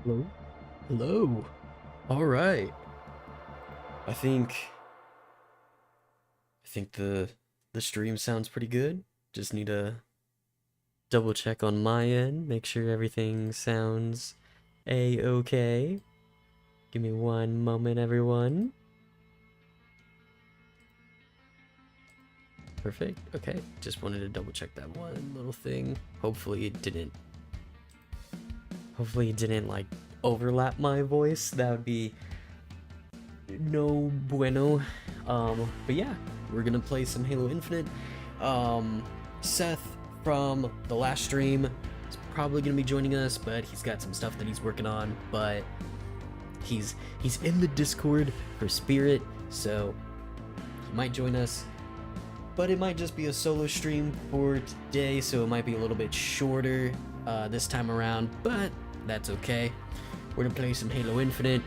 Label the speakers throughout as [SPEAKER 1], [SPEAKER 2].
[SPEAKER 1] Hello? Hello. All right. I think I think the stream sounds pretty good. Just need to double check on my end, make sure everything sounds a-okay. Give me one moment, everyone. Perfect. Okay. Just wanted to double check that one little thing. Hopefully it didn't like overlap my voice. That would be no bueno. But yeah, we're gonna play some Halo Infinite. Seth from the last stream is probably gonna be joining us, but he's got some stuff that he's working on. But he's in the Discord for Spirit, so he might join us. But it might just be a solo stream for today, so it might be a little bit shorter this time around, but that's okay. We're gonna play some Halo Infinite.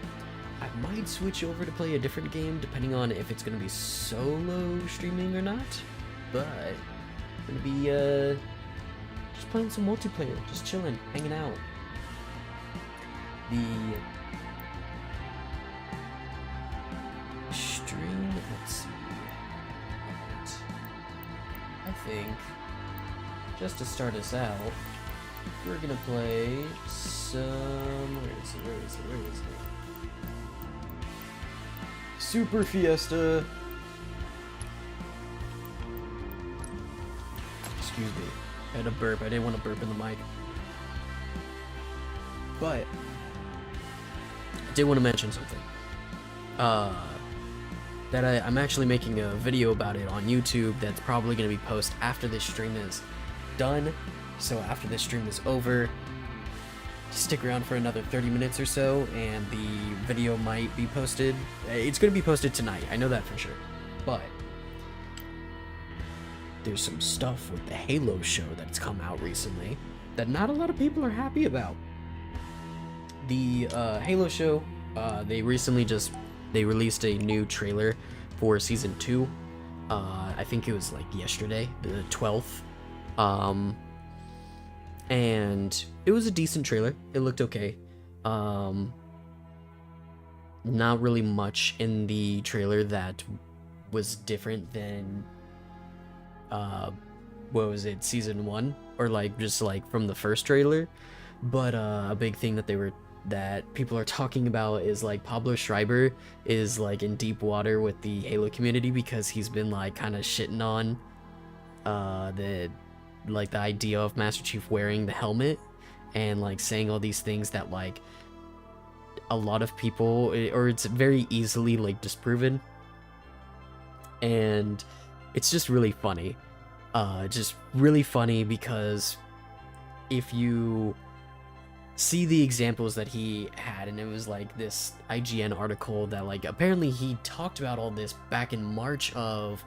[SPEAKER 1] I might switch over to play a different game depending on if it's gonna be solo streaming or not, but I'm gonna be just playing some multiplayer, just chilling, hanging out. The stream, let's see. I think just to start us out, we're gonna play some. Where is it? Super Fiesta. Excuse me. I had a burp. I didn't want to burp in the mic. But I did want to mention something. That I'm actually making a video about it on YouTube that's probably going to be posted after this stream is done. So after this stream is over, stick around for another 30 minutes or so and the video might be posted. It's going to be posted tonight, I know that for sure. But there's some stuff with the Halo show that's come out recently that not a lot of people are happy about. The Halo show, they released a new trailer for season 2. I think it was like yesterday, the 12th. And it was a decent trailer. It looked okay. Not really much in the trailer that was different than what was it, season 1, or like just like from the first trailer. But a big thing that people are talking about is like Pablo Schreiber is like in deep water with the Halo community because he's been like kind of shitting on the idea of Master Chief wearing the helmet and like saying all these things that like a lot of people, or it's very easily like disproven, and it's just really funny. Just really funny because if you see the examples that he had, and it was like this IGN article that like apparently he talked about all this back in March of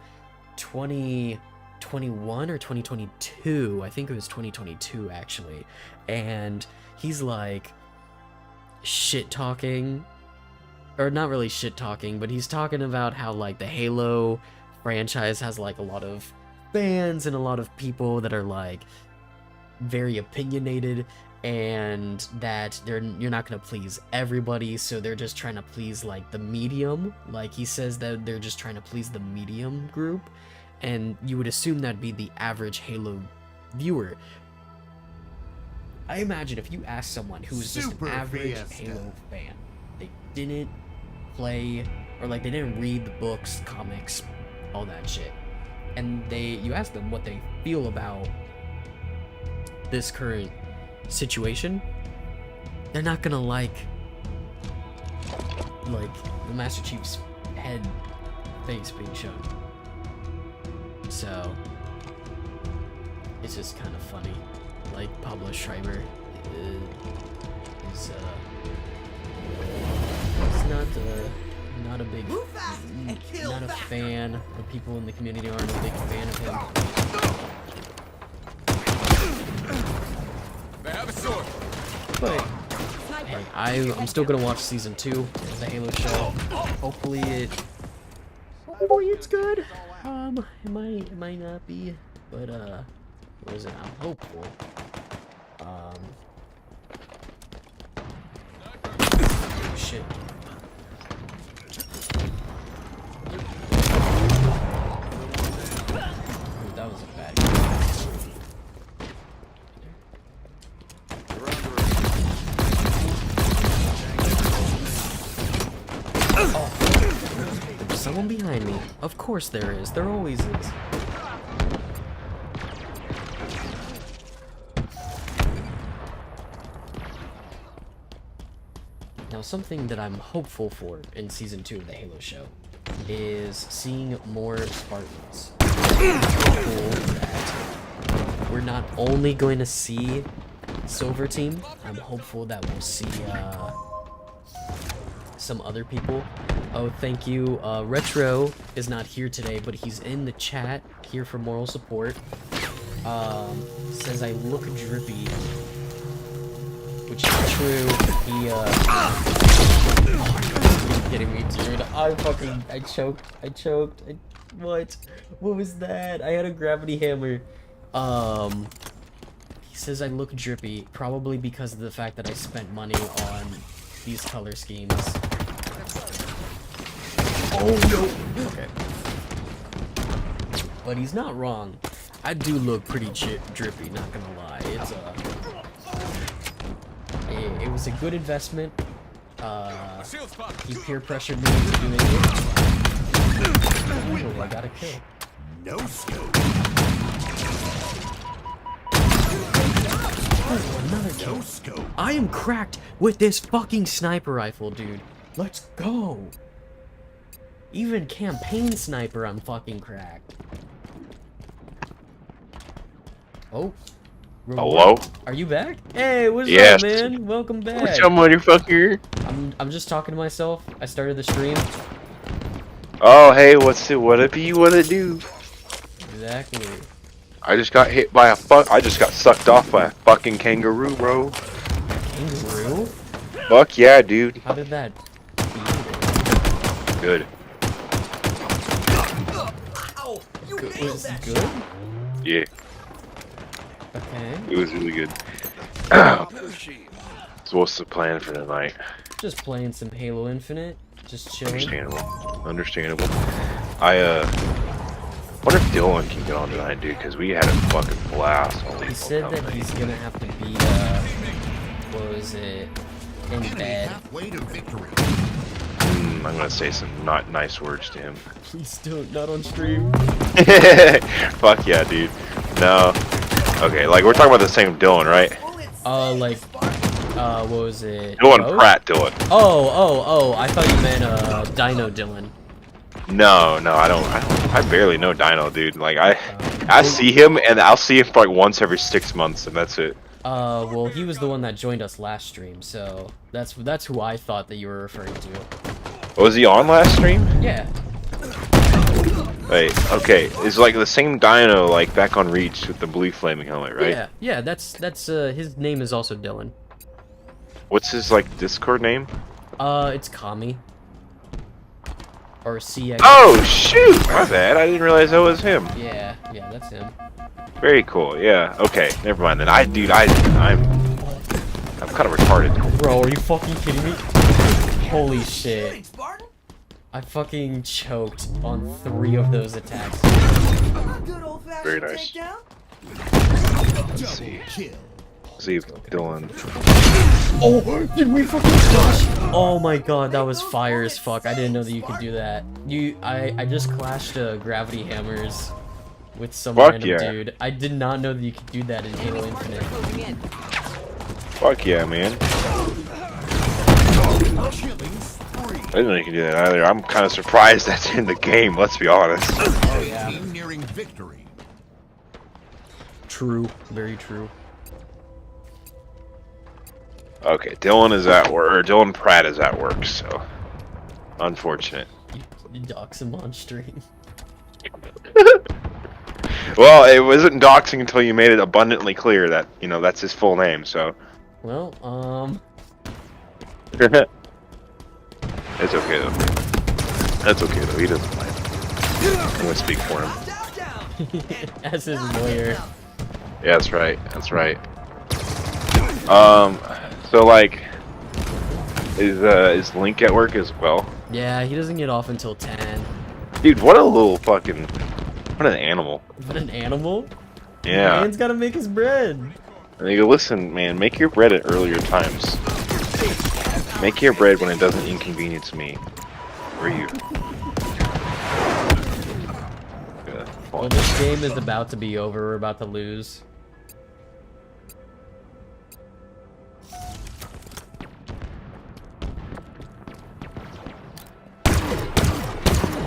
[SPEAKER 1] 2021 or 2022. I think it was 2022 actually. And he's like shit talking, or not really shit talking, but he's talking about how like the Halo franchise has like a lot of fans and a lot of people that are like very opinionated, and that you're not gonna please everybody, so they're just trying to please like the medium. Like he says that they're just trying to please the medium group, and you would assume that'd be the average Halo viewer. I imagine if you ask someone who's just an average Halo fan, they didn't play, or like they didn't read the books, comics, all that shit, and you ask them what they feel about this current situation, they're not gonna like the Master Chief's head face being shown. So it's just kind of funny. Like Pablo Schreiber is not a big, not a fan. The people in the community aren't a big fan of him. But hey, I'm still gonna watch season 2 of the Halo show. Hopefully it's good. It might not be, but what is it? I'm hopeful. shit. Ooh, that was a bad guy. Oh. There's someone behind me. Of course there is. There always is. Now, something that I'm hopeful for in Season 2 of the Halo show is seeing more Spartans. I'm hopeful that we're not only going to see Silver Team, I'm hopeful that we'll see some other people. Oh, thank you. Retro is not here today, but he's in the chat here for moral support. Says I look drippy. Which is true. He, oh, you're kidding me, dude. I choked. What was that? I had a gravity hammer. He says I look drippy, probably because of the fact that I spent money on these color schemes. Oh, no. Okay. But he's not wrong. I do look pretty drippy, not gonna lie. It's, it was a good investment. He peer pressured me into doing it. Oh, I got a kill.
[SPEAKER 2] No scope.
[SPEAKER 1] Oh, another kill.
[SPEAKER 2] No scope.
[SPEAKER 1] I am cracked with this fucking sniper rifle, dude. Let's go. Even campaign sniper, I'm fucking cracked. Oh.
[SPEAKER 3] Hello?
[SPEAKER 1] Are you back? Hey, what's
[SPEAKER 3] Yes.
[SPEAKER 1] up, man? Welcome back.
[SPEAKER 3] What's up, motherfucker?
[SPEAKER 1] I'm just talking to myself. I started the stream.
[SPEAKER 3] Oh, hey, what's it? What it be? What it do?
[SPEAKER 1] Exactly.
[SPEAKER 3] I just got hit by I just got sucked off by a fucking kangaroo, bro.
[SPEAKER 1] Kangaroo?
[SPEAKER 3] Fuck yeah, dude.
[SPEAKER 1] How did that feel?
[SPEAKER 3] Good.
[SPEAKER 1] Was it good?
[SPEAKER 3] Yeah,
[SPEAKER 1] Okay.
[SPEAKER 3] it was really good. So what's the plan for tonight?
[SPEAKER 1] Just playing some Halo Infinite. Just chilling.
[SPEAKER 3] Understandable. Understandable. I wonder if Dylan can get on tonight, dude, because we had a fucking blast.
[SPEAKER 1] He said that he's gonna have to be, what was it? In bed.
[SPEAKER 2] Halfway to victory.
[SPEAKER 3] I'm gonna say some not nice words to him.
[SPEAKER 1] Please don't, not on stream.
[SPEAKER 3] Fuck yeah, dude. No. Okay, like we're talking about the same Dylan, right?
[SPEAKER 1] What was it?
[SPEAKER 3] Dylan
[SPEAKER 1] Rose?
[SPEAKER 3] Pratt Dylan.
[SPEAKER 1] Oh, I thought you meant, Dino Dylan.
[SPEAKER 3] No, I barely know Dino, dude. Like I see him and I'll see him for like once every 6 months and that's it.
[SPEAKER 1] Well, he was the one that joined us last stream, so that's who I thought that you were referring to.
[SPEAKER 3] Was he on last stream?
[SPEAKER 1] Yeah.
[SPEAKER 3] Wait, okay. It's like the same Dino like back on Reach with the blue flaming helmet, right?
[SPEAKER 1] Yeah, that's his name is also Dylan.
[SPEAKER 3] What's his like Discord name?
[SPEAKER 1] It's Kami. Or CX.
[SPEAKER 3] Oh shoot! My bad. I didn't realize that was him.
[SPEAKER 1] Yeah, that's him.
[SPEAKER 3] Very cool. Yeah. Okay. Never mind then. I'm kind of retarded.
[SPEAKER 1] Bro, are you fucking kidding me? Holy shit. I fucking choked on 3 of those attacks.
[SPEAKER 3] Very nice. Let's see. See if Dylan.
[SPEAKER 1] Oh, did we fucking clash? Oh my god, that was fire as fuck. I didn't know that you could do that. I just clashed gravity hammers with some random dude. I did not know that you could do that in Halo Infinite.
[SPEAKER 3] Fuck yeah, man. I didn't know you could do that either. I'm kind of surprised that's in the game, let's be honest.
[SPEAKER 1] Oh yeah.
[SPEAKER 2] Nearing victory.
[SPEAKER 1] True, very true.
[SPEAKER 3] Okay, Dylan is at work, or Dylan Pratt is at work, so unfortunate.
[SPEAKER 1] You dox him on stream.
[SPEAKER 3] Well, it wasn't doxing until you made it abundantly clear that, you know, that's his full name, so.
[SPEAKER 1] Well,
[SPEAKER 3] It's okay though. That's okay though, he doesn't mind. I'm gonna speak for him.
[SPEAKER 1] as his lawyer.
[SPEAKER 3] Yeah, that's right, that's right. So like, Is Link at work as well?
[SPEAKER 1] Yeah, he doesn't get off until 10.
[SPEAKER 3] Dude, what a little fucking, what an animal.
[SPEAKER 1] But an animal?
[SPEAKER 3] Yeah.
[SPEAKER 1] Man's gotta make his bread.
[SPEAKER 3] And they go, listen, man, make your bread at earlier times. Make your bread when it doesn't inconvenience me. Or you. Yeah,
[SPEAKER 1] Well, this game is about to be over. We're about to lose.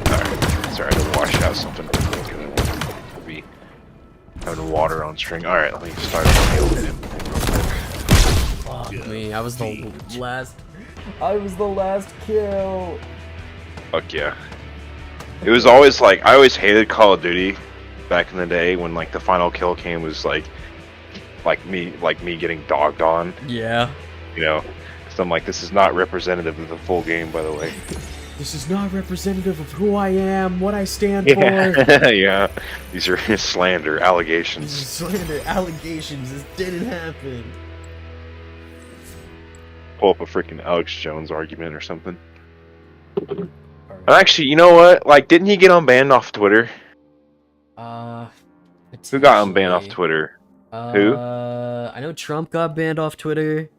[SPEAKER 3] Alright, sorry, I had to wash out something. I'll be having water on string. Alright, let me start killing him.
[SPEAKER 1] Fuck me, I was the last. I was the last kill.
[SPEAKER 3] Fuck yeah. It was always like, I always hated Call of Duty back in the day when like the final kill cam was like me getting dogged on,
[SPEAKER 1] Yeah.
[SPEAKER 3] you know? So I'm like, this is not representative of the full game, by the way.
[SPEAKER 1] This is not representative of who I am, what I stand for.
[SPEAKER 3] Yeah, yeah. These are slander,
[SPEAKER 1] This is
[SPEAKER 3] allegations.
[SPEAKER 1] slander, allegations. This didn't happen.
[SPEAKER 3] Pull up a freaking Alex Jones argument or something. And actually, you know what? Like, didn't he get unbanned off Twitter? Who got unbanned off
[SPEAKER 1] potentially.
[SPEAKER 3] Twitter? Who?
[SPEAKER 1] I know Trump got banned off Twitter.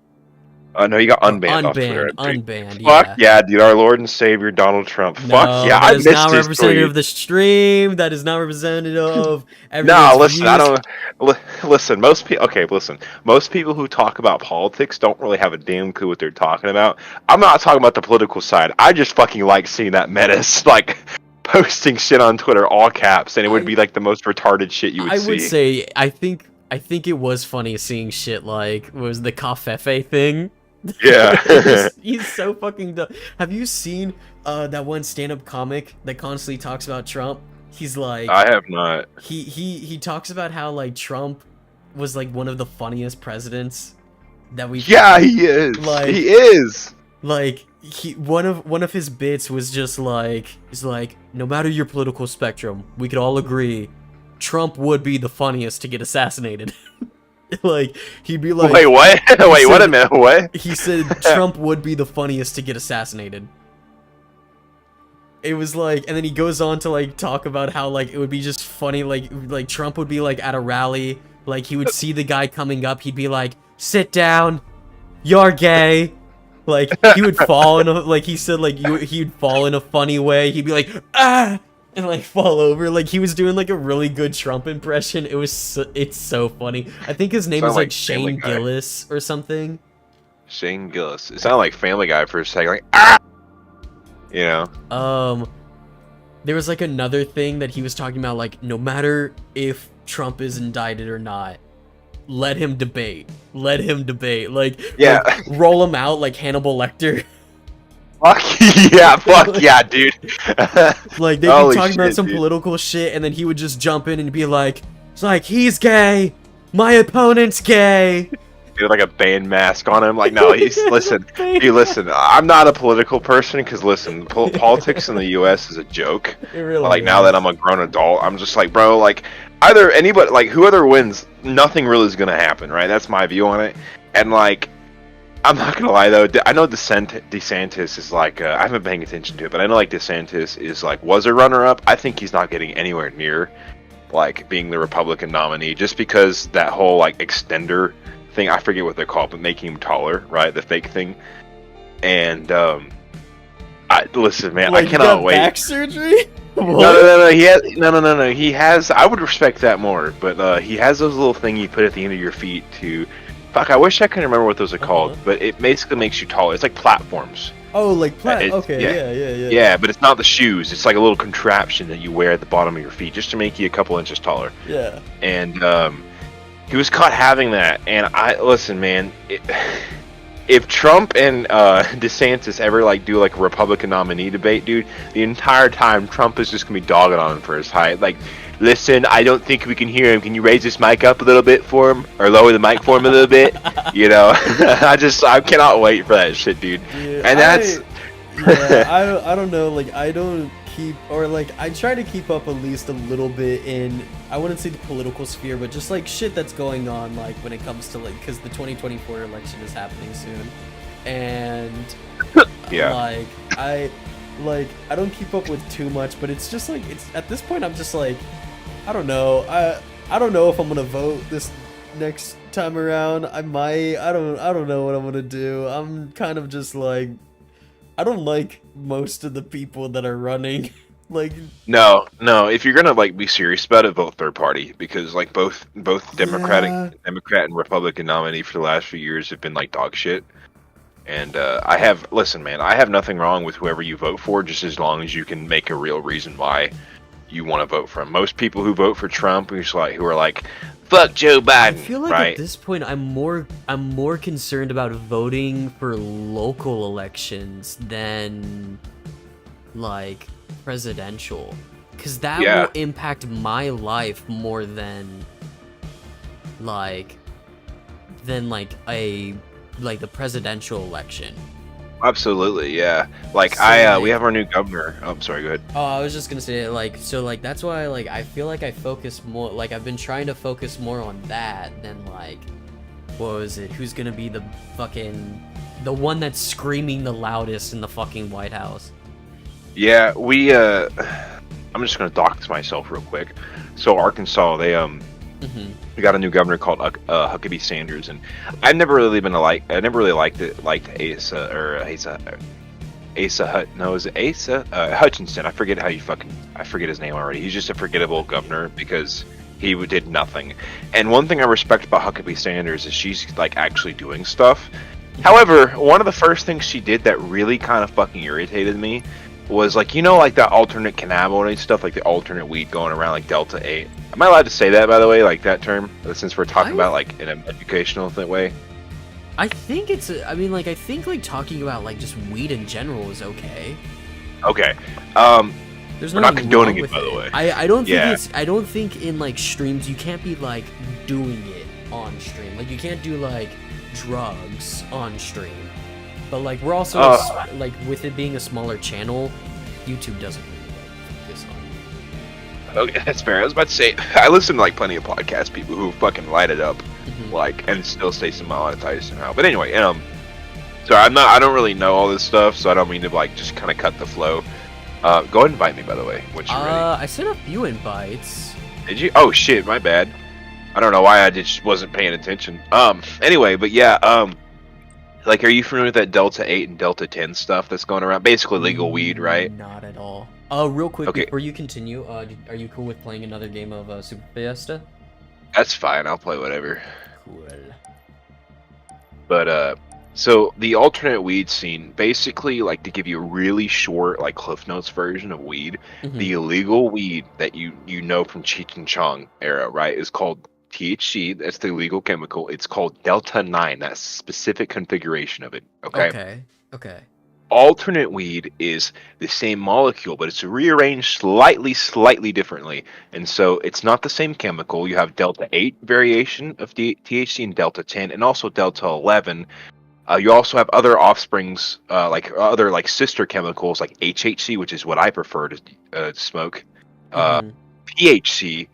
[SPEAKER 3] No, he got unbanned off Twitter.
[SPEAKER 1] Unbanned.
[SPEAKER 3] Fuck yeah, dude, our Lord and Savior Donald Trump.
[SPEAKER 1] No,
[SPEAKER 3] Fuck yeah,
[SPEAKER 1] that
[SPEAKER 3] I
[SPEAKER 1] is
[SPEAKER 3] missed
[SPEAKER 1] not
[SPEAKER 3] his
[SPEAKER 1] representative
[SPEAKER 3] tweet.
[SPEAKER 1] of the stream. That is not representative of
[SPEAKER 3] No,
[SPEAKER 1] everyone's
[SPEAKER 3] listen, I
[SPEAKER 1] views.
[SPEAKER 3] don't. Listen, most people. Okay, listen. Most people who talk about politics don't really have a damn clue what they're talking about. I'm not talking about the political side. I just fucking like seeing that menace, like posting shit on Twitter, all caps, and it would be like the most retarded shit you would
[SPEAKER 1] I
[SPEAKER 3] see.
[SPEAKER 1] would say I think it was funny seeing shit like what was the Kafefe thing.
[SPEAKER 3] Yeah.
[SPEAKER 1] He's so fucking dumb. Have you seen that one stand-up comic that constantly talks about Trump? He's like
[SPEAKER 3] I have not.
[SPEAKER 1] he talks about how like Trump was like one of the funniest presidents that we've
[SPEAKER 3] Yeah, he is.
[SPEAKER 1] Like-
[SPEAKER 3] he is.
[SPEAKER 1] like one of his bits was just like he's like, no matter your political spectrum, we could all agree Trump would be the funniest to get assassinated. Like he'd be like,
[SPEAKER 3] Wait, what? Wait, what a
[SPEAKER 1] said-
[SPEAKER 3] minute. What?
[SPEAKER 1] he said Trump would be the funniest to get assassinated. It was like, and then he goes on to like talk about how like it would be just funny, like Trump would be like at a rally, like he would see the guy coming up, he'd be like, sit down, you're gay. Like he would fall in a, like he said like he'd fall in a funny way, he'd be like, ah, and like fall over. Like he was doing like a really good Trump impression. It's so funny. I think his name
[SPEAKER 3] Sound
[SPEAKER 1] is
[SPEAKER 3] like
[SPEAKER 1] like
[SPEAKER 3] Family
[SPEAKER 1] Shane
[SPEAKER 3] Guy.
[SPEAKER 1] Gillis or something.
[SPEAKER 3] Shane Gillis. It sounded like Family Guy for a second. Like, ah! You know?
[SPEAKER 1] There was like another thing that he was talking about, like no matter if Trump is indicted or not, let him debate. Like,
[SPEAKER 3] Yeah.
[SPEAKER 1] like, roll him out like Hannibal Lecter.
[SPEAKER 3] Fuck yeah, fuck yeah, dude.
[SPEAKER 1] Like they'd be
[SPEAKER 3] Holy
[SPEAKER 1] talking about
[SPEAKER 3] shit,
[SPEAKER 1] some
[SPEAKER 3] dude.
[SPEAKER 1] political shit, and then he would just jump in and be like, "It's like he's gay, my opponent's gay."
[SPEAKER 3] Dude, like a band mask on him. Like, no, he's listen. Dude, listen. I'm not a political person because listen, politics in the U.S. is a joke.
[SPEAKER 1] It really
[SPEAKER 3] Like now that I'm a grown adult, I'm just like, bro, like either anybody, like whoever wins, nothing really is gonna happen, right? That's my view on it. And like, I'm not gonna lie though, I know DeSantis is like, I haven't been paying attention to it, but I know like DeSantis is like was a runner-up. I think he's not getting anywhere near like being the Republican nominee just because that whole like extender thing, I forget what they're called, but making him taller, right? The fake thing. And listen, man,
[SPEAKER 1] like,
[SPEAKER 3] I cannot wait.
[SPEAKER 1] Back surgery?
[SPEAKER 3] No. He has no. He has. I would respect that more, but he has those little thing you put at the end of your feet to. Fuck, I wish I could remember what those are called, but it basically makes you taller. It's like platforms.
[SPEAKER 1] Oh, like
[SPEAKER 3] Okay,
[SPEAKER 1] yeah.
[SPEAKER 3] Yeah, but it's not the shoes. It's like a little contraption that you wear at the bottom of your feet just to make you a couple inches taller.
[SPEAKER 1] Yeah.
[SPEAKER 3] And he was caught having that. And I listen, man. If Trump and DeSantis ever like do like a Republican nominee debate, dude, the entire time Trump is just gonna be dogging on him for his height. Like, listen, I don't think we can hear him. Can you raise this mic up a little bit for him, or lower the mic for him a little bit? You know, I cannot wait for that shit, dude.
[SPEAKER 1] Yeah,
[SPEAKER 3] And that's
[SPEAKER 1] I don't know, like I don't keep, or like I try to keep up at least a little bit in, I wouldn't say the political sphere, but just like shit that's going on, like when it comes to like, because the 2024 election is happening soon. and
[SPEAKER 3] Yeah.
[SPEAKER 1] I don't keep up with too much, but it's just like it's at this point I'm just like I don't know. I don't know if I'm gonna vote this next time around. I might. I don't know what I'm gonna do. I'm kind of just like I don't like most of the people that are running. Like
[SPEAKER 3] No. If you're gonna like be serious about it, vote third party because like both Democrat and Republican nominee for the last few years have been like dog shit. And I have nothing wrong with whoever you vote for, just as long as you can make a real reason why you want to vote for him. Most people who vote for Trump, who are like, "Fuck Joe Biden,"
[SPEAKER 1] I feel like
[SPEAKER 3] right?
[SPEAKER 1] at this point I'm more concerned about voting for local elections than like presidential, because that will impact my life more than like the presidential election.
[SPEAKER 3] Absolutely, yeah. Like we have our new governor. Oh, I'm sorry. Go ahead.
[SPEAKER 1] Oh, I was just gonna say that's why I feel like I focus more, I've been trying to focus more on that than what was it? Who's gonna be the one that's screaming the loudest in the fucking White House?
[SPEAKER 3] Yeah, I'm just gonna dox myself real quick. So Arkansas, they we got a new governor called Huckabee Sanders, and I've never really liked Hutchinson. I forget his name already. He's just a forgettable governor because he did nothing. And one thing I respect about Huckabee Sanders is she's like actually doing stuff. However, one of the first things she did that really kind of fucking irritated me was like that alternate cannabinoid stuff, like the alternate weed going around like Delta 8. Am I allowed to say that, by the way, like that term, since we're talking about like in an educational way?
[SPEAKER 1] I think it's I think talking about just weed in general is okay.
[SPEAKER 3] Okay.
[SPEAKER 1] There's
[SPEAKER 3] we're not condoning
[SPEAKER 1] it,
[SPEAKER 3] by the way.
[SPEAKER 1] I don't think I don't think in streams you can't be doing it on stream. You can't do drugs on stream. But we're also with it being a smaller channel, YouTube doesn't really focus on.
[SPEAKER 3] Okay, that's fair. I was about to say I listen to plenty of podcast people who fucking light it up, and still stay monetized somehow. But anyway, so I don't really know all this stuff, so I don't mean to just kind of cut the flow. Go ahead and invite me, by the way. Once you're ready.
[SPEAKER 1] I sent a few invites.
[SPEAKER 3] Did you? Oh shit, my bad. I don't know why I just wasn't paying attention. Anyway, but yeah, are you familiar with that Delta 8 and Delta 10 stuff that's going around? Basically legal weed, right?
[SPEAKER 1] Not at all. Real quick, before you continue, are you cool with playing another game of Super Fiesta?
[SPEAKER 3] That's fine, I'll play whatever.
[SPEAKER 1] Cool.
[SPEAKER 3] But, so the alternate weed scene, basically, to give you a really short, Cliff Notes version of weed, the illegal weed that you know from Cheech and Chong era, right, is called THC. That's the illegal chemical. It's called Delta 9. That's a specific configuration of it. Okay. Alternate weed is the same molecule, but it's rearranged slightly differently. And so it's not the same chemical. You have Delta 8 variation of THC and Delta 10, and also Delta 11. You also have other offsprings, other sister chemicals like HHC, which is what I prefer to smoke. THC.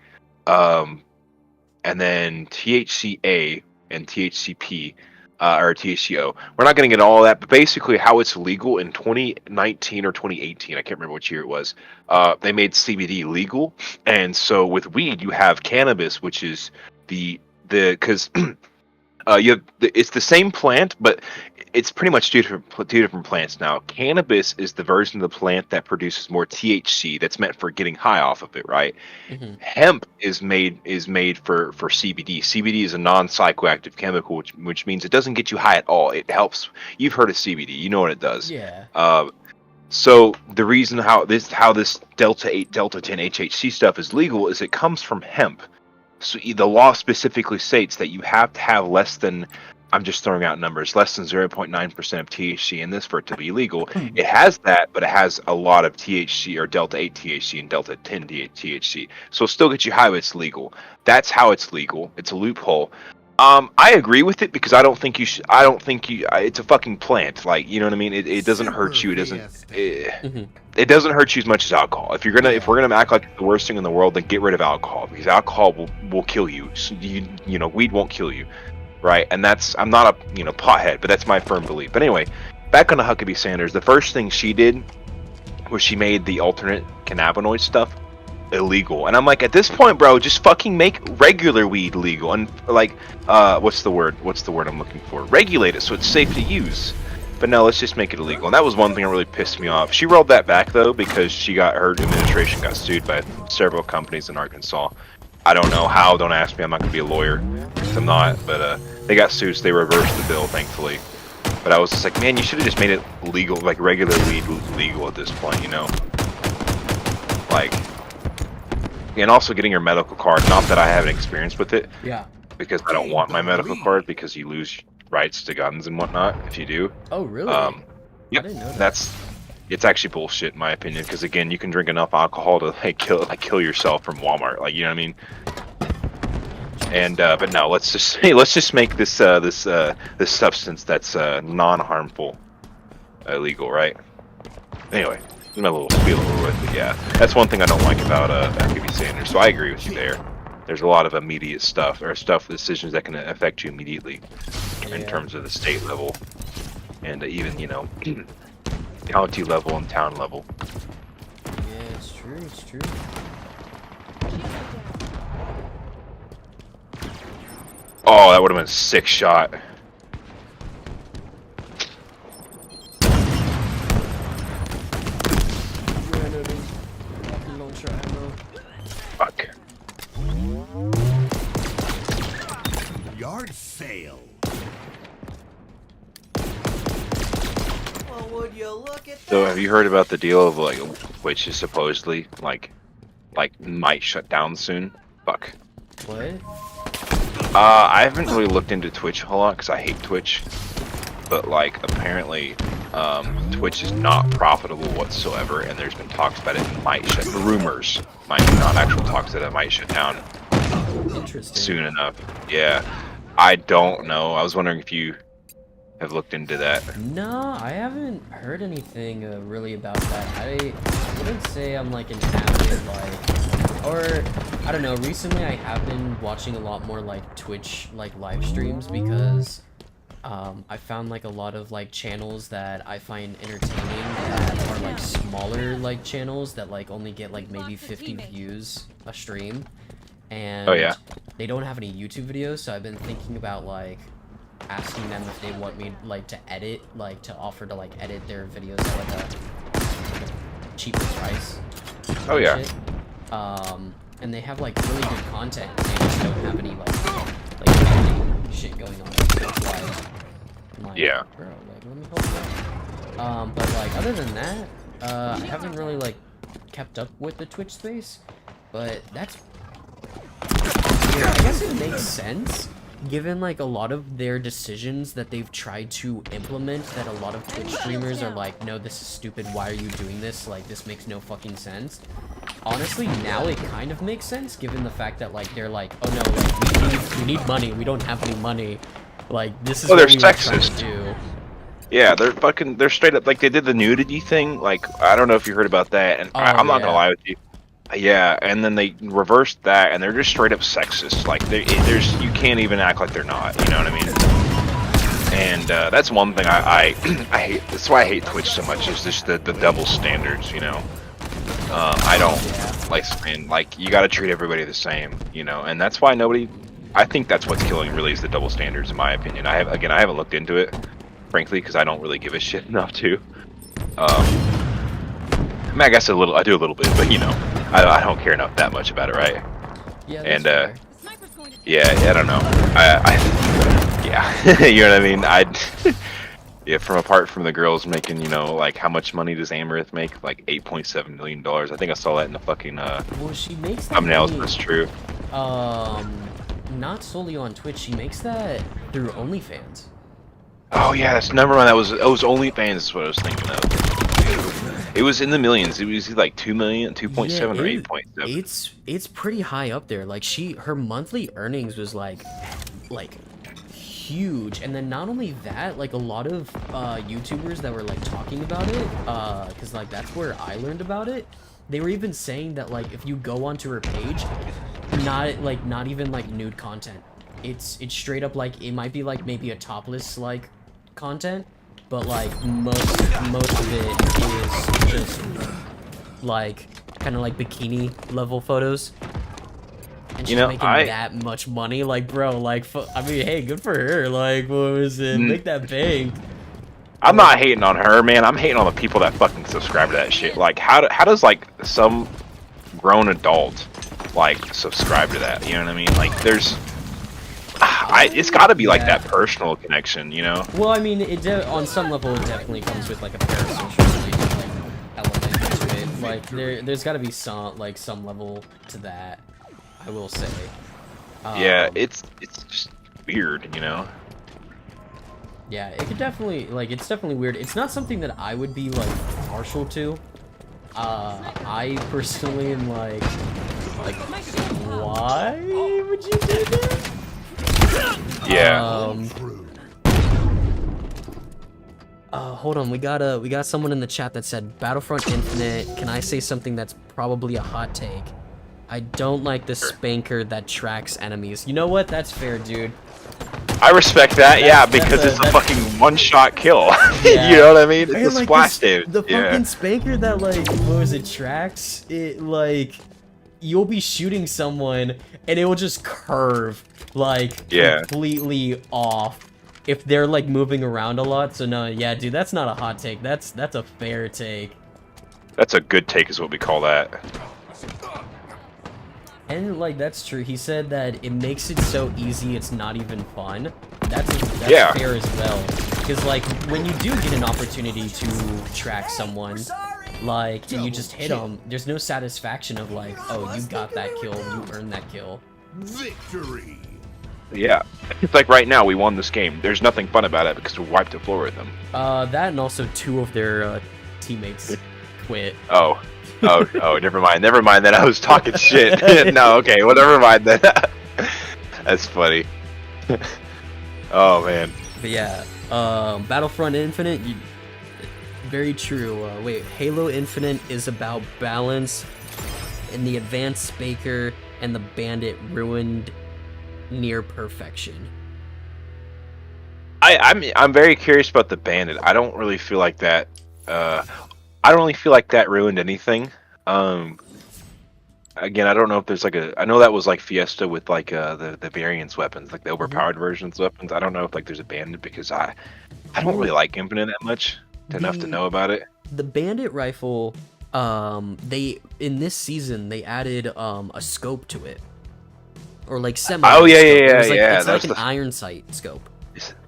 [SPEAKER 3] And then THCA and THCP, or THCO. We're not going to get all of that, but basically how it's legal in 2019 or 2018, I can't remember which year it was, they made CBD legal. And so with weed, you have cannabis, which is because it's the same plant, but it's pretty much two different plants now. Cannabis is the version of the plant that produces more THC that's meant for getting high off of it, right? Hemp is made for CBD. CBD is a non-psychoactive chemical, which means it doesn't get you high at all. It helps. You've heard of CBD, you know what it does.
[SPEAKER 1] Yeah.
[SPEAKER 3] So the reason how this Delta 8, Delta 10 HHC stuff is legal is it comes from hemp. So the law specifically states that you have to have less than, I'm just throwing out numbers, less than 0.9% of THC in this for it to be legal. It has that, but it has a lot of THC, or Delta 8 THC and Delta 10 THC. So it'll still get you high, but it's legal. That's how it's legal. It's a loophole. I agree with it because I don't think you should. It's a fucking plant. You know what I mean? It doesn't hurt you. It doesn't. It doesn't hurt you as much as alcohol. If we're gonna act like it's the worst thing in the world, then get rid of alcohol because alcohol will kill you. So weed won't kill you. right? And that's, I'm not a pothead, but that's my firm belief. But anyway, back on the Huckabee Sanders, the first thing she did was she made the alternate cannabinoid stuff illegal. And I'm like, at this point, bro, just fucking make regular weed legal. And like, what's the word I'm looking for? Regulate it so it's safe to use. But no, let's just make it illegal. And that was one thing that really pissed me off. She rolled that back though because her administration got sued by several companies in Arkansas. I don't know how, don't ask me, I'm not gonna be a lawyer. I'm not, but they got sued, so they reversed the bill, thankfully. But I was just like, man, you should have just made it legal, like regular weed legal at this point, you know? Like, and also getting your medical card, not that I have an experience with it.
[SPEAKER 1] Yeah.
[SPEAKER 3] Because I don't want my medical card because you lose rights to guns and whatnot if you do.
[SPEAKER 1] Oh, really?
[SPEAKER 3] Yep.
[SPEAKER 1] I didn't know that.
[SPEAKER 3] It's actually bullshit in my opinion, because again, you can drink enough alcohol to kill yourself from Walmart, like, you know what I mean? And but no, let's just make this this substance that's non-harmful illegal, right? Anyway, my little spiel over with it. Yeah, that's one thing I don't like about Huckabee Sanders. So I agree with you there. There's a lot of immediate stuff, or decisions that can affect you immediately, in terms of the state level, and even county level and town level.
[SPEAKER 1] Yeah, it's true. It's true.
[SPEAKER 3] Oh, that would have been a sick shot. Fuck.
[SPEAKER 2] Yard sale.
[SPEAKER 4] Well, would you look at
[SPEAKER 3] So
[SPEAKER 4] that?
[SPEAKER 3] have you heard about the deal of like Twitch is supposedly like might shut down soon? Fuck.
[SPEAKER 1] What?
[SPEAKER 3] I haven't really looked into Twitch a whole lot because I hate Twitch, but like apparently Twitch is not profitable whatsoever, and there's been talks about it might shut. Rumors, not actual talks that it might shut down
[SPEAKER 1] Interesting.
[SPEAKER 3] soon enough. Yeah, I don't know. I was wondering if you have looked into that.
[SPEAKER 1] No, I haven't heard anything really about that. I wouldn't say I'm like an avid or I don't know. Recently, I have been watching a lot more like Twitch like live streams because I found like a lot of like channels that I find entertaining that are like smaller like channels that like only get like maybe 50 views a stream, and
[SPEAKER 3] Oh, yeah.
[SPEAKER 1] they don't have any YouTube videos. So I've been thinking about like asking them if they want me like to edit, like to offer to like edit their videos at like a cheaper price.
[SPEAKER 3] Oh yeah.
[SPEAKER 1] Shit. And they have like really good content. They just don't have any like editing shit going on. That's why I'm like,
[SPEAKER 3] Yeah.
[SPEAKER 1] bro, like let me help you out. But like other than that, I haven't really like kept up with the Twitch space. But that's I guess it makes sense given like a lot of their decisions that they've tried to implement, that a lot of Twitch streamers are like, no, this is stupid, why are you doing this, like this makes no fucking sense. Honestly, now it kind of makes sense given the fact that like they're like, oh no, like we need money, we don't have any money, like this is
[SPEAKER 3] Oh,
[SPEAKER 1] what
[SPEAKER 3] they're
[SPEAKER 1] we were trying
[SPEAKER 3] sexist.
[SPEAKER 1] to do.
[SPEAKER 3] Yeah, they're straight up, like, they did the nudity thing, like, I don't know if you heard about that, and I'm not gonna
[SPEAKER 1] yeah.
[SPEAKER 3] lie with you. Yeah, and then they reversed that, and they're just straight up sexist, like, you can't even act like they're not, you know what I mean? And, that's one thing I hate, that's why I hate Twitch so much, is just the double standards, you know? I don't like saying, like, you gotta treat everybody the same, you know, and that's why I think that's what's killing, really, is the double standards, in my opinion. I haven't looked into it, frankly, because I don't really give a shit enough to. I mean, I guess I do a little bit, but you know, I don't care enough that much about it, right?
[SPEAKER 1] Yeah,
[SPEAKER 3] And
[SPEAKER 1] that's fair.
[SPEAKER 3] yeah, I don't know. Yeah, you know what I mean? Yeah, apart from the girls making, you know, like how much money does Amaranth make? Like $8.7 million. I think I saw that in the fucking
[SPEAKER 1] Well, she makes that
[SPEAKER 3] thumbnails.
[SPEAKER 1] money,
[SPEAKER 3] That's true.
[SPEAKER 1] not solely on Twitch, she makes that through OnlyFans.
[SPEAKER 3] Oh yeah, that's number one. It was OnlyFans is what I was thinking of. It was in the millions. It was like 2 million, 2.7 or 8.7.
[SPEAKER 1] It's pretty high up there. Like her monthly earnings was like huge. And then not only that, like a lot of YouTubers that were like talking about it, because like that's where I learned about it. They were even saying that like if you go onto her page, not even like nude content. it's straight up like it might be like maybe a topless like content, but like most of it is just like kind of like bikini level photos. And she's making that much money, like bro, like I mean, hey, good for her. Like, what was it? Make that bank.
[SPEAKER 3] I'm not hating on her, man. I'm hating on the people that fucking subscribe to that shit. Like, how does like some grown adult like subscribe to that? You know what I mean? Like, there's, it's got to be like that personal connection, you know?
[SPEAKER 1] Well, I mean, on some level, it definitely comes with like a parasocial like element to it. Like, there's got to be some level to that. I will say.
[SPEAKER 3] Yeah, it's just weird, you know.
[SPEAKER 1] Yeah, it could definitely it's definitely weird. It's not something that I would be like partial to. I personally am like why would you do that?
[SPEAKER 3] Yeah.
[SPEAKER 1] Hold on, we got someone in the chat that said Battlefront Infinite. Can I say something that's probably a hot take? I don't like the spanker that tracks enemies. You know what? That's fair, dude.
[SPEAKER 3] I respect that, yeah, because it's a fucking one-shot kill.
[SPEAKER 1] Yeah.
[SPEAKER 3] You know what I mean? It's
[SPEAKER 1] And,
[SPEAKER 3] a
[SPEAKER 1] like,
[SPEAKER 3] splash damage.
[SPEAKER 1] The fucking spanker that, like, what was it, tracks? It, like, you'll be shooting someone, and it will just curve, like, completely off if they're, like, moving around a lot. So, no, yeah, dude, that's not a hot take. That's a fair take.
[SPEAKER 3] That's a good take is what we call that.
[SPEAKER 1] And, like, that's true. He said that it makes it so easy it's not even fun. That's fair as well. Because, like, when you do get an opportunity to track someone, like, and you just hit them, there's no satisfaction of, like, oh, you got that kill, you earned that kill.
[SPEAKER 2] Victory!
[SPEAKER 3] Yeah. It's like right now, we won this game. There's nothing fun about it because we wiped the floor with them.
[SPEAKER 1] That and also 2 of their teammates quit.
[SPEAKER 3] Oh, never mind. Never mind that I was talking shit. No, okay, well, never mind that. That's funny. Oh, man.
[SPEAKER 1] But yeah, Battlefront Infinite, very true. Wait, Halo Infinite is about balance, and the advanced Spaker and the Bandit ruined near perfection.
[SPEAKER 3] I'm very curious about the Bandit. I don't really feel like that. I don't really feel like that ruined anything. Again, I don't know if there's like I know that was like Fiesta with like the variance weapons, like the overpowered versions weapons. I don't know if like there's a Bandit because I don't really like Infinite that much enough to know about it.
[SPEAKER 1] The Bandit rifle, they in this season they added a scope to it, or like semi.
[SPEAKER 3] Oh yeah.
[SPEAKER 1] It's like an iron sight scope.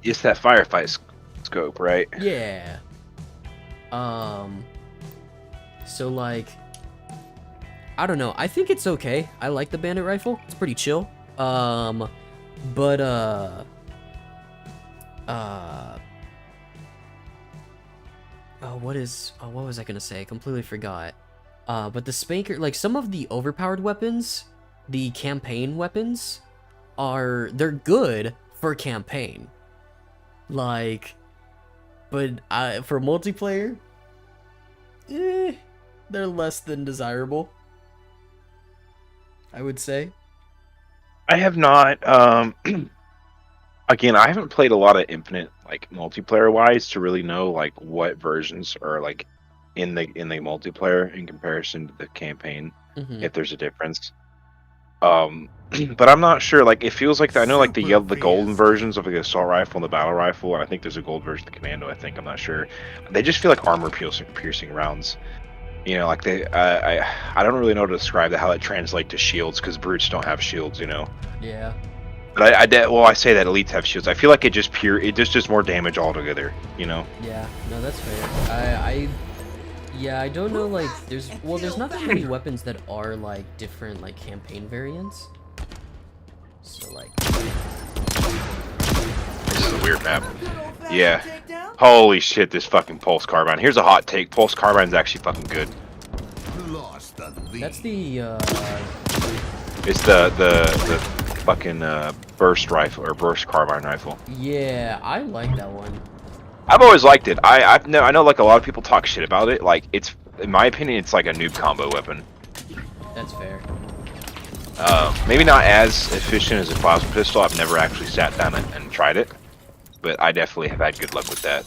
[SPEAKER 3] It's that firefight scope, right?
[SPEAKER 1] Yeah. So like, I don't know. I think it's okay. I like the Bandit rifle. It's pretty chill. But what was I gonna say? I completely forgot. But the Spanker, like some of the overpowered weapons, the campaign weapons, they're good for campaign. Like, but for multiplayer, they're less than desirable, I would say.
[SPEAKER 3] I have not. Again, I haven't played a lot of Infinite like multiplayer wise to really know like what versions are like in the multiplayer in comparison to the campaign, if there's a difference. But I'm not sure. Like, it feels like I know like the golden versions of the assault rifle and the battle rifle, and I think there's a gold version of the commando. I think I'm not sure. They just feel like armor piercing rounds. You know, like I don't really know how to describe how it translates to shields because brutes don't have shields. You know.
[SPEAKER 1] Yeah.
[SPEAKER 3] But I say that elites have shields. I feel like it just does more damage altogether. You know.
[SPEAKER 1] Yeah. No, that's fair. I don't know. Like, there's not that many weapons that are like different like campaign variants. So like,
[SPEAKER 3] this is a weird map. Yeah. Holy shit, this fucking Pulse Carbine. Here's a hot take. Pulse Carbine's actually fucking good.
[SPEAKER 1] That's the
[SPEAKER 3] It's the fucking burst rifle or burst carbine rifle.
[SPEAKER 1] Yeah, I like that one.
[SPEAKER 3] I've always liked it. I know like a lot of people talk shit about it. Like, it's, in my opinion, it's like a noob combo weapon.
[SPEAKER 1] That's fair.
[SPEAKER 3] Maybe not as efficient as a plasma pistol. I've never actually sat down and tried it, but I definitely have had good luck with that.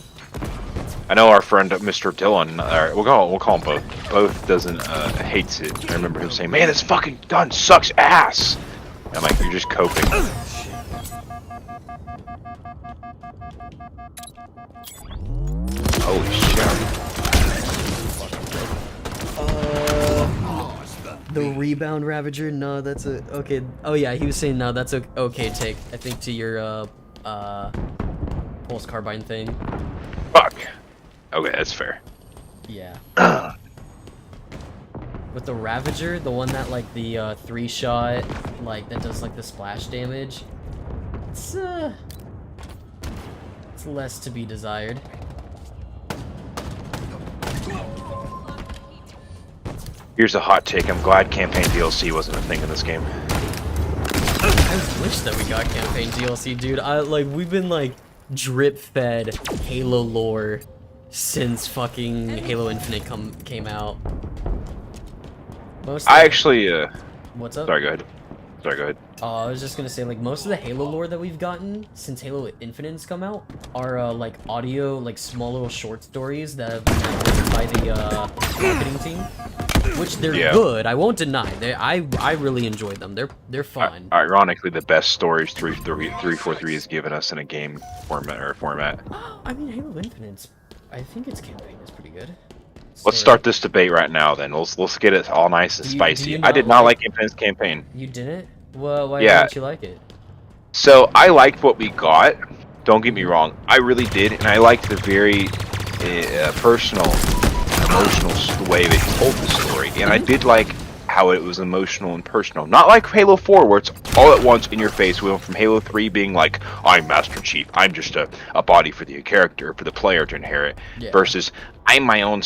[SPEAKER 3] I know our friend Mr. Dylan, we'll call him both. Both doesn't hates it. I remember him saying, "Man, this fucking gun sucks ass." And I'm like, "You're just coping." Holy shit!
[SPEAKER 1] The rebound Ravager? No, that's a okay. Oh yeah, he was saying no, that's a okay take. I think to your pulse carbine thing.
[SPEAKER 3] Fuck. Okay, that's fair.
[SPEAKER 1] Yeah. With the Ravager, the one that like the 3-shot, like that does like the splash damage. It's less to be desired.
[SPEAKER 3] Here's a hot take. I'm glad campaign DLC wasn't a thing in this game.
[SPEAKER 1] I wish that we got campaign DLC, dude. We've been like drip fed Halo lore since fucking Halo Infinite came out.
[SPEAKER 3] I actually
[SPEAKER 1] What's up?
[SPEAKER 3] Sorry, go ahead.
[SPEAKER 1] I was just gonna say, like, most of the Halo lore that we've gotten since Halo Infinite's come out are like audio, like small little short stories that have been written by the marketing team, which they're good. I won't deny. I really enjoy them. They're fun.
[SPEAKER 3] Ironically, the best stories 343 has given us in a game format.
[SPEAKER 1] I mean, Halo Infinite's. I think its campaign is pretty good.
[SPEAKER 3] Let's start this debate right now. Then let's get it all nice and spicy.
[SPEAKER 1] I
[SPEAKER 3] did not like Infinite's campaign.
[SPEAKER 1] You didn't? Well, why
[SPEAKER 3] Yeah.
[SPEAKER 1] didn't you like it?
[SPEAKER 3] So I liked what we got. Don't get me wrong, I really did, and I liked the very personal, emotional way they told the story. And I did like how it was emotional and personal. Not like Halo 4, where it's all at once in your face. We went from Halo 3 being like, I'm Master Chief, I'm just a body for the character, for the player to inherit, versus I'm my own.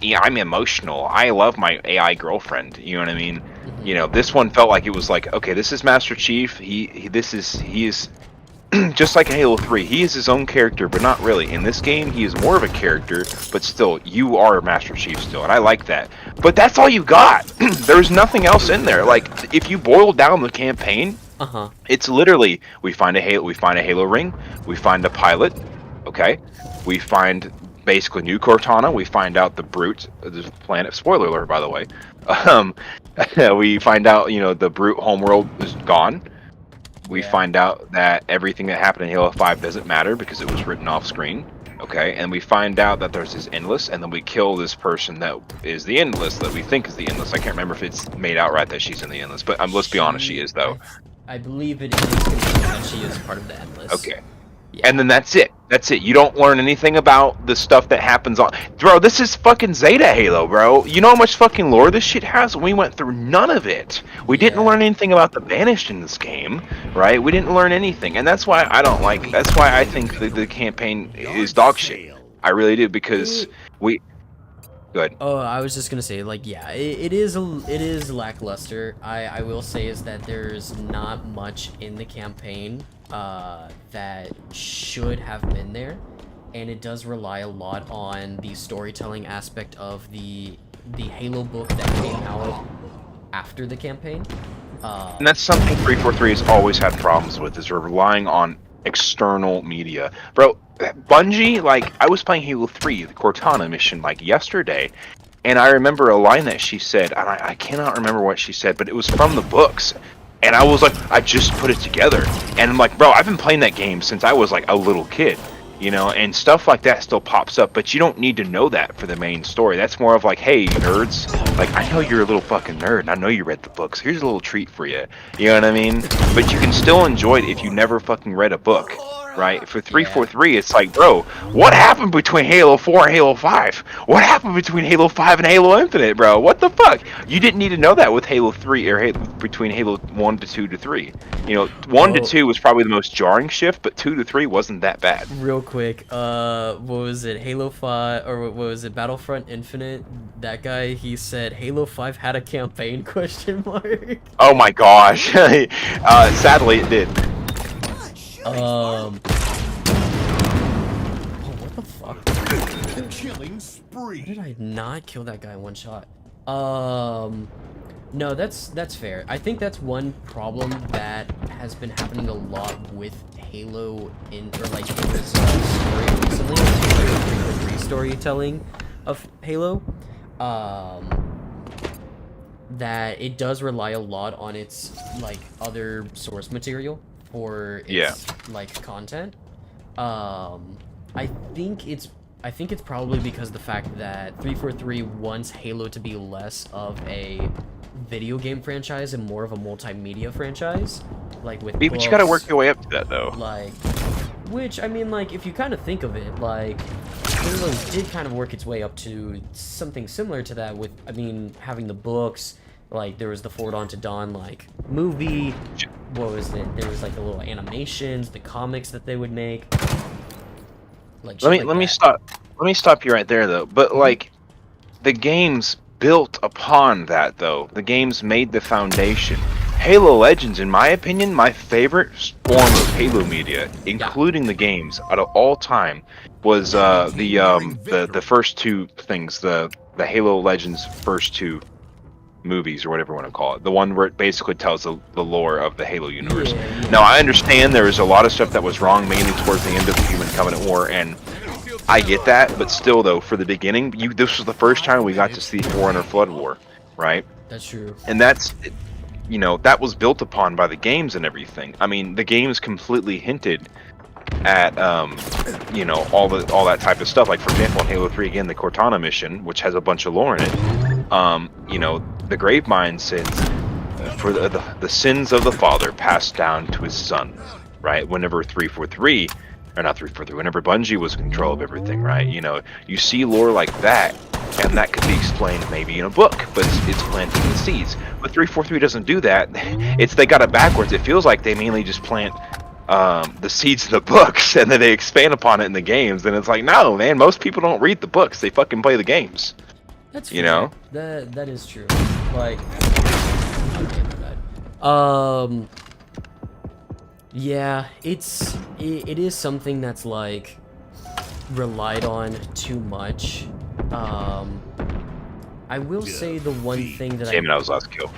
[SPEAKER 3] I'm emotional. I love my AI girlfriend. You know what I mean? You know, this one felt like it was like, okay, this is Master Chief. He is just like Halo 3. He is his own character, but not really. In this game, he is more of a character, but still, you are Master Chief still, and I like that. But that's all you got. There's nothing else in there. Like, if you boil down the campaign, it's literally we find a Halo ring, we find a pilot, okay, we find basically new Cortana. We find out the Brute, the planet. Spoiler alert, by the way. We find out, you know, the Brute homeworld is gone. We find out that everything that happened in Halo 5 doesn't matter because it was written off screen. Okay, and we find out that there's this Endless, and then we kill this person that is the Endless, that we think is the Endless. I can't remember if it's made out right that she's in the Endless, but let's be honest, she is, though.
[SPEAKER 1] I believe it is confirmed that she is part of the Endless.
[SPEAKER 3] Okay. Yeah. And then that's it. That's it. You don't learn anything about the stuff that happens on... Bro, this is fucking Zeta Halo, bro. You know how much fucking lore this shit has? We went through none of it. We didn't learn anything about the Banished in this game, right? We didn't learn anything. And that's why I don't like... That's why I think the campaign is dog shit. I really do, because we... Good.
[SPEAKER 1] Oh, I was just gonna say, like, yeah, it is lackluster. I will say is that there's not much in the campaign that should have been there, and it does rely a lot on the storytelling aspect of the Halo book that came out after the campaign.
[SPEAKER 3] And that's something 343 has always had problems with, is we're relying on external media. Bro, Bungie, like, I was playing Halo 3, the Cortana mission, like, yesterday, and I remember a line that she said, and I cannot remember what she said, but it was from the books, and I was like, I just put it together, and I'm like, bro, I've been playing that game since I was, like, a little kid, you know, and stuff like that still pops up, but you don't need to know that for the main story. That's more of like, hey, nerds, like, I know you're a little fucking nerd, and I know you read the books, here's a little treat for you, you know what I mean? But you can still enjoy it if you never fucking read a book, right? For 343, it's like, bro, what happened between Halo 4 and Halo 5? What happened between Halo 5 and Halo Infinite, bro? What the fuck? You didn't need to know that with Halo 3, or between Halo 1 to 2 to 3. You know, 1 to 2 was probably the most jarring shift, but 2 to 3 wasn't that bad.
[SPEAKER 1] Real quick, what was it, Halo 5, or what was it, Battlefront Infinite? That guy, he said Halo 5 had a campaign, question mark?
[SPEAKER 3] Oh my gosh. Sadly, it did.
[SPEAKER 1] Oh, what the fuck?
[SPEAKER 2] Killing spree.
[SPEAKER 1] How did I not kill that guy in one shot? No, that's fair. I think that's one problem that has been happening a lot with Halo or like Halo's story recently, like the storytelling of Halo. Um, that it does rely a lot on its like other source material for its like content. I think it's probably because the fact that 343 wants Halo to be less of a video game franchise and more of a multimedia franchise, like with
[SPEAKER 3] But
[SPEAKER 1] books,
[SPEAKER 3] you gotta work your way up to that, though.
[SPEAKER 1] like, which I mean, like if you kind of think of it, like Halo did kind of work its way up to something similar to that with, I mean, having the books, like there was the Forward Unto Dawn like movie, what was it? There was like the little animations, the comics that they would make. Like
[SPEAKER 3] Let me stop you right there though. But like, the games built upon that though. The games made the foundation. Halo Legends, in my opinion, my favorite form of Halo media, including the games out of all time, was the first two things, the Halo Legends first two movies or whatever you want to call it, the one where it basically tells the lore of the Halo universe. Now I understand there was a lot of stuff that was wrong, mainly towards the end of the Human Covenant War, and I get that, but still though, for the beginning, this was the first time we got to see Forerunner Flood War, right?
[SPEAKER 1] That's true.
[SPEAKER 3] And that's, you know, that was built upon by the games and everything. I mean, the games completely hinted at you know, all that type of stuff. Like for example, in Halo 3 again, the Cortana mission, which has a bunch of lore in it. You know, the Gravemind says for the sins of the father passed down to his son, right? Whenever 343, or not 343, whenever Bungie was in control of everything, right? You know, you see lore like that, and that could be explained maybe in a book, but it's planting the seeds. But 343 doesn't do that. They got it backwards. It feels like they mainly just plant the seeds in the books, and then they expand upon it in the games. And it's like, no, man, most people don't read the books. They fucking play the games.
[SPEAKER 1] That's
[SPEAKER 3] fair. You know?
[SPEAKER 1] That is true. Like, okay, my bad. Yeah, it is something that's like relied on too much. I will say the one thing that
[SPEAKER 3] Damn it, I was last kill.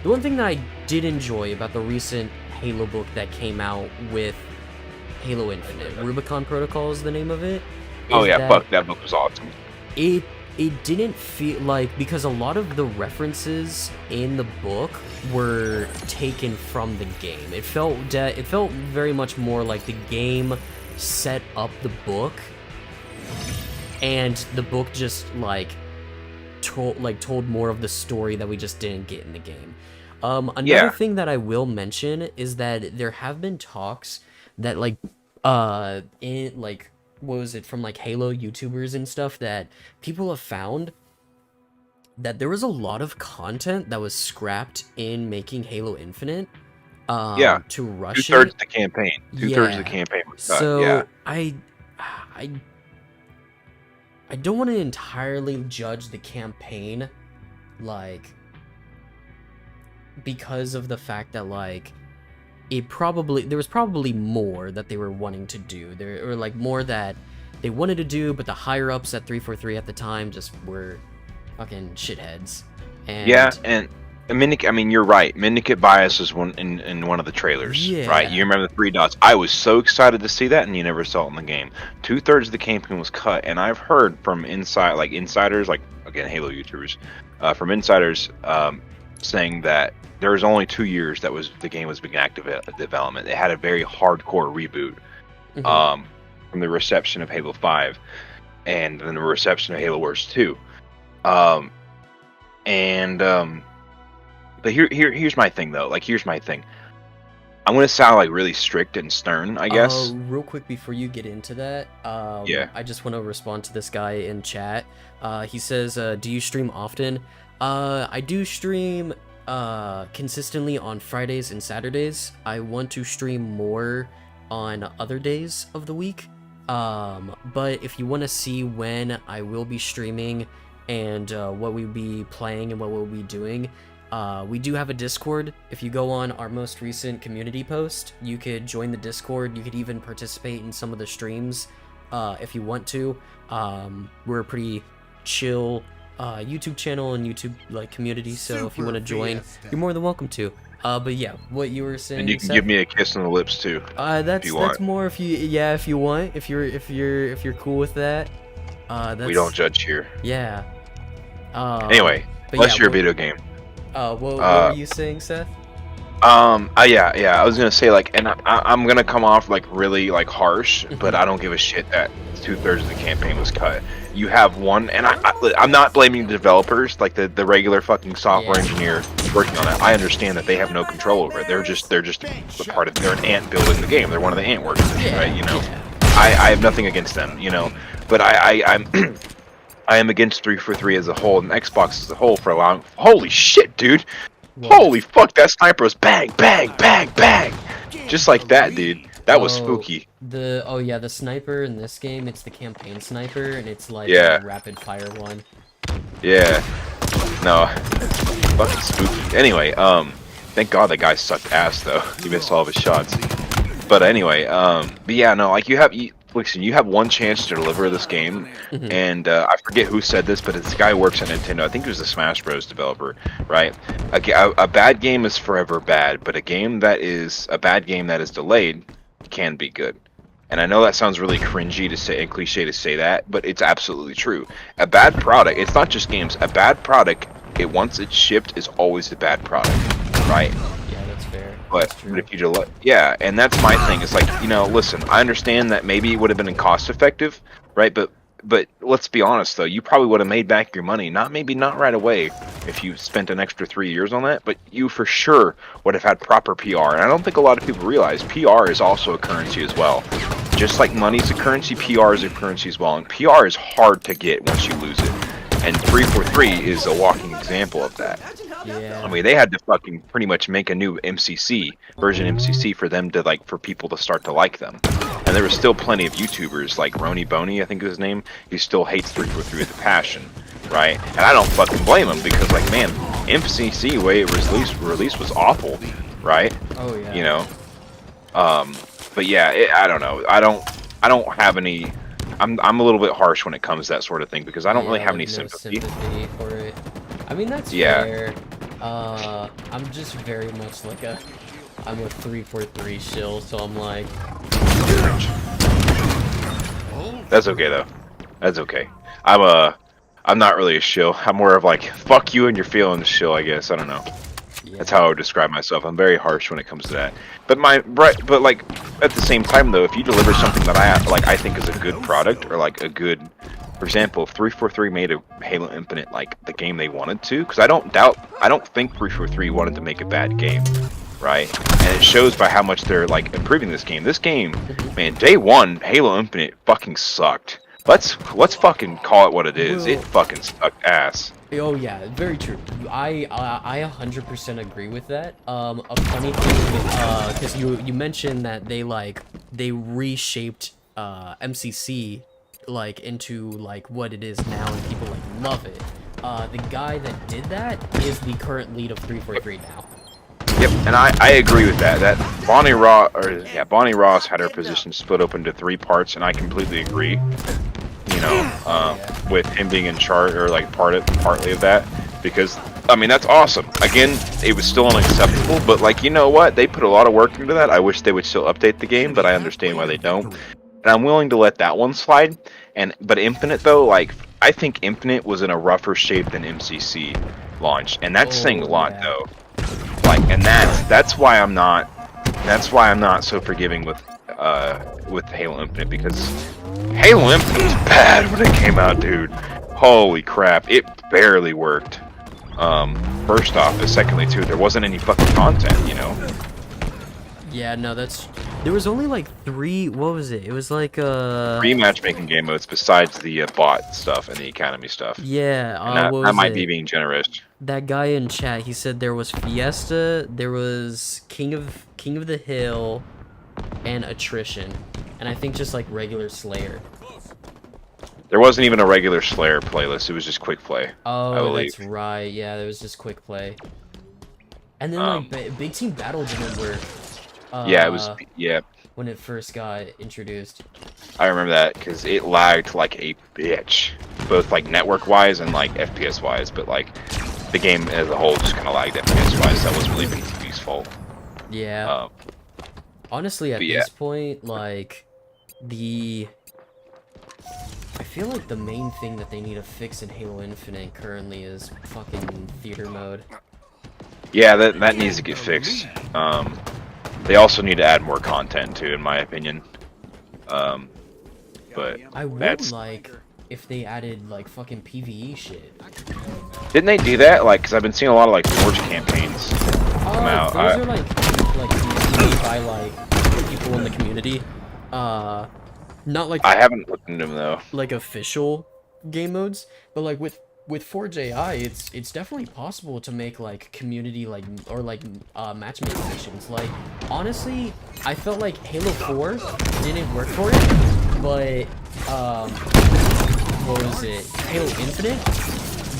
[SPEAKER 1] the one thing that I did enjoy about the recent Halo book that came out with Halo Infinite, Rubicon Protocol is the name of it.
[SPEAKER 3] Oh yeah, fuck, that book was awesome.
[SPEAKER 1] It didn't feel like, because a lot of the references in the book were taken from the game. It felt very much more like the game set up the book, and the book just told more of the story that we just didn't get in the game. Another thing that I will mention is that there have been talks that what was it, from like Halo YouTubers and stuff, that people have found that there was a lot of content that was scrapped in making Halo Infinite. To rush
[SPEAKER 3] 2/3
[SPEAKER 1] it.
[SPEAKER 3] of the campaign. 2/3 of the campaign was cut.
[SPEAKER 1] So I don't want to entirely judge the campaign, like, because of the fact that like there was probably more that they were wanting to do. There, or like more that they wanted to do, but the higher ups at 343 at the time just were fucking shitheads. And
[SPEAKER 3] and I mean, you're right. Mendicant Bias was in one of the trailers, right? You remember the 3 dots. I was so excited to see that, and you never saw it in the game. 2/3 of the campaign was cut, and I've heard from insiders, like again Halo YouTubers, from insiders saying that there was only 2 years that the game was being active development. They had a very hardcore reboot from the reception of Halo 5, and then the reception of Halo Wars 2. But here's my thing though. Here's my thing. I'm gonna sound like really strict and stern, I guess.
[SPEAKER 1] Real quick before you get into that, I just want to respond to this guy in chat. He says, "Do you stream often?" I do stream consistently on Fridays and Saturdays. I want to stream more on other days of the week. But if you want to see when I will be streaming and what we'll be playing and what we'll be doing, we do have a Discord. If you go on our most recent community post, you could join the Discord. You could even participate in some of the streams if you want to. We're a pretty chill YouTube channel and YouTube like community. So if you want to
[SPEAKER 2] Super
[SPEAKER 1] join,
[SPEAKER 2] Fiesta.
[SPEAKER 1] you're more than welcome to. But yeah, what you were saying.
[SPEAKER 3] And you can
[SPEAKER 1] Seth?
[SPEAKER 3] give me a kiss on the lips too.
[SPEAKER 1] That's
[SPEAKER 3] you want.
[SPEAKER 1] more if if you want, if you're cool with that. That's,
[SPEAKER 3] We don't judge here.
[SPEAKER 1] Yeah.
[SPEAKER 3] Anyway,
[SPEAKER 1] but
[SPEAKER 3] unless
[SPEAKER 1] yeah,
[SPEAKER 3] you're a video game.
[SPEAKER 1] what were you saying, Seth?
[SPEAKER 3] Yeah. I was gonna say like, and I'm gonna come off like really like harsh, but I don't give a shit that 2/3 of the campaign was cut. You have one, and I'm not blaming the developers, like the regular fucking software engineer working on it. I understand that they have no control over it. They're just a part of. They're an ant building the game. They're one of the ant workers, right? You know, I have nothing against them, you know, but I'm. I am against 343 as a whole and Xbox as a whole for allowing. Holy shit, dude!
[SPEAKER 1] What?
[SPEAKER 3] Holy fuck, that sniper was bang, bang, bang, bang, just like that, dude. That was spooky.
[SPEAKER 1] The sniper in this game, it's the campaign sniper, and it's like
[SPEAKER 3] Yeah.
[SPEAKER 1] a rapid fire one.
[SPEAKER 3] Yeah. No. Fucking spooky. Anyway, thank God that guy sucked ass though. He missed all of his shots. But anyway, but yeah, no, like listen, you have one chance to deliver this game, and I forget who said this, but it's the guy who works at Nintendo. I think it was the Smash Bros. Developer, right? A bad game is forever bad, but a bad game that is delayed can be good. And I know that sounds really cringy to say and cliche to say that, but it's absolutely true. A bad product, it's not just games. A bad product, once it's shipped, is always a bad product, right?
[SPEAKER 1] Yeah, that's fair.
[SPEAKER 3] But
[SPEAKER 1] That's true.
[SPEAKER 3] if you delay, yeah, and that's my thing. It's like, you know, listen, I understand that maybe it would have been cost effective, right? But let's be honest though, you probably would have made back your money. Maybe not right away if you spent an extra 3 years on that, but you for sure would have had proper PR. And I don't think a lot of people realize PR is also a currency as well. Just like money's a currency, PR is a currency as well. And PR is hard to get once you lose it. And 343 is a walking example of that.
[SPEAKER 1] Yeah.
[SPEAKER 3] I mean, they had to fucking pretty much make a new version MCC for them to for people to start to like them. And there was still plenty of YouTubers like Rony Boney, I think is his name, who still hates 343 with a passion, right? And I don't fucking blame him because, like, man, MCC the way it was released was awful, right?
[SPEAKER 1] Oh yeah.
[SPEAKER 3] You know, but yeah, I don't know. I don't have any. I'm a little bit harsh when it comes to that sort of thing because I don't really have any
[SPEAKER 1] no
[SPEAKER 3] sympathy.
[SPEAKER 1] for it. I mean, that's
[SPEAKER 3] Yeah.
[SPEAKER 1] fair. I'm just very much like I'm a 343 shill, so I'm like,
[SPEAKER 3] That's okay though. That's okay. I'm not really a shill. I'm more of like fuck you and your feelings shill, I guess. I don't know.
[SPEAKER 1] yeah.
[SPEAKER 3] That's how I would describe myself. I'm very harsh when it comes to that. But but like at the same time though, if you deliver something that I think is a good product or like a good, for example, if 343 made a Halo Infinite like the game they wanted to, because I don't think 343 wanted to make a bad game, right? And it shows by how much they're like improving this game. This game, man, day one, Halo Infinite fucking sucked. Let's fucking call it what it is. It fucking sucked ass.
[SPEAKER 1] Oh yeah, very true. I 100% agree with that. A funny thing, because you mentioned that they reshaped MCC like into like what it is now, and people like love it. The guy that did that is the current lead of 343 now.
[SPEAKER 3] Yep, and I agree with that. That Bonnie Ross had her position split open to 3 parts, and I completely agree. You know, with him being in charge or like partly of that, because I mean that's awesome. Again, it was still unacceptable, but like you know what, they put a lot of work into that. I wish they would still update the game, but I understand why they don't, and I'm willing to let that one slide. But Infinite though, like I think Infinite was in a rougher shape than MCC launch, and that's saying a lot though. Like, and that's why I'm not so forgiving with Halo Infinite, because Halo Infinite was bad when it came out, dude. Holy crap, it barely worked. First off, and secondly too, there wasn't any fucking content, you know.
[SPEAKER 1] Yeah, no, there was only like 3. What was it? It was like
[SPEAKER 3] 3 matchmaking game modes besides the bot stuff and the academy stuff.
[SPEAKER 1] Yeah,
[SPEAKER 3] And
[SPEAKER 1] what
[SPEAKER 3] that
[SPEAKER 1] was
[SPEAKER 3] might
[SPEAKER 1] it?
[SPEAKER 3] be being generous.
[SPEAKER 1] That guy in chat, he said there was Fiesta, there was King of the Hill, and Attrition, and I think just like regular Slayer.
[SPEAKER 3] There wasn't even a regular Slayer playlist. It was just quick play. I
[SPEAKER 1] Oh,
[SPEAKER 3] believe.
[SPEAKER 1] that's right. Yeah, there was just quick play. And then like Big Team Battle didn't work.
[SPEAKER 3] Yeah, it was. Yeah,
[SPEAKER 1] when it first got introduced.
[SPEAKER 3] I remember that because it lagged like a bitch, both like network-wise and like FPS-wise. But like the game as a whole just kind of lagged FPS-wise. That was really PTV's fault.
[SPEAKER 1] Yeah. Honestly, at
[SPEAKER 3] yeah.
[SPEAKER 1] this point, like I feel like the main thing that they need to fix in Halo Infinite currently is fucking theater mode.
[SPEAKER 3] Yeah, that needs to get fixed. They also need to add more content too, in my opinion. But
[SPEAKER 1] I would like if they added like fucking PvE shit.
[SPEAKER 3] Didn't they do that? Like, cause I've been seeing a lot of like Forge campaigns come out.
[SPEAKER 1] Those are like made by like people in the community. Not like
[SPEAKER 3] I haven't looked into them though.
[SPEAKER 1] like official game modes, but like with Forge AI, it's definitely possible to make like community like or like matchmaking missions. Like honestly, I felt like Halo 4 didn't work for it, but what was it? Halo Infinite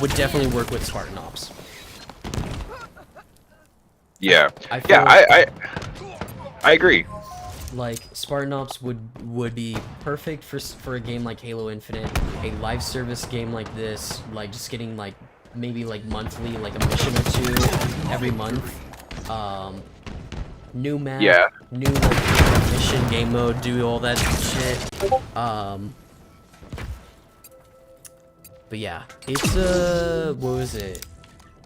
[SPEAKER 1] would definitely work with Spartan Ops.
[SPEAKER 3] Yeah,
[SPEAKER 1] I feel
[SPEAKER 3] I agree.
[SPEAKER 1] like Spartan Ops would be perfect for a game like Halo Infinite, a live service game like this, like just getting like maybe like monthly, like a mission or two every month. New map, new like mission game mode, do all that shit. But yeah, it's what was it?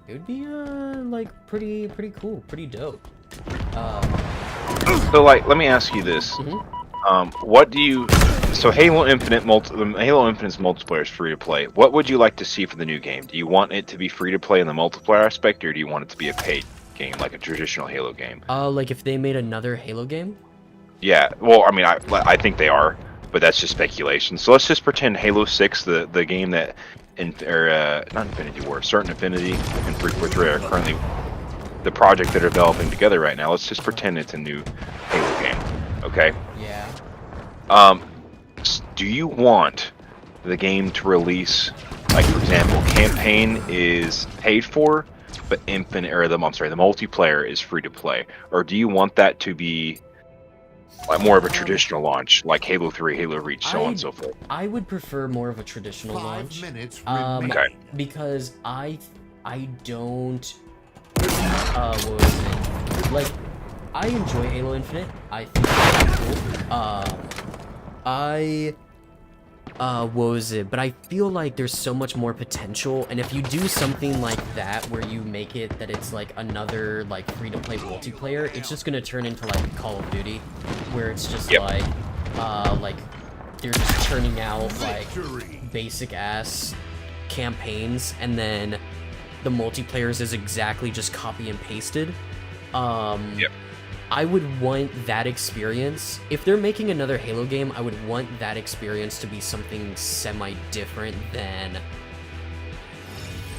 [SPEAKER 1] It would be like pretty cool, pretty dope.
[SPEAKER 3] So like, let me ask you this: what do you? So Halo Infinite's multiplayer is free to play. What would you like to see for the new game? Do you want it to be free to play in the multiplayer aspect, or do you want it to be a paid game like a traditional Halo game?
[SPEAKER 1] Like if they made another Halo game?
[SPEAKER 3] Yeah. Well, I mean, I think they are, but that's just speculation. So let's just pretend Halo 6, the game that, not Infinity War, Certain Affinity and 343 are currently the project they're developing together right now. Let's just pretend it's a new Halo game, okay?
[SPEAKER 1] Yeah.
[SPEAKER 3] Do you want the game to release, like for example, campaign is paid for, but the multiplayer is free to play, or do you want that to be like more of a traditional launch, like Halo 3, Halo Reach, so on and so forth?
[SPEAKER 1] I would prefer more of a traditional
[SPEAKER 2] 5
[SPEAKER 1] launch.
[SPEAKER 2] minutes remaining.
[SPEAKER 3] Okay.
[SPEAKER 1] Because I don't what was it? Like I enjoy Halo Infinite. I think it's cool. What was it? But I feel like there's so much more potential, and if you do something like that where you make it that it's like another like free-to-play multiplayer, it's just gonna turn into like Call of Duty, where it's just like they're just churning out like basic ass campaigns, and then the multiplayers is exactly just copy and pasted. I would want that experience. If they're making another Halo game, I would want that experience to be something semi-different than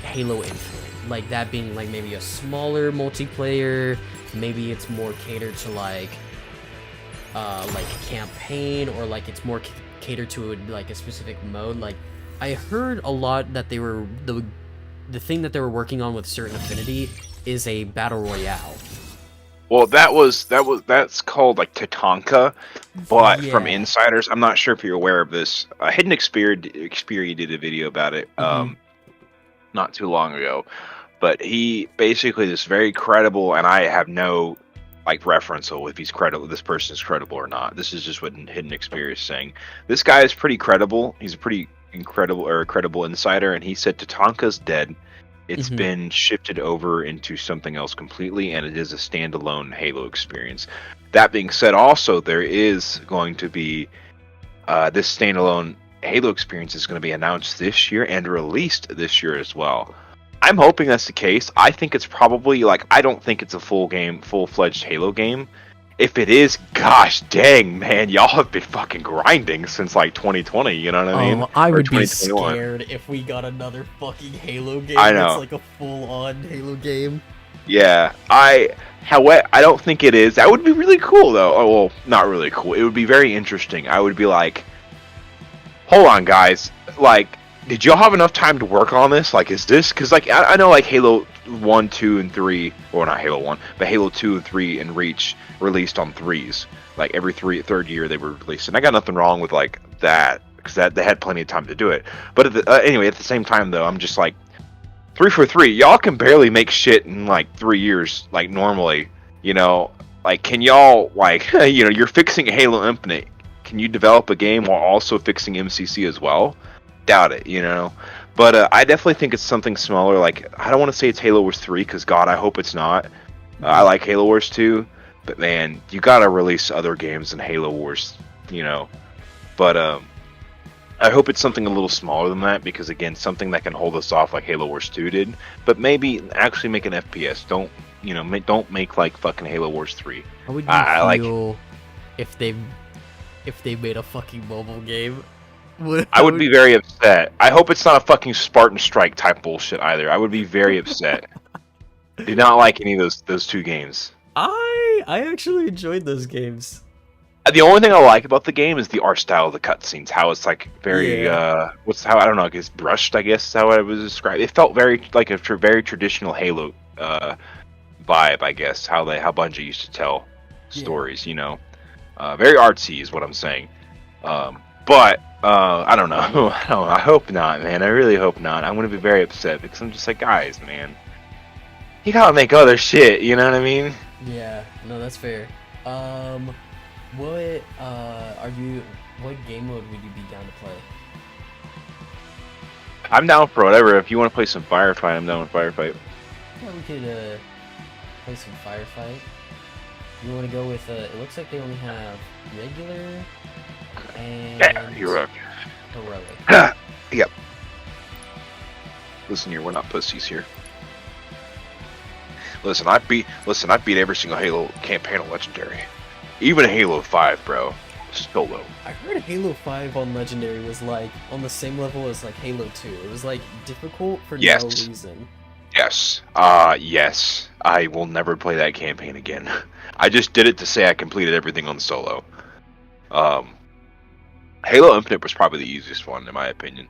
[SPEAKER 1] Halo Infinite. Like that being like maybe a smaller multiplayer, maybe it's more catered to like campaign, or like it's more catered to like a specific mode. Like I heard a lot that they were the thing that they were working on with Certain Affinity is a battle royale.
[SPEAKER 3] Well, that's called like Tatanka, but from
[SPEAKER 1] Yeah.
[SPEAKER 3] insiders, I'm not sure if you're aware of this. Hidden Xperia did a video about it not too long ago, but he basically is very credible, and I have no like reference of if he's credible, this person is credible or not. This is just what Hidden Xperia is saying. This guy is pretty credible. He's a pretty credible insider, and he said Tatanka's dead. It's been shifted over into something else completely, and it is a standalone Halo experience. That being said, also there is going to be this standalone Halo experience is going to be announced this year and released this year as well. I'm hoping that's the case. I think it's probably like, I don't think it's a full-fledged Halo game. If it is, gosh dang, man, y'all have been fucking grinding since like 2020, you know what I mean?
[SPEAKER 1] I
[SPEAKER 3] Or
[SPEAKER 1] would be
[SPEAKER 3] 2021.
[SPEAKER 1] scared if we got another fucking Halo game
[SPEAKER 3] I know.
[SPEAKER 1] that's like a full-on Halo game.
[SPEAKER 3] Yeah, I don't think it is. That would be really cool, though. Oh, well, not really cool. It would be very interesting. I would be like, hold on, guys. Like, did y'all have enough time to work on this? Like, is this because like I know like Halo 1, 2, and 3, or not Halo 1, but Halo 2 and 3 and Reach released on threes. Like every third year they were released, and I got nothing wrong with like that because that they had plenty of time to do it. But anyway, at the same time though, I'm just like 343. Y'all can barely make shit in like 3 years, like normally. You know, like can y'all like you know you're fixing Halo Infinite. Can you develop a game while also fixing MCC as well? Doubt it, you know. But I definitely think it's something smaller. Like I don't want to say it's Halo Wars 3 because God, I hope it's not. I like Halo Wars 2, but man, you gotta release other games than Halo Wars, you know. But I hope it's something a little smaller than that because again, something that can hold us off like Halo Wars 2 did. But maybe actually make an FPS. Don't you know? Don't make like fucking Halo Wars 3.
[SPEAKER 1] How would you feel if they made a fucking mobile game?
[SPEAKER 3] I would be very upset. I hope it's not a fucking Spartan Strike type bullshit either. I would be very upset. Did not like any of those two games.
[SPEAKER 1] I actually enjoyed those games.
[SPEAKER 3] The only thing I like about the game is the art style of the cutscenes. How it's like very I don't know, I guess brushed. I guess is how I would describe it. It felt very like a very traditional Halo vibe. I guess how Bungie used to tell stories. You know, very artsy is what I'm saying. But I don't know. I hope not, man. I really hope not. I'm gonna be very upset because I'm just like, guys, man, you gotta make other shit. You know what I mean?
[SPEAKER 1] Yeah. No, that's fair. What game mode would you be down to play?
[SPEAKER 3] I'm down for whatever. If you want to play some Firefight, I'm down with Firefight.
[SPEAKER 1] Yeah, we could play some Firefight. You want to go with? It looks like they only have regular and
[SPEAKER 3] heroic.
[SPEAKER 1] Heroic.
[SPEAKER 3] Yep. Listen here, we're not pussies here. Listen, I beat every single Halo campaign on Legendary. Even Halo 5, bro. Solo.
[SPEAKER 1] I heard Halo 5 on Legendary was like on the same level as like Halo 2. It was like difficult for no reason.
[SPEAKER 3] Yes. Yes. I will never play that campaign again. I just did it to say I completed everything on solo. Halo Infinite was probably the easiest one in my opinion.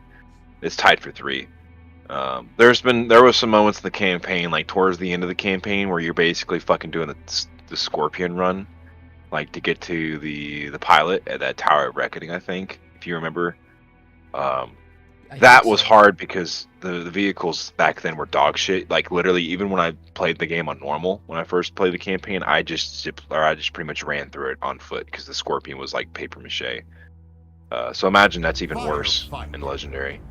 [SPEAKER 3] It's tied for 3. There was some moments in the campaign, like towards the end of the campaign, where you're basically fucking doing the Scorpion run, like to get to the pilot at that Tower of Reckoning. I think if you remember, that was hard because the vehicles back then were dog shit. Like literally, even when I played the game on normal, when I first played the campaign, I just pretty much ran through it on foot because the Scorpion was like paper mache. So imagine that's even worse in Legendary.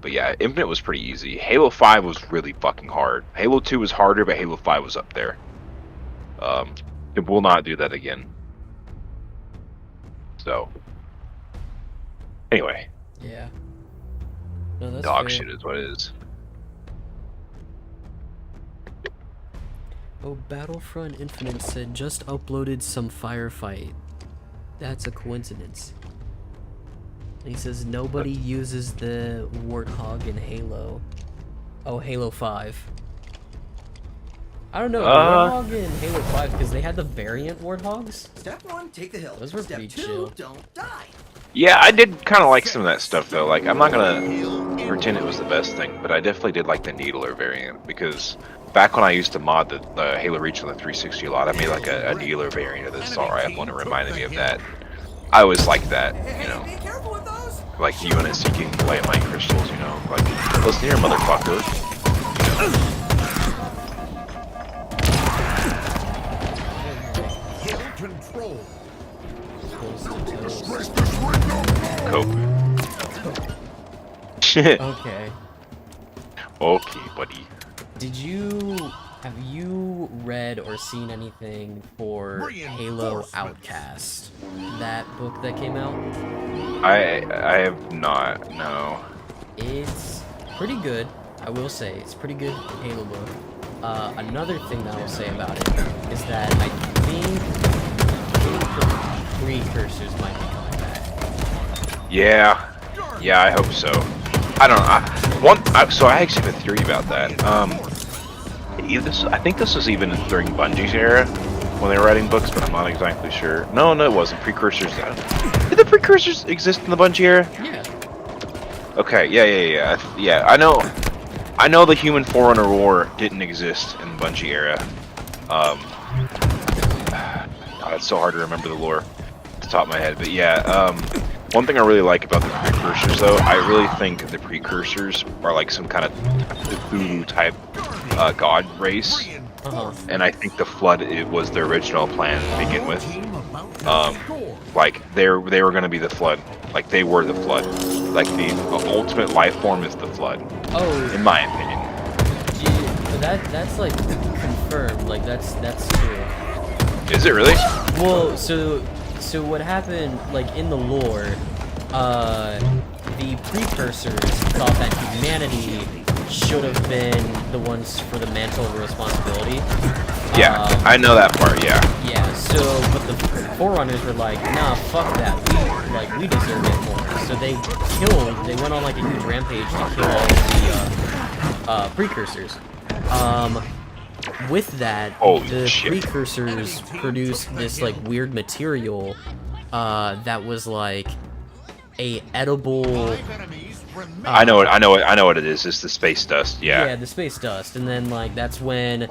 [SPEAKER 3] But yeah, Infinite was pretty easy. Halo 5 was really fucking hard. Halo 2 was harder, but Halo 5 was up there. It will not do that again. So, anyway.
[SPEAKER 1] Yeah. No, that's
[SPEAKER 3] dog
[SPEAKER 1] fair.
[SPEAKER 3] shit is what it is.
[SPEAKER 1] Oh, Battlefront Infinite said just uploaded some Firefight. That's a coincidence. He says nobody uses the Warthog in Halo. Oh, Halo 5. I don't know, the Warthog in Halo 5, because they had the variant Warthogs.
[SPEAKER 4] Step 1, take the hill.
[SPEAKER 1] Those were
[SPEAKER 4] Step
[SPEAKER 1] pretty
[SPEAKER 4] 2,
[SPEAKER 1] chill.
[SPEAKER 4] don't die.
[SPEAKER 3] Yeah, I did kind of like some of that stuff though. Like, I'm not gonna pretend it was the best thing, but I definitely did like the Needler variant because back when I used to mod the Halo Reach on the 360 a lot, I made like a Needler variant of the Assault Rifle, and it reminded me of that. I always liked that, you know.
[SPEAKER 4] Be careful with those.
[SPEAKER 3] Like UNSC getting away my crystals, you know. Like, listen here, motherfucker.
[SPEAKER 2] Hill control.
[SPEAKER 3] Cope. Shit.
[SPEAKER 1] Okay.
[SPEAKER 3] Okay, buddy.
[SPEAKER 1] Have you read or seen anything for Halo Outcast? That book that came out?
[SPEAKER 3] I have not, no.
[SPEAKER 1] It's pretty good, I will say. It's a pretty good Halo book. Another thing that I will say about it is that I think Precursors might be coming back.
[SPEAKER 3] Yeah, I hope so. I don't know. So I actually have a theory about that. I think this was even during Bungie's era when they were writing books, but I'm not exactly sure. No, it wasn't. Precursors. Did the Precursors exist in the Bungie era?
[SPEAKER 1] Yeah.
[SPEAKER 3] Okay, yeah. I know the Human Forerunner War didn't exist in the Bungie era. God, it's so hard to remember the lore off the top of my head, but yeah. One thing I really like about the precursors, though, I really think the precursors are like some kind of Cthulhu type god race, and I think the Flood was the original plan to begin with. Like they were going to be the Flood, like they were the Flood, like the ultimate life form is the Flood.
[SPEAKER 1] Oh,
[SPEAKER 3] In my opinion.
[SPEAKER 1] that's like confirmed. Like that's true.
[SPEAKER 3] Is it really?
[SPEAKER 1] Well, so what happened, like, in the lore, the precursors thought that humanity should have been the ones for the mantle of responsibility.
[SPEAKER 3] Yeah, I know that part, yeah.
[SPEAKER 1] Yeah, so, but the Forerunners were like, nah, fuck that, we deserve it more. So they went on, like, a huge rampage to kill all of the, precursors. With that,
[SPEAKER 3] Holy
[SPEAKER 1] the
[SPEAKER 3] shit.
[SPEAKER 1] precursors produced this like weird material that was like a edible.
[SPEAKER 3] I know what it is. It's the space dust. Yeah.
[SPEAKER 1] Yeah, the space dust, and then like that's when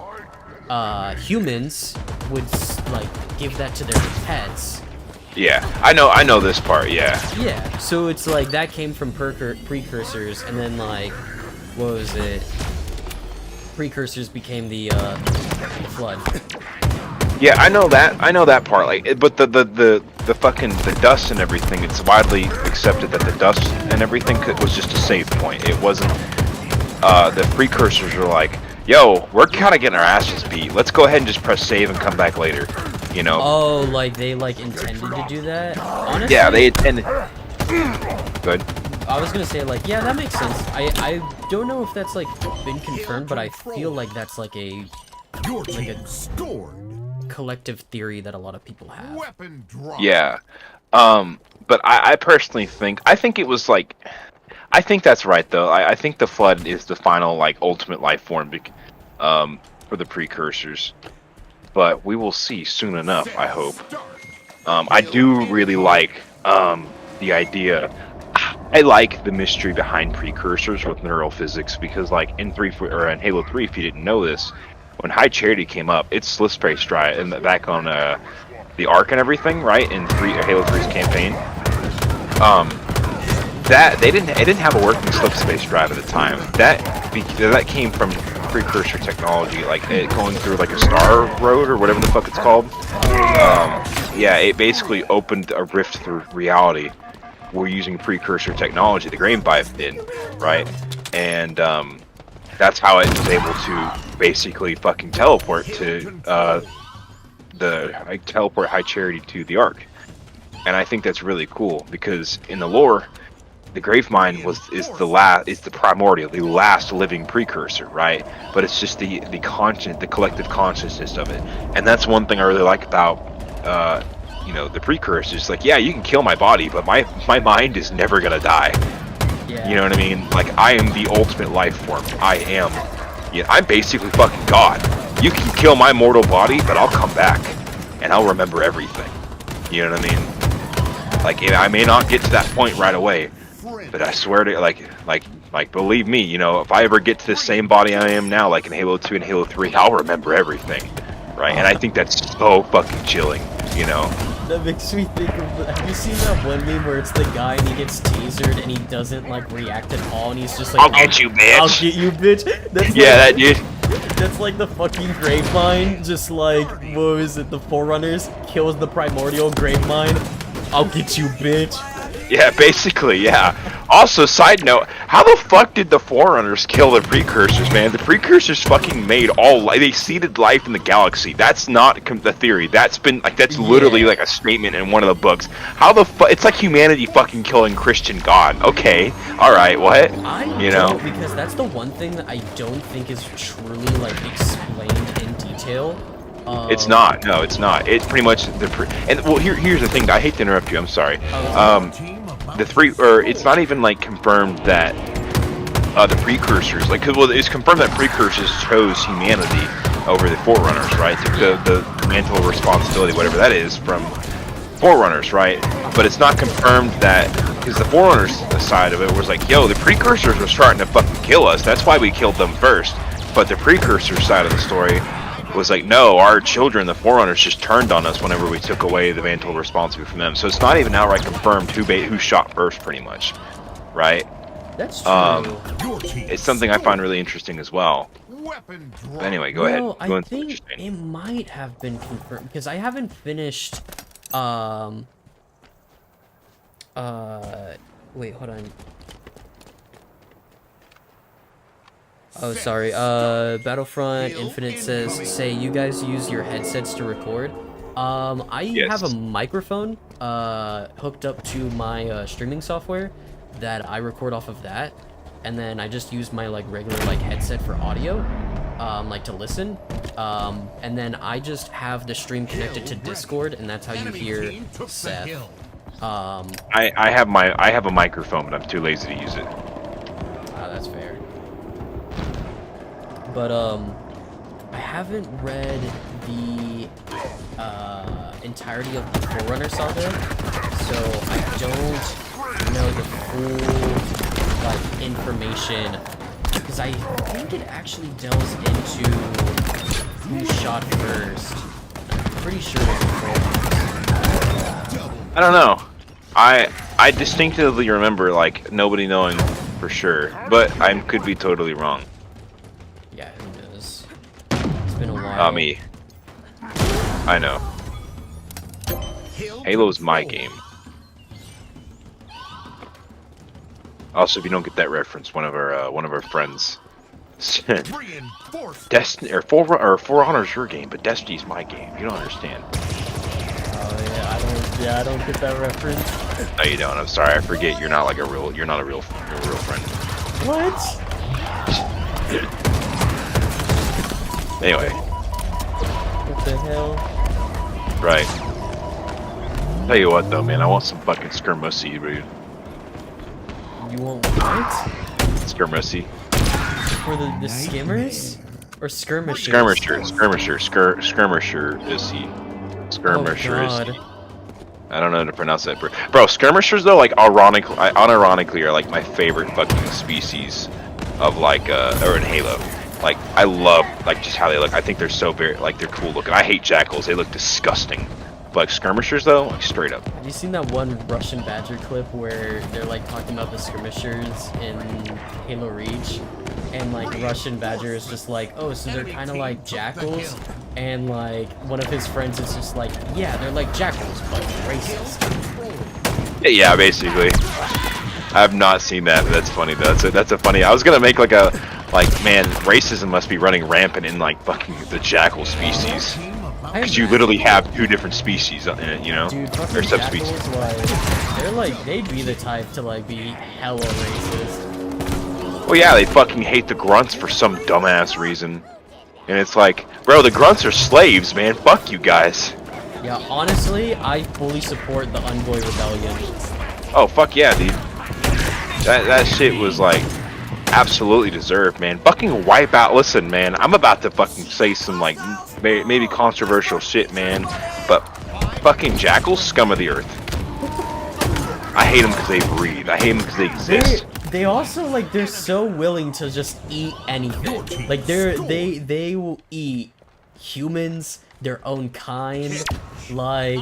[SPEAKER 1] humans would like give that to their pets.
[SPEAKER 3] Yeah. I know this part. Yeah.
[SPEAKER 1] Yeah, so it's like that came from precursors, and then like what was it? Precursors became the Flood.
[SPEAKER 3] Yeah, I know that part. Like, but the fucking the dust and everything. It's widely accepted that the dust and everything was just a save point. It wasn't. The precursors were like, "Yo, we're kind of getting our asses beat. Let's go ahead and just press save and come back later." You know?
[SPEAKER 1] Oh, like they like intended to do that? Honestly,
[SPEAKER 3] Yeah, they intended. Good.
[SPEAKER 1] I was gonna say like, yeah, that makes sense. I don't know if that's like been confirmed, but I feel like that's like a
[SPEAKER 2] Your team scored.
[SPEAKER 1] collective theory that a lot of people have.
[SPEAKER 2] Weapon drop.
[SPEAKER 3] Yeah. But I personally think it was like. I think that's right though. I think the Flood is the final like ultimate life form, for the precursors. But we will see soon enough. I hope. I do really like the idea. I like the mystery behind precursors with neural physics because, like in in Halo 3, if you didn't know this, when High Charity came up, it's slip space drive and back on the Ark and everything, right? In Halo 3's campaign, that it didn't have a working slip space drive at the time. That came from precursor technology, like it going through like a star road or whatever the fuck it's called. Yeah, it basically opened a rift through reality. We're using precursor technology, the Grain Pipe did, right? And that's how it was able to basically fucking teleport to teleport High Charity to the Ark. And I think that's really cool because in the lore, the Gravemind is the primordial, the last living precursor, right? But it's just the collective consciousness of it, and that's one thing I really like about the precursors. Like, yeah, you can kill my body, but my mind is never gonna die.
[SPEAKER 1] Yeah.
[SPEAKER 3] You know what I mean? Like, I am the ultimate life form. I'm basically fucking God. You can kill my mortal body, but I'll come back and I'll remember everything. You know what I mean? Like, I may not get to that point right away, but I swear to like believe me, if I ever get to the same body I am now, like in Halo 2 and Halo 3, I'll remember everything, right? And I think that's so fucking chilling,
[SPEAKER 1] That makes me think of. Have you seen that one meme where it's the guy and he gets tasered and he doesn't like react at all and he's just like,
[SPEAKER 3] I'll get you, bitch.
[SPEAKER 1] I'll get you, bitch. That's
[SPEAKER 3] Yeah, that dude.
[SPEAKER 1] That's like the fucking Gravemind, just like, what is it, the Forerunners kills the primordial Gravemind. I'll get you, bitch.
[SPEAKER 3] Yeah, basically, yeah. Also, side note, how the fuck did the Forerunners kill the Precursors, man? The Precursors fucking made they seeded life in the galaxy. That's not the theory. That's literally like a statement in one of the books. How the fuck? It's like humanity fucking killing Christian God. Okay, alright, what?
[SPEAKER 1] Because that's the one thing that I don't think is truly, like, explained in detail.
[SPEAKER 3] It's not. No, it's not. It's pretty much here's the thing. I hate to interrupt you. I'm sorry. It's not even like confirmed that the Precursors, it's confirmed that Precursors chose humanity over the Forerunners, right? Took the mantle of responsibility, whatever that is, from Forerunners, right? But it's not confirmed that because the Forerunners side of it was like, yo, the precursors were starting to fucking kill us. That's why we killed them first. But the precursor side of the story was like, no, our children, the Forerunners, just turned on us whenever we took away the mantle responsibility from them. So it's not even outright confirmed who shot first, pretty much, right?
[SPEAKER 1] That's true.
[SPEAKER 2] Your team
[SPEAKER 3] It's something I
[SPEAKER 2] scored.
[SPEAKER 3] find really interesting as well.
[SPEAKER 2] Weapon drop.
[SPEAKER 3] But anyway, go ahead.
[SPEAKER 1] Well,
[SPEAKER 3] Go
[SPEAKER 1] I
[SPEAKER 3] into what
[SPEAKER 1] think
[SPEAKER 3] you're saying.
[SPEAKER 1] it might have been confirmed because I haven't finished. Wait, hold on. Oh, sorry. Battlefront Infinite says, say you guys use your headsets to record. I have a
[SPEAKER 3] Yes.
[SPEAKER 1] microphone hooked up to my streaming software that I record off of that, and then I just use my like regular like headset for audio, like to listen. And then I just have the stream connected to Discord, and that's how you
[SPEAKER 2] Enemy
[SPEAKER 1] hear
[SPEAKER 2] team took the
[SPEAKER 1] Seth.
[SPEAKER 2] hill.
[SPEAKER 3] I have a microphone, but I'm too lazy to use it.
[SPEAKER 1] That's fair. But I haven't read the entirety of the Forerunner saga, so I don't know the full like information, because I think it actually delves into who shot first. I'm pretty sure it was the Forerunners.
[SPEAKER 3] I don't know. I distinctively remember like nobody knowing for sure, but I could be totally wrong.
[SPEAKER 1] Yeah, who knows? It's been a while.
[SPEAKER 3] Not me. I know.
[SPEAKER 2] Hill
[SPEAKER 3] Halo's my
[SPEAKER 2] control.
[SPEAKER 3] game. Also, if you don't get that reference, one of our friends said,
[SPEAKER 2] Reinforced.
[SPEAKER 3] "Destiny or Forerunner's your game, but Destiny's my game." You don't understand.
[SPEAKER 1] Oh yeah, I don't get that reference.
[SPEAKER 3] No, you don't. I'm sorry. I forget. You're not like you're not a real friend.
[SPEAKER 1] What?
[SPEAKER 3] Anyway,
[SPEAKER 1] What the hell?
[SPEAKER 3] right. Tell you what, though, man. I want some fucking skirmushy, dude.
[SPEAKER 1] You want what?
[SPEAKER 3] Skirmushy.
[SPEAKER 1] For the skimmers? Or skirmishers?
[SPEAKER 3] Skirmisher is he. Skirmisher is he.
[SPEAKER 1] God.
[SPEAKER 3] I don't know how to pronounce that. Bro, skirmishers though, like unironically, are like my favorite fucking species of like, or in Halo. Like, I love like just how they look. I think they're so very like they're cool looking. I hate jackals; they look disgusting. But like skirmishers though, like straight up.
[SPEAKER 1] Have you seen that one Russian Badger clip where they're like talking about the skirmishers in Halo Reach? And like Russian Badger is just like, oh, so they're kind of like jackals? And like one of his friends is just like, yeah, they're like jackals, but racist.
[SPEAKER 3] Yeah, basically. I have not seen that, but that's funny though. That's a funny. I was gonna make like a man, racism must be running rampant in like fucking the jackal species. Because you literally have two different species in it, you know?
[SPEAKER 1] Dude,
[SPEAKER 3] Or
[SPEAKER 1] fucking
[SPEAKER 3] subspecies.
[SPEAKER 1] jackals, like, they're like, they'd be the type to like be hella racist.
[SPEAKER 3] Well, yeah, they fucking hate the grunts for some dumbass reason. And it's like, bro, the grunts are slaves, man. Fuck you guys.
[SPEAKER 1] Yeah, honestly, I fully support the Envoy Rebellion.
[SPEAKER 3] Oh, fuck yeah, dude. That shit was like absolutely deserved, man. Fucking wipe out. Listen, man, I'm about to fucking say some like maybe controversial shit, man. But fucking jackals, scum of the earth. I hate them because they breathe. I hate them because they exist.
[SPEAKER 1] They also like they're so willing to just eat anything. Like they will eat humans, their own kind. Like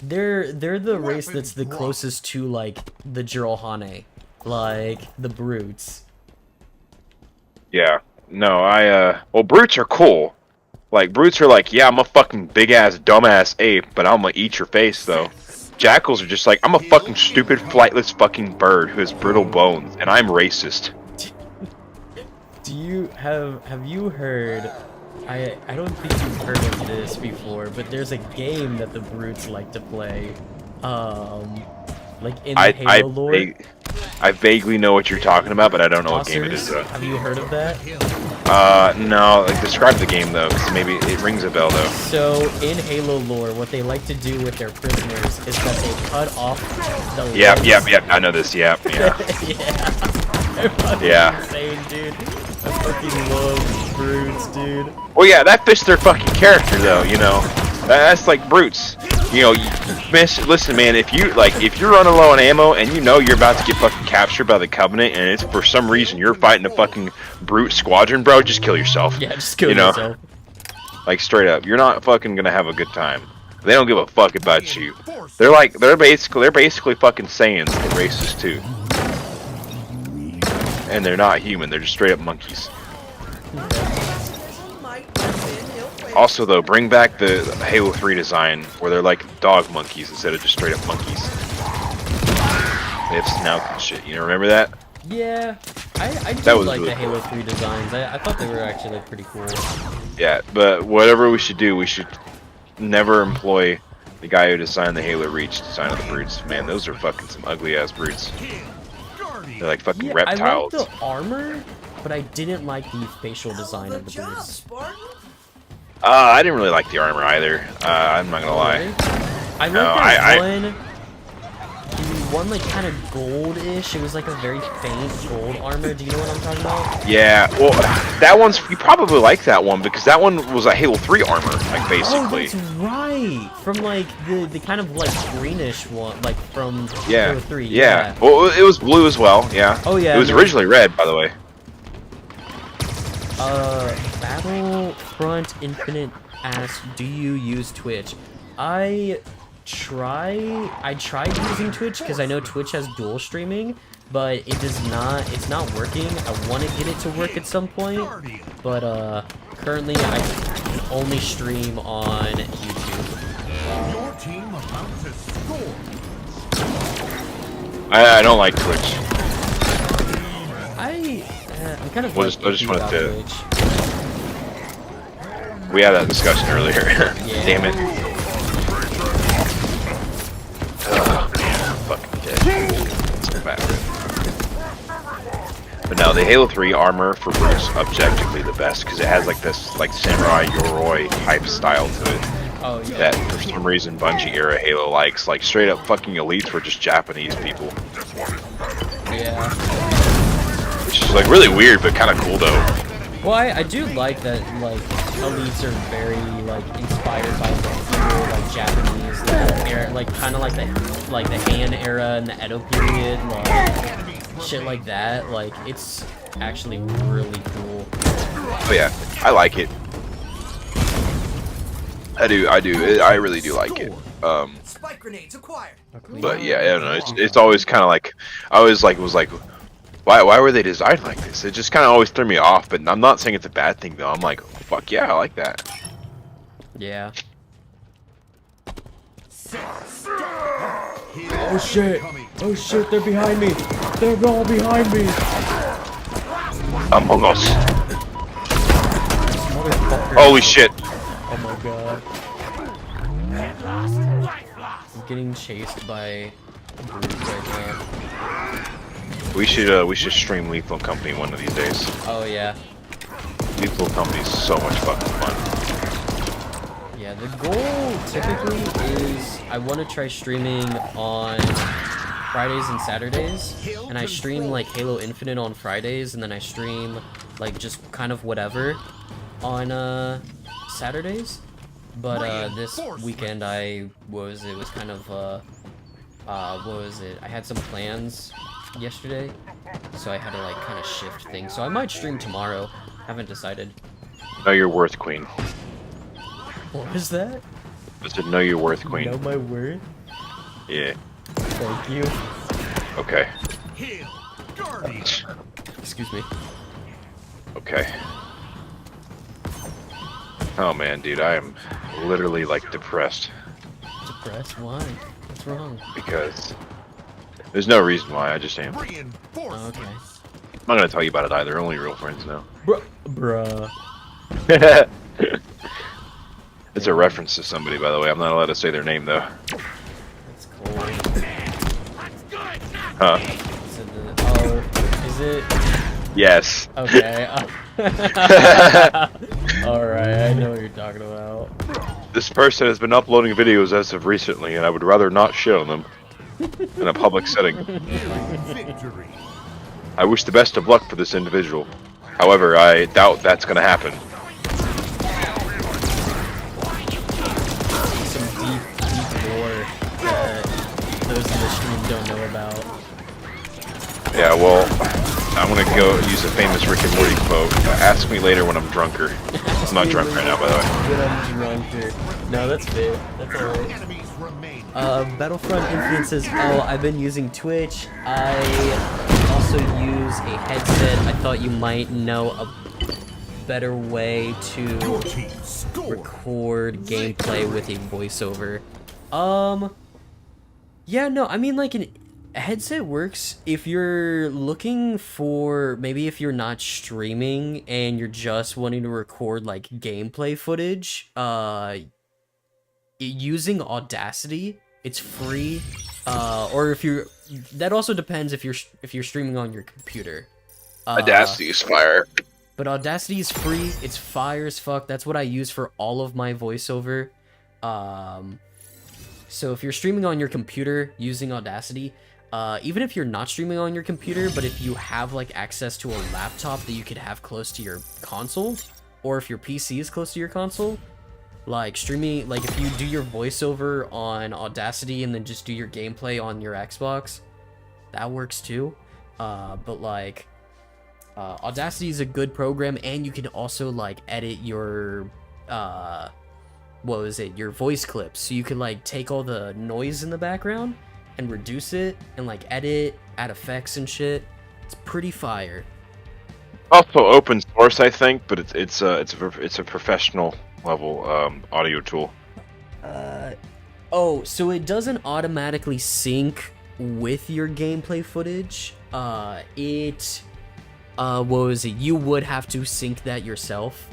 [SPEAKER 1] they're the race that's the closest to like the Jiralhane, like the brutes.
[SPEAKER 3] Yeah. No, well, brutes are cool. Like, brutes are like, yeah, I'm a fucking big-ass, dumbass ape, but I'm gonna eat your face, though. Jackals are just like, I'm a fucking stupid, flightless fucking bird who has brittle bones, and I'm racist.
[SPEAKER 1] Do you have you heard? I don't think you've heard of this before, but there's a game that the brutes like to play. Like in the Halo lore.
[SPEAKER 3] I vaguely know what you're talking about, but I don't know what game it is, though.
[SPEAKER 1] Have you heard of that?
[SPEAKER 3] No. Like, describe the game, though, because maybe it rings a bell, though.
[SPEAKER 1] So, in Halo lore, what they like to do with their prisoners is that they cut off the
[SPEAKER 3] Yep.
[SPEAKER 1] legs.
[SPEAKER 3] I know this. Yeah.
[SPEAKER 1] Yeah. They're fucking
[SPEAKER 3] Yeah.
[SPEAKER 1] insane, dude. I fucking love brutes, dude.
[SPEAKER 3] Well, yeah, that fits their fucking character, though. You know, that's like brutes. You know, listen, man. If you're running low on ammo and you know you're about to get fucking captured by the Covenant, and it's for some reason you're fighting a fucking brute squadron, bro, just kill yourself.
[SPEAKER 1] Yeah, just kill
[SPEAKER 3] You know?
[SPEAKER 1] yourself.
[SPEAKER 3] Like straight up, you're not fucking gonna have a good time. They don't give a fuck about you. They're basically fucking Saiyans, the races too. And they're not human. They're just straight up monkeys. Also, though, bring back the Halo 3 design where they're like dog monkeys instead of just straight up monkeys. They have snout and shit. You know, remember that?
[SPEAKER 1] Yeah, I
[SPEAKER 3] That
[SPEAKER 1] do
[SPEAKER 3] was
[SPEAKER 1] like
[SPEAKER 3] really
[SPEAKER 1] the Halo 3 designs. I thought they were actually pretty cool.
[SPEAKER 3] Yeah, but whatever we should do, we should never employ the guy who designed the Halo Reach design of the brutes. Man, those are fucking some ugly ass brutes. They're like fucking
[SPEAKER 1] Yeah,
[SPEAKER 3] reptiles.
[SPEAKER 1] I like the armor, but I didn't like the facial design of
[SPEAKER 4] Good
[SPEAKER 1] the
[SPEAKER 4] job,
[SPEAKER 1] brutes.
[SPEAKER 4] Spartan.
[SPEAKER 3] I didn't really like the armor either. I'm not gonna lie.
[SPEAKER 1] I like
[SPEAKER 3] No,
[SPEAKER 1] that one like kind of goldish. It was like a very faint gold armor. Do you know what I'm talking about?
[SPEAKER 3] Yeah, well, that one's you probably like that one because that one was a Halo 3 armor, like
[SPEAKER 1] Oh,
[SPEAKER 3] basically.
[SPEAKER 1] that's right. From like the kind of like greenish one, like from
[SPEAKER 3] Yeah,
[SPEAKER 1] Halo 3.
[SPEAKER 3] yeah. Well, it was blue as well. Yeah.
[SPEAKER 1] Oh yeah.
[SPEAKER 3] It was
[SPEAKER 1] no.
[SPEAKER 3] originally red, by the way.
[SPEAKER 1] Battlefront Infinite asks, do you use Twitch? I tried using Twitch because I know Twitch has dual streaming, but it's not working. I want to get it to work at some point, but currently I only stream on YouTube.
[SPEAKER 2] Your team about to score.
[SPEAKER 3] I don't like Twitch.
[SPEAKER 1] I'm kind of
[SPEAKER 3] I
[SPEAKER 1] like
[SPEAKER 3] just
[SPEAKER 1] iffy
[SPEAKER 3] wanted
[SPEAKER 1] about
[SPEAKER 3] to-
[SPEAKER 1] Twitch.
[SPEAKER 3] We had that discussion earlier.
[SPEAKER 1] Yeah.
[SPEAKER 3] Damn it. Fucking dead. So bad. But no, the Halo 3 armor for Bruce objectively the best because it has like this like samurai yoroi type style to it
[SPEAKER 1] Oh yeah.
[SPEAKER 3] that for some reason Bungie era Halo likes. Like straight up fucking elites were just Japanese people,
[SPEAKER 1] Yeah.
[SPEAKER 3] which is like really weird but kind of cool though.
[SPEAKER 1] Well, I do like that, like, elites are very, like, inspired by the feudal, like, Japanese, era, like, kind of like the Han era and the Edo period, like, shit like that. Like, it's actually really cool.
[SPEAKER 3] Oh yeah, I like it. I do. I really do like it.
[SPEAKER 4] Spike grenades acquired.
[SPEAKER 3] But yeah, I don't know. It's always kind of like I always like was like, why were they designed like this? It just kind of always threw me off. But I'm not saying it's a bad thing though. I'm like, oh, fuck yeah, I like that.
[SPEAKER 1] Yeah.
[SPEAKER 2] Oh shit!
[SPEAKER 1] Oh shit, they're behind me! They're all behind me!
[SPEAKER 3] Among Us.
[SPEAKER 1] Motherfucker.
[SPEAKER 3] Holy shit!
[SPEAKER 1] Oh my god. I'm getting chased by brutes right now.
[SPEAKER 3] We should stream Lethal Company one of these days.
[SPEAKER 1] Oh yeah.
[SPEAKER 3] Lethal Company is so much fucking fun.
[SPEAKER 1] Yeah, the goal typically is I want to try streaming on Fridays and Saturdays, and I stream like Halo Infinite on Fridays, and then I stream like just kind of whatever on Saturdays. But this weekend it was kind of what was it? I had some plans yesterday, so I had to like kind of shift things. So I might stream tomorrow. Haven't decided.
[SPEAKER 3] Know your worth, Queen.
[SPEAKER 1] What was that?
[SPEAKER 3] I said know your worth, Queen.
[SPEAKER 1] Know my worth?
[SPEAKER 3] Yeah.
[SPEAKER 1] Thank you.
[SPEAKER 3] Okay.
[SPEAKER 2] Heal. Guardian.
[SPEAKER 1] Excuse me.
[SPEAKER 3] Okay. Oh man, dude, I am literally like depressed
[SPEAKER 1] Depressed? Why? What's wrong?
[SPEAKER 3] because there's no reason why. I just am. I'm
[SPEAKER 2] Reinforcements.
[SPEAKER 1] Okay.
[SPEAKER 3] not gonna tell you about it either. Only real friends know.
[SPEAKER 1] Bruh.
[SPEAKER 3] It's a reference to somebody, by the way. I'm not allowed to say their name though.
[SPEAKER 1] That's cool.
[SPEAKER 3] Huh?
[SPEAKER 1] Is it?
[SPEAKER 3] Yes.
[SPEAKER 1] Okay. Alright, I know what you're talking about.
[SPEAKER 3] This person has been uploading videos as of recently, and I would rather not show them in a public setting.
[SPEAKER 2] Victory.
[SPEAKER 3] I wish the best of luck for this individual. However, I doubt that's gonna happen.
[SPEAKER 1] Some deep out.
[SPEAKER 3] Yeah, well, I'm gonna go use a famous Rick and Morty quote. Ask me later when I'm drunker. I'm not drunk right now, by the way.
[SPEAKER 1] When I'm drunker. No, that's fair. That's alright.
[SPEAKER 2] Enemies remain.
[SPEAKER 1] Battlefront Infinite says, oh, I've been using Twitch. I also use a headset. I thought you might know a better way to
[SPEAKER 2] Your team scored.
[SPEAKER 1] record gameplay with a voiceover. Yeah, no, I mean, like, a headset works if you're looking for, maybe if you're not streaming and you're just wanting to record, like, gameplay footage, using Audacity, it's free, or if you're, that also depends if you're streaming on your computer.
[SPEAKER 3] Audacity is fire.
[SPEAKER 1] But Audacity is free, it's fire as fuck, that's what I use for all of my voiceover. So if you're streaming on your computer using Audacity, even if you're not streaming on your computer, but if you have like access to a laptop that you could have close to your console, or if your PC is close to your console, like streaming, like if you do your voiceover on Audacity and then just do your gameplay on your Xbox, that works too. But like, Audacity is a good program, and you can also like edit your, your voice clips. So you can like take all the noise in the background and reduce it and like edit, add effects and shit. It's pretty fire.
[SPEAKER 3] Also open source, I think, but it's a professional level audio tool.
[SPEAKER 1] Oh, so it doesn't automatically sync with your gameplay footage. You would have to sync that yourself.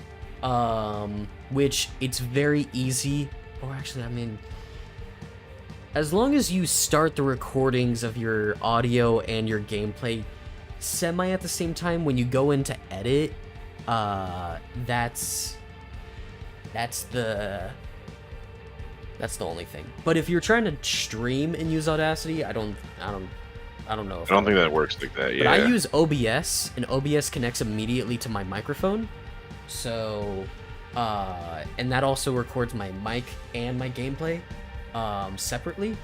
[SPEAKER 1] Which it's very easy. Or actually, I mean, as long as you start the recordings of your audio and your gameplay semi at the same time, when you go into edit, that's the only thing. But if you're trying to stream and use Audacity, I don't know.
[SPEAKER 3] I don't think that works like that.
[SPEAKER 1] But
[SPEAKER 3] Yeah.
[SPEAKER 1] I use OBS, and OBS connects immediately to my microphone. So, and that also records my mic and my gameplay, separately.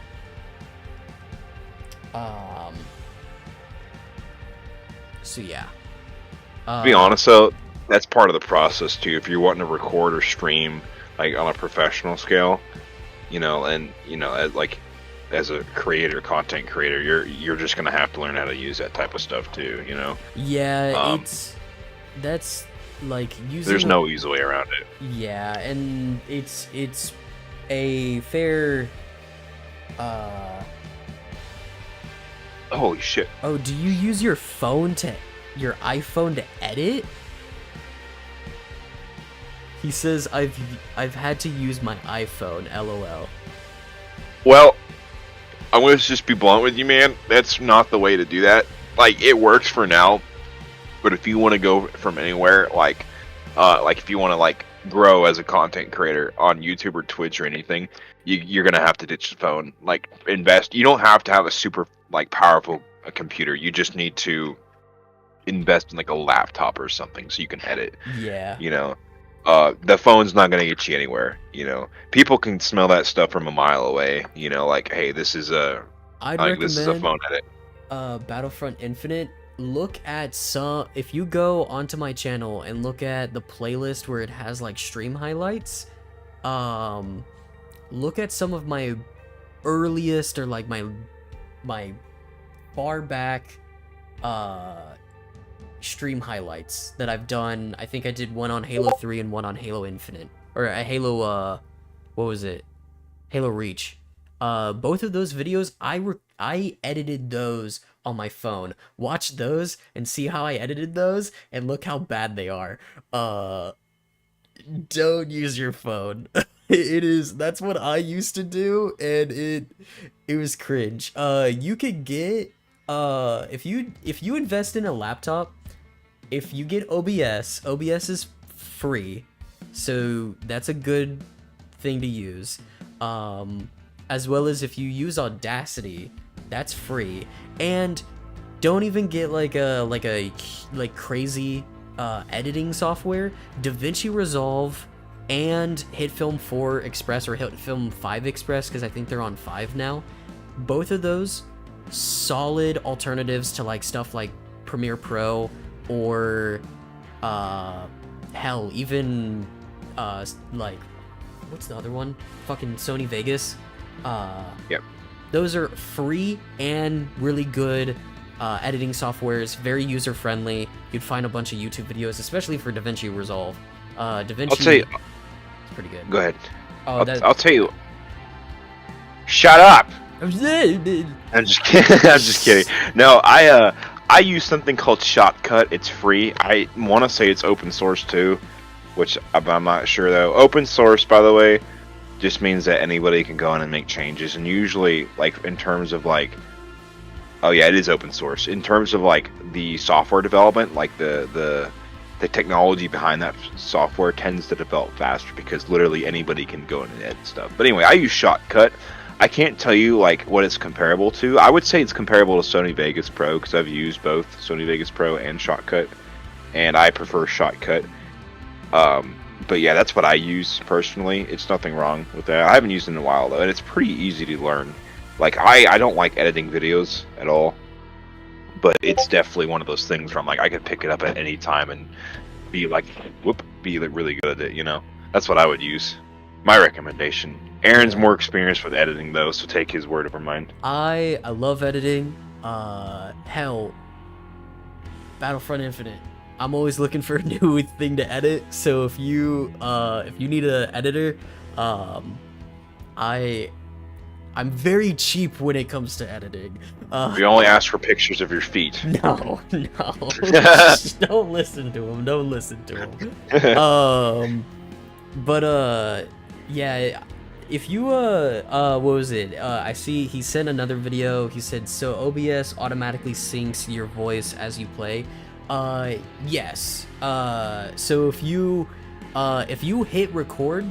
[SPEAKER 1] So yeah.
[SPEAKER 3] To be honest though, that's part of the process too. If you're wanting to record or stream like on a professional scale, as a creator, content creator, you're just gonna have to learn how to use that type of stuff too.
[SPEAKER 1] Yeah, that's like using.
[SPEAKER 3] There's no easy way around it.
[SPEAKER 1] Yeah, and it's a fair.
[SPEAKER 3] Holy shit!
[SPEAKER 1] Oh, do you use your iPhone to edit? He says I've had to use my iPhone. LOL.
[SPEAKER 3] Well, I'm gonna just be blunt with you, man. That's not the way to do that. Like, it works for now, but if you want to go from anywhere, like if you want to like grow as a content creator on YouTube or Twitch or anything, you're gonna have to ditch the phone. Like, invest. You don't have to have a super like powerful computer. You just need to invest in like a laptop or something so you can edit.
[SPEAKER 1] Yeah.
[SPEAKER 3] The phone's not gonna get you anywhere. People can smell that stuff from a mile away. Like, hey, this is a phone edit.
[SPEAKER 1] Battlefront Infinite. Look at if you go onto my channel and look at the playlist where it has like stream highlights, look at some of my earliest or like my far back stream highlights that I've done. I think I did one on Halo 3 and one on Halo Infinite, or a Halo Halo Reach. Both of those videos, I edited those on my phone. Watch those and see how I edited those, and look how bad they are. Don't use your phone. That's what I used to do, and it was cringe. You could get if you invest in a laptop, if you get OBS is free, so that's a good thing to use. As well as if you use Audacity, that's free. And don't even get like crazy editing software. DaVinci Resolve and HitFilm 4 Express, or HitFilm 5 Express, because I think they're on 5 now. Both of those solid alternatives to like stuff like Premiere Pro or hell, even like what's the other one? Fucking Sony Vegas.
[SPEAKER 3] Yep.
[SPEAKER 1] Those are free and really good editing softwares, very user friendly. You'd find a bunch of YouTube videos, especially for DaVinci Resolve. DaVinci
[SPEAKER 3] I'll tell you.
[SPEAKER 1] is pretty good.
[SPEAKER 3] Go ahead.
[SPEAKER 1] Oh,
[SPEAKER 3] I'll tell you. Shut up. I'm just kidding. I'm just kidding. No, I use something called Shotcut. It's free. I want to say it's open source too, which I'm not sure though. Open source, by the way, just means that anybody can go in and make changes. And usually, like in terms of like, oh yeah, it is open source. In terms of like the software development, like the technology behind that software tends to develop faster because literally anybody can go in and edit stuff. But anyway, I use Shotcut. I can't tell you like what it's comparable to. I would say it's comparable to Sony Vegas Pro because I've used both Sony Vegas Pro and Shotcut, and I prefer Shotcut. But yeah, that's what I use personally. It's nothing wrong with that. I haven't used it in a while though, and it's pretty easy to learn. Like I don't like editing videos at all, but it's definitely one of those things where I'm like I could pick it up at any time and be like, be like really good at it. You know, that's what I would use. My recommendation. Aaron's more experienced with editing though, so take his word over mine.
[SPEAKER 1] I love editing. Hell, Battlefront Infinite. I'm always looking for a new thing to edit. So if you need an editor, I'm very cheap when it comes to editing.
[SPEAKER 3] We only ask for pictures of your feet.
[SPEAKER 1] No. Don't listen to him. Don't listen to him. Yeah. If you what was it? I see he sent another video. He said so OBS automatically syncs your voice as you play. Yes. So if you hit record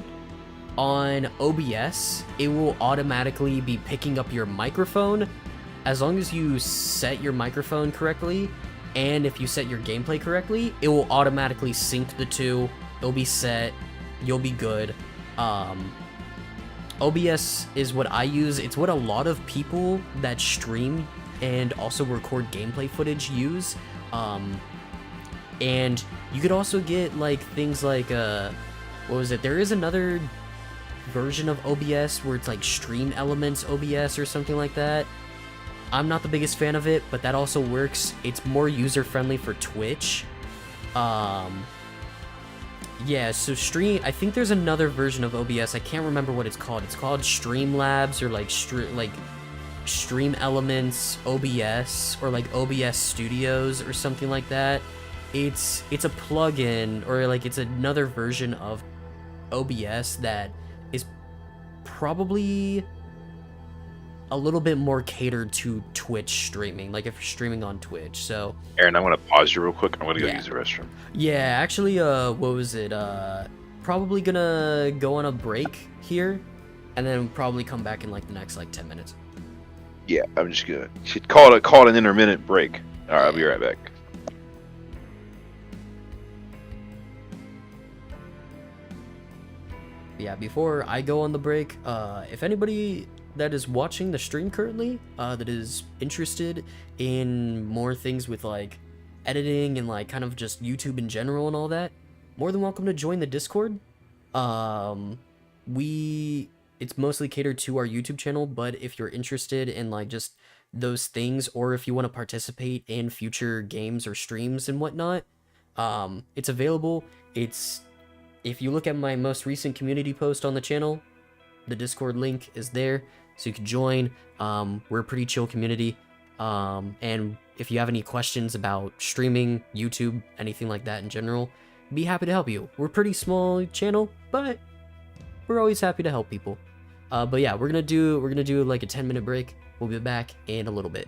[SPEAKER 1] on OBS, it will automatically be picking up your microphone as long as you set your microphone correctly, and if you set your gameplay correctly, it will automatically sync the two. It'll be set. You'll be good. OBS is what I use. It's what a lot of people that stream and also record gameplay footage use. And you could also get like things like what was it? There is another version of OBS where it's like Stream Elements OBS or something like that. I'm not the biggest fan of it, but that also works. It's more user friendly for Twitch. Yeah, so I think there's another version of OBS. I can't remember what it's called. It's called Streamlabs or like Stream Elements OBS or like OBS Studios or something like that. It's a plugin or like it's another version of OBS that is probably a little bit more catered to Twitch streaming, like if you're streaming on Twitch. So
[SPEAKER 3] Aaron, I want to pause you real quick. I want to go
[SPEAKER 1] Yeah.
[SPEAKER 3] use the restroom.
[SPEAKER 1] yeah, actually, what was it? Probably gonna go on a break here, and then probably come back in like the next like 10 minutes.
[SPEAKER 3] Yeah, I'm just gonna call it an intermittent break. All right, I'll be right back.
[SPEAKER 1] Yeah, before I go on the break, if anybody that is watching the stream currently, that is interested in more things with like editing and like kind of just YouTube in general and all that, more than welcome to join the Discord. It's mostly catered to our YouTube channel, but if you're interested in like just those things, or if you want to participate in future games or streams and whatnot, it's available. If you look at my most recent community post on the channel, the Discord link is there, so you can join. We're a pretty chill community. And if you have any questions about streaming, YouTube, anything like that in general, be happy to help you. We're a pretty small channel, but we're always happy to help people. But yeah, we're gonna do like a 10-minute break. We'll be back in a little bit.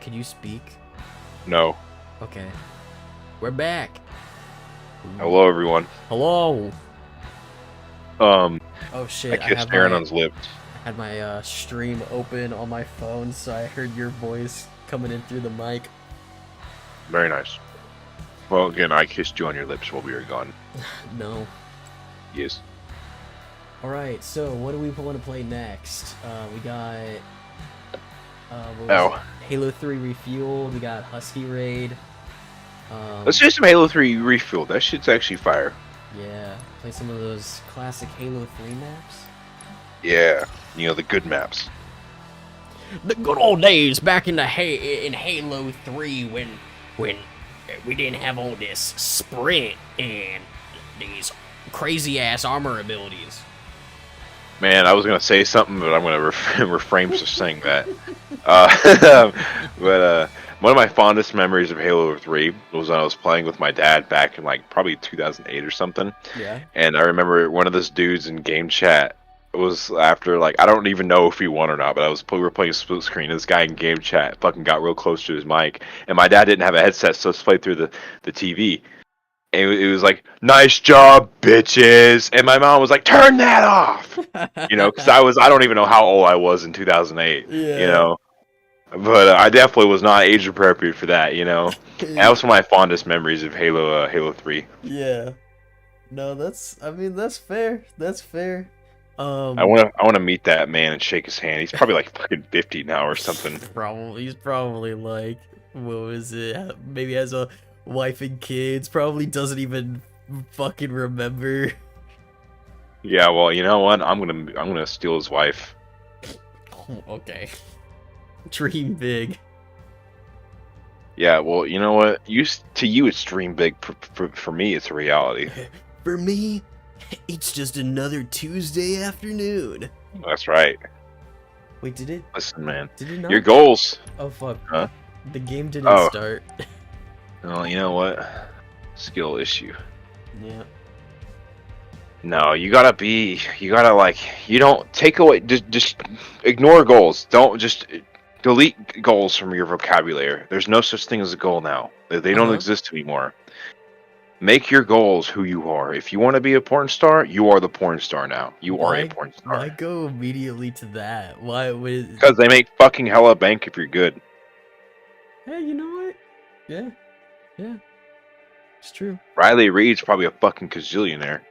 [SPEAKER 1] Can you speak?
[SPEAKER 3] No.
[SPEAKER 1] Okay. We're back.
[SPEAKER 3] Hello, everyone.
[SPEAKER 1] Hello.
[SPEAKER 3] Um,
[SPEAKER 1] Oh
[SPEAKER 3] I
[SPEAKER 1] shit!
[SPEAKER 3] kissed Aaron on his lips.
[SPEAKER 1] I had my stream open on my phone, so I heard your voice coming in through the mic.
[SPEAKER 3] Very nice. Well, again, I kissed you on your lips while we were gone.
[SPEAKER 1] No.
[SPEAKER 3] Yes.
[SPEAKER 1] All right. So what do we want to play next? We got. What was
[SPEAKER 3] Oh.
[SPEAKER 1] it? Halo 3 Refueled. We got Husky Raid.
[SPEAKER 3] Let's do some Halo 3 Refueled. That shit's actually fire.
[SPEAKER 1] Yeah. Play some of those classic Halo 3 maps.
[SPEAKER 3] Yeah. You know, the good maps.
[SPEAKER 1] The good old days back in in Halo 3 when we didn't have all this sprint and these crazy ass armor abilities.
[SPEAKER 3] Man, I was gonna say something, but I'm gonna refrain from saying that. But one of my fondest memories of Halo 3 was when I was playing with my dad back in like probably 2008 or something.
[SPEAKER 1] Yeah.
[SPEAKER 3] And I remember one of those dudes in game chat was after like I don't even know if he won or not, but we were playing split screen. And this guy in game chat fucking got real close to his mic, and my dad didn't have a headset, so it's played through the TV. And it was like, "Nice job, bitches," and my mom was like, "Turn that off," you know, because I don't even know how old I was in 2008,
[SPEAKER 1] Yeah.
[SPEAKER 3] you know, but I definitely was not age appropriate for that, you know. And that was one of my fondest memories of Halo 3.
[SPEAKER 1] Yeah. No, that's fair. That's fair.
[SPEAKER 3] I want to meet that man and shake his hand. He's probably like fucking 50 now or something.
[SPEAKER 1] He's probably like, what was it? Maybe has a wife and kids. Probably doesn't even fucking remember.
[SPEAKER 3] Yeah, well, you know what? I'm gonna steal his wife.
[SPEAKER 1] Okay. Dream big.
[SPEAKER 3] Yeah, well, you know what? To you, it's dream big. For me, it's a reality.
[SPEAKER 1] For me, it's just another Tuesday afternoon.
[SPEAKER 3] That's right.
[SPEAKER 1] Wait, did it?
[SPEAKER 3] Listen, man.
[SPEAKER 1] Did it not?
[SPEAKER 3] Your goals.
[SPEAKER 1] Oh fuck.
[SPEAKER 3] Huh?
[SPEAKER 1] The game didn't
[SPEAKER 3] Oh.
[SPEAKER 1] start.
[SPEAKER 3] Well, you know what? Skill issue.
[SPEAKER 1] Yeah.
[SPEAKER 3] No, you gotta like, you don't take away, just ignore goals. Don't just delete goals from your vocabulary. There's no such thing as a goal now. They don't exist anymore. Make your goals who you are. If you want to be a porn star, you are the porn star now. You are a porn star.
[SPEAKER 1] Why go immediately to that? Why would?
[SPEAKER 3] Because they make fucking hella bank if you're good.
[SPEAKER 1] Hey, you know what? Yeah. Yeah. It's true.
[SPEAKER 3] Riley Reed's probably a fucking gazillionaire.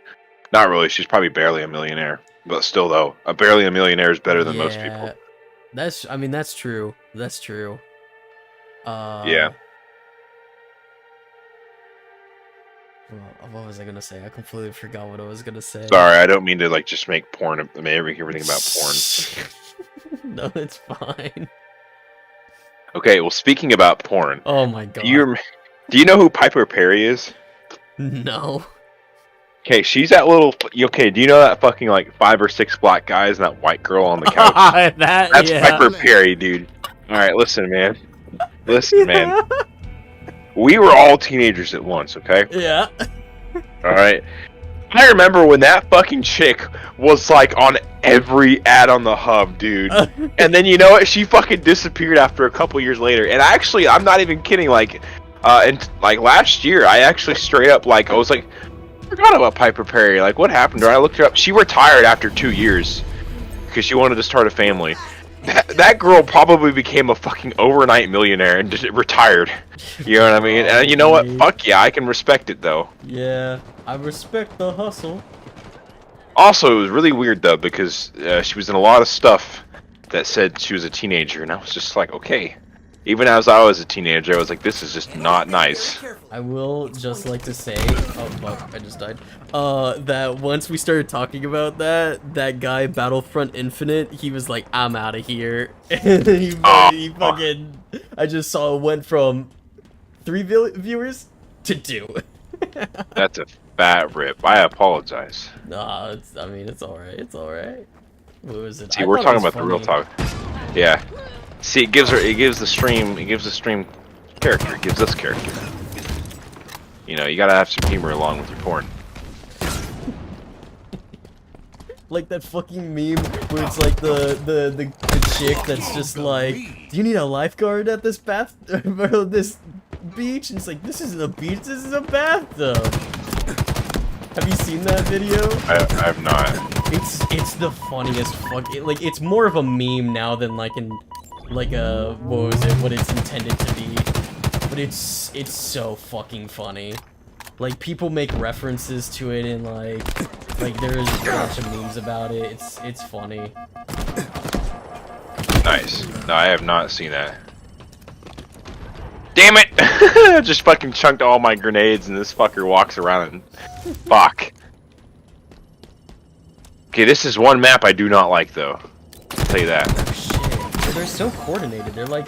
[SPEAKER 3] Not really. She's probably barely a millionaire. But still, though, barely a millionaire is better than most people.
[SPEAKER 1] That's true. That's true.
[SPEAKER 3] Yeah.
[SPEAKER 1] What was I gonna say? I completely forgot what I was gonna say.
[SPEAKER 3] Sorry, I don't mean to like just make everything about porn.
[SPEAKER 1] No, it's fine.
[SPEAKER 3] Okay, well, speaking about porn,
[SPEAKER 1] Oh my god.
[SPEAKER 3] do you know who Piper Perry is?
[SPEAKER 1] No.
[SPEAKER 3] Okay, she's that little. Okay, do you know that fucking like 5 or 6 black guys and that white girl on the couch? That's
[SPEAKER 1] yeah.
[SPEAKER 3] Piper Perry, dude. All right, listen, man. Listen, man. We were all teenagers at once, okay?
[SPEAKER 1] Yeah.
[SPEAKER 3] All right. I remember when that fucking chick was like on every ad on the hub, dude. And then you know what? She fucking disappeared after a couple years later. And actually, I'm not even kidding. Like, like last year, I actually straight up like I was like, I forgot about Piper Perry. Like, what happened to her? I looked her up. She retired after 2 years because she wanted to start a family. That girl probably became a fucking overnight millionaire and just retired. You know what I mean? And you know what? Fuck yeah, I can respect it though.
[SPEAKER 1] Yeah, I respect the hustle.
[SPEAKER 3] Also, it was really weird though because she was in a lot of stuff that said she was a teenager, and I was just like, okay. Even as I was a teenager, I was like, this is just not nice.
[SPEAKER 1] I will just like to say, oh fuck, I just died. That once we started talking about that guy Battlefront Infinite, he was like, I'm out of here. he fucking, I just saw it went from 3 viewers to 2.
[SPEAKER 3] That's a fat rip. I apologize.
[SPEAKER 1] Nah, it's alright. It's alright. What was it?
[SPEAKER 3] See, we're talking about the real talk. Yeah. See, it gives the stream character. It gives us character. You know, you gotta have some humor along with your porn.
[SPEAKER 1] Like that fucking meme where it's like the chick that's just like, do you need a lifeguard at this or this beach? And it's like, this isn't a beach, this is a bathtub. Have you seen that video?
[SPEAKER 3] I have not.
[SPEAKER 1] It's the funniest like, it's more of a meme now than like what it's intended to be. But it's so fucking funny. Like, people make references to it and like there's a bunch of memes about it. It's funny.
[SPEAKER 3] Nice. No, I have not seen that. Damn it! I just fucking chunked all my grenades and this fucker walks around and... Fuck. Okay, this is one map I do not like, though. I'll tell you that.
[SPEAKER 1] Shit. They're so coordinated. They're like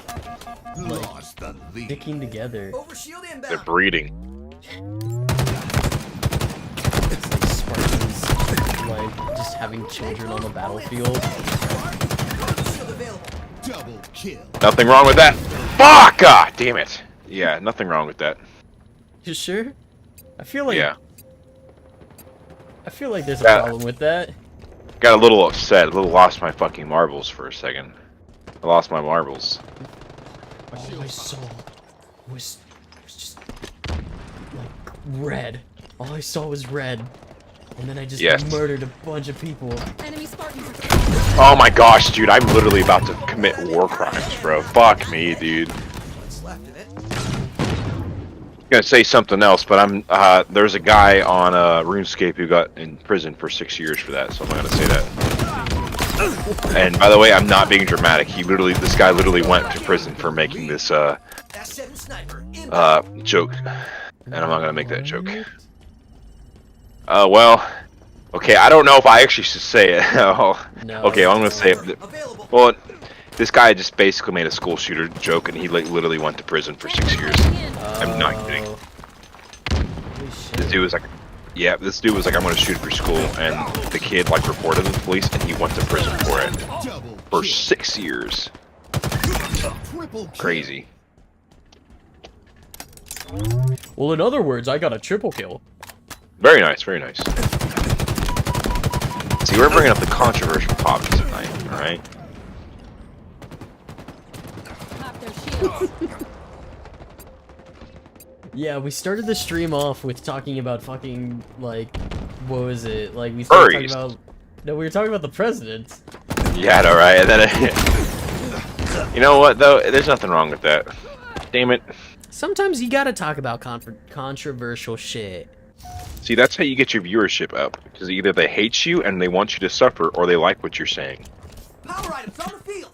[SPEAKER 2] Lost the lead.
[SPEAKER 1] sticking together.
[SPEAKER 4] Overshield
[SPEAKER 3] They're
[SPEAKER 4] inbound.
[SPEAKER 3] breeding.
[SPEAKER 1] It's like Spartans, like, just having children on the battlefield.
[SPEAKER 4] Overshield available.
[SPEAKER 2] Double kill.
[SPEAKER 3] Nothing wrong with that. Fuck! Ah, damn it. Yeah, nothing wrong with that.
[SPEAKER 1] You sure? I feel like
[SPEAKER 3] Yeah.
[SPEAKER 1] I feel like there's a
[SPEAKER 3] Yeah.
[SPEAKER 1] problem with that.
[SPEAKER 3] Got a little upset. A little lost my fucking marbles for a second. I lost my marbles.
[SPEAKER 1] All I saw was just like red. All I saw was red, and then I just
[SPEAKER 3] Yes.
[SPEAKER 1] murdered a bunch of people.
[SPEAKER 5] Enemy Spartans are
[SPEAKER 3] Oh my gosh, dude, I'm literally about to commit war crimes, bro. Fuck me, dude.
[SPEAKER 4] What's left in it?
[SPEAKER 3] I'm gonna say something else, but I'm there's a guy on RuneScape who got in prison for 6 years for that, so I'm not gonna say that. And by the way, I'm not being dramatic. This guy literally went to prison for making this
[SPEAKER 4] S7 sniper inbound.
[SPEAKER 3] joke, and I'm not gonna make that joke. Well, okay, I don't know if I actually should say it. Oh,
[SPEAKER 1] No.
[SPEAKER 3] okay, I'm gonna say it.
[SPEAKER 4] Available.
[SPEAKER 3] Well, this guy just basically made a school shooter joke, and he like literally went to prison for 6 years. I'm not kidding.
[SPEAKER 1] Holy
[SPEAKER 3] This
[SPEAKER 1] shit.
[SPEAKER 3] dude was like, yeah, this dude was like, I'm gonna shoot for school, and the kid like reported to the police, and he went to prison for it
[SPEAKER 2] Double
[SPEAKER 3] for
[SPEAKER 2] kill.
[SPEAKER 3] 6 years.
[SPEAKER 2] Triple kill.
[SPEAKER 3] Crazy.
[SPEAKER 1] Well, in other words, I got a triple kill.
[SPEAKER 3] Very nice, very nice. See, we're bringing up the controversial topics tonight, all right?
[SPEAKER 5] pop their shields.
[SPEAKER 1] Yeah, we started the stream off with talking about fucking, like, what was it? Like, we started talking
[SPEAKER 3] Furries.
[SPEAKER 1] about... No, we were talking about the president.
[SPEAKER 3] Yeah, all right. And then, you know what though? There's nothing wrong with that. Damn it.
[SPEAKER 1] Sometimes you gotta talk about controversial shit.
[SPEAKER 3] See, that's how you get your viewership up. Because either they hate you and they want you to suffer, or they like what you're saying.
[SPEAKER 4] Power items on the field.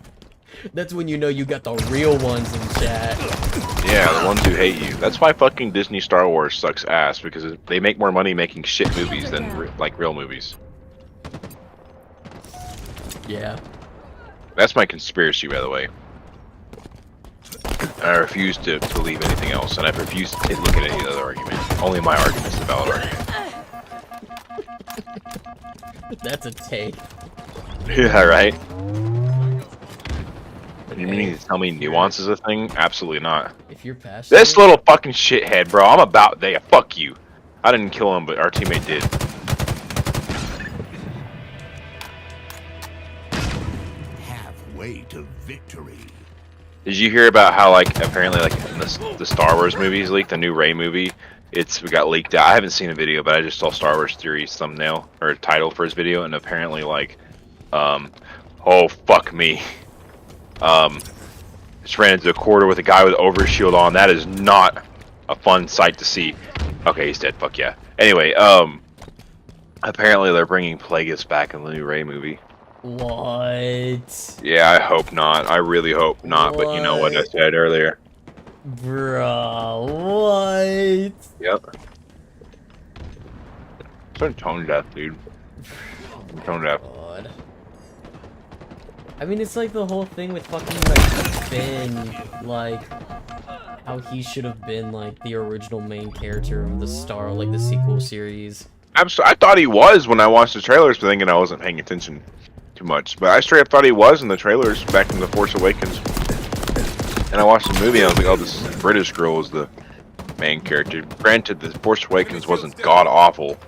[SPEAKER 1] That's when you know you got the real ones in chat.
[SPEAKER 3] Yeah, the ones who hate you. That's why fucking Disney Star Wars sucks ass, because they make more money making shit movies than real movies.
[SPEAKER 1] Yeah.
[SPEAKER 3] That's my conspiracy, by the way. I refuse to believe anything else, and I refuse to look at any other argument. Only my argument is the valid argument.
[SPEAKER 1] That's a take.
[SPEAKER 3] Yeah, right? You mean to tell me nuance is a thing? Absolutely not.
[SPEAKER 1] If you're passionate...
[SPEAKER 3] This little fucking shithead, bro. I'm about there. Fuck you. I didn't kill him, but our teammate did.
[SPEAKER 2] Halfway to victory.
[SPEAKER 3] Did you hear about how, like, apparently, like, in the Star Wars movies leaked, the new Rey movie, we got leaked out. I haven't seen a video, but I just saw Star Wars Theory's thumbnail, or title for his video, and apparently, like, oh, fuck me. Just ran into a corridor with a guy with overshield on. That is not a fun sight to see. Okay, he's dead. Fuck yeah. Anyway, apparently they're bringing Plagueis back in the new Rey movie.
[SPEAKER 1] What?
[SPEAKER 3] Yeah, I hope not. I really hope not. But you know what I said earlier.
[SPEAKER 1] Bruh, what?
[SPEAKER 3] Yep. So tone deaf, dude. Tone deaf.
[SPEAKER 1] God. I mean, it's like the whole thing with fucking, like, Finn, like, how he should have been, like, the original main character of the the sequel series.
[SPEAKER 3] I thought he was when I watched the trailers, but thinking I wasn't paying attention too much. But I straight up thought he was in the trailers back in The Force Awakens. And I watched the movie and I was like, oh, this British girl is the main character. Granted, The Force Awakens wasn't god-awful,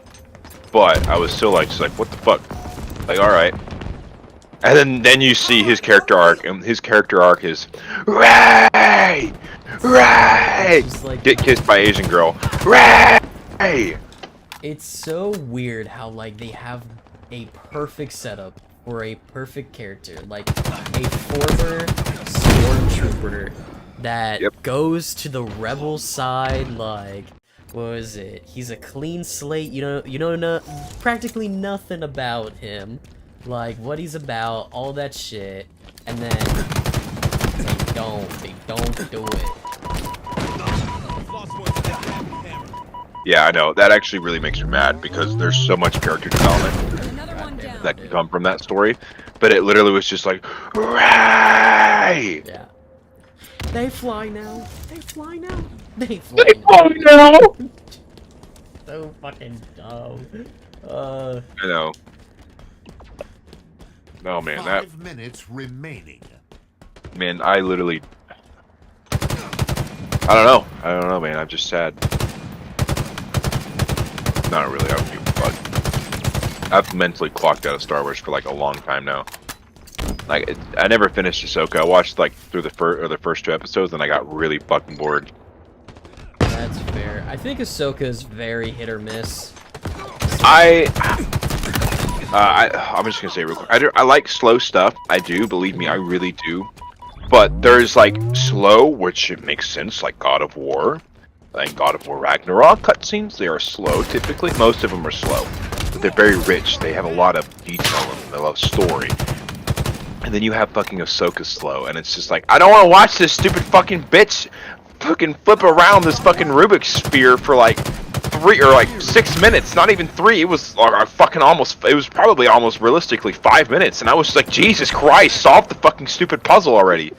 [SPEAKER 3] but I was still like, just like, what the fuck? Like, alright. And then you see his character arc, and his character arc is Ray, Ray,
[SPEAKER 1] Just like
[SPEAKER 3] get kissed by Asian girl, Ray.
[SPEAKER 1] it's so weird how like they have a perfect setup for a perfect character, like a former stormtrooper that
[SPEAKER 3] Yep.
[SPEAKER 1] goes to the rebel side. Like, what was it? He's a clean slate. You know, practically nothing about him, like what he's about, all that shit, and then they don't do it.
[SPEAKER 3] Yeah, I know. That actually really makes me mad because there's so much character development
[SPEAKER 5] Another one down.
[SPEAKER 3] that can come from that story, but it literally was just like Ray.
[SPEAKER 1] Yeah. They fly now. They fly now. They fly
[SPEAKER 3] They
[SPEAKER 1] now.
[SPEAKER 3] fly now.
[SPEAKER 1] So fucking dumb.
[SPEAKER 3] I know. No man, that
[SPEAKER 2] 5 minutes remaining.
[SPEAKER 3] man, I literally, I don't know, man. I'm just sad. Not really. I don't give a fuck. I've mentally clocked out of Star Wars for like a long time now. Like, I never finished Ahsoka. I watched like through the first 2 episodes, and I got really fucking bored.
[SPEAKER 1] That's fair. I think Ahsoka's very hit or miss.
[SPEAKER 3] I'm just gonna say real quick. I like slow stuff. I do, believe me, I really do. But there's like slow, which it makes sense, like God of War. Like God of War Ragnarok cutscenes, they are slow typically. Most of them are slow. But they're very rich. They have a lot of detail and a lot of story. And then you have fucking Ahsoka slow, and it's just like, I don't want to watch this stupid fucking bitch fucking flip around this fucking Rubik's sphere for like 3 or like 6 minutes. Not even 3. It was fucking almost. It was probably almost realistically 5 minutes, and I was like, Jesus Christ, solve the fucking stupid puzzle already.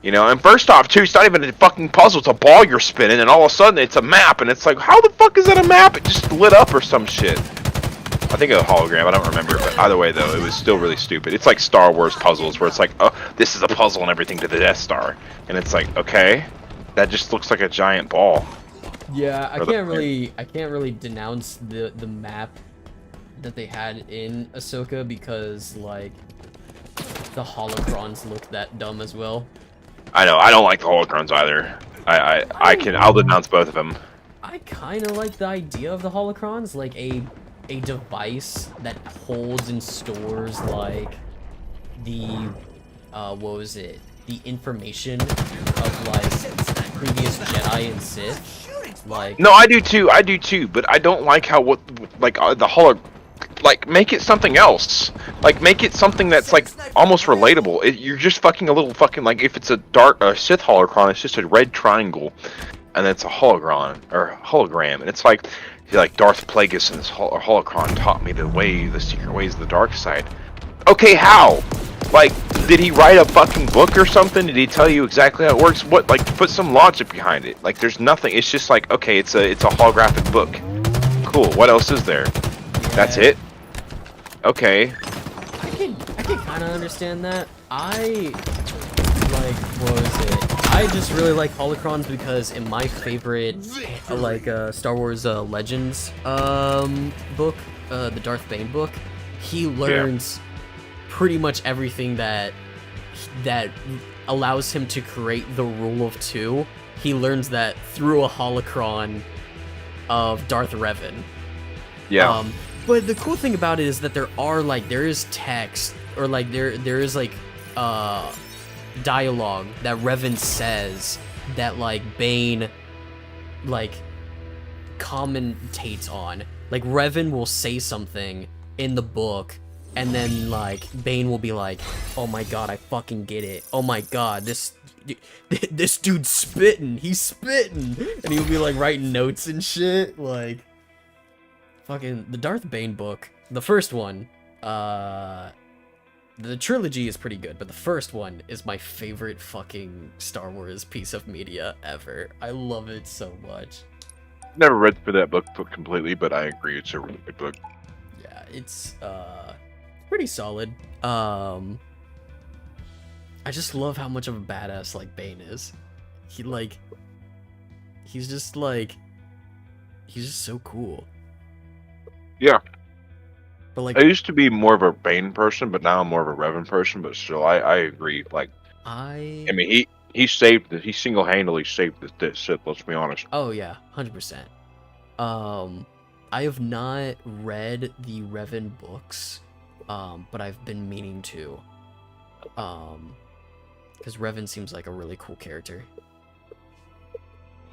[SPEAKER 3] You know, and first off, too, it's not even a fucking puzzle, it's a ball you're spinning, and all of a sudden it's a map, and it's like, how the fuck is that a map? It just lit up or some shit. I think a hologram, I don't remember, but either way, though, it was still really stupid. It's like Star Wars puzzles, where it's like, oh, this is a puzzle and everything to the Death Star. And it's like, okay, that just looks like a giant ball.
[SPEAKER 1] Yeah, I
[SPEAKER 3] Or the-
[SPEAKER 1] can't really denounce the map that they had in Ahsoka because like the holocrons look that dumb as well.
[SPEAKER 3] I know, I don't like the holocrons either. I'll denounce both of them.
[SPEAKER 1] I kind of like the idea of the holocrons, like a device that holds and stores like the what was it? The information of like previous Jedi and Sith. Like
[SPEAKER 3] No, I do too, but I don't like how the like make it something else. Like make it something that's like almost relatable. You're just fucking a little fucking like if it's a Sith holocron, it's just a red triangle, and it's a hologram, and it's like Darth Plagueis and this holocron taught me the secret ways of the dark side. Okay, how? Like, did he write a fucking book or something? Did he tell you exactly how it works? What, like, put some logic behind it. Like, there's nothing. It's just like, okay, it's a holographic book. Cool. What else is there? That's it? Okay.
[SPEAKER 1] I can kind of understand that. What was it? I just really like holocrons because in my favorite Star Wars Legends book, the Darth Bane book, he learns pretty much everything that allows him to create the rule of 2. He learns that through a holocron of Darth Revan.
[SPEAKER 3] Yeah.
[SPEAKER 1] But the cool thing about it is that there is text or like there is like dialogue that Revan says that like Bane like commentates on. Like Revan will say something in the book and then like Bane will be like, "Oh my god, I fucking get it. Oh my god, this dude's spitting. He's spitting." And he'll be like writing notes and shit like fucking the Darth Bane book, the first one, the trilogy is pretty good, but the first one is my favorite fucking Star Wars piece of media ever. I love it so much.
[SPEAKER 3] Never read through that book completely, but I agree it's a really good book.
[SPEAKER 1] Yeah, it's pretty solid. I just love how much of a badass like Bane is. He's just so cool.
[SPEAKER 3] Yeah.
[SPEAKER 1] But like,
[SPEAKER 3] I used to be more of a Bane person, but now I'm more of a Revan person. But still, I agree. Like, I mean, he single-handedly saved the Sith. Let's be honest.
[SPEAKER 1] Oh yeah, 100%. I have not read the Revan books, but I've been meaning to. Because Revan seems like a really cool character.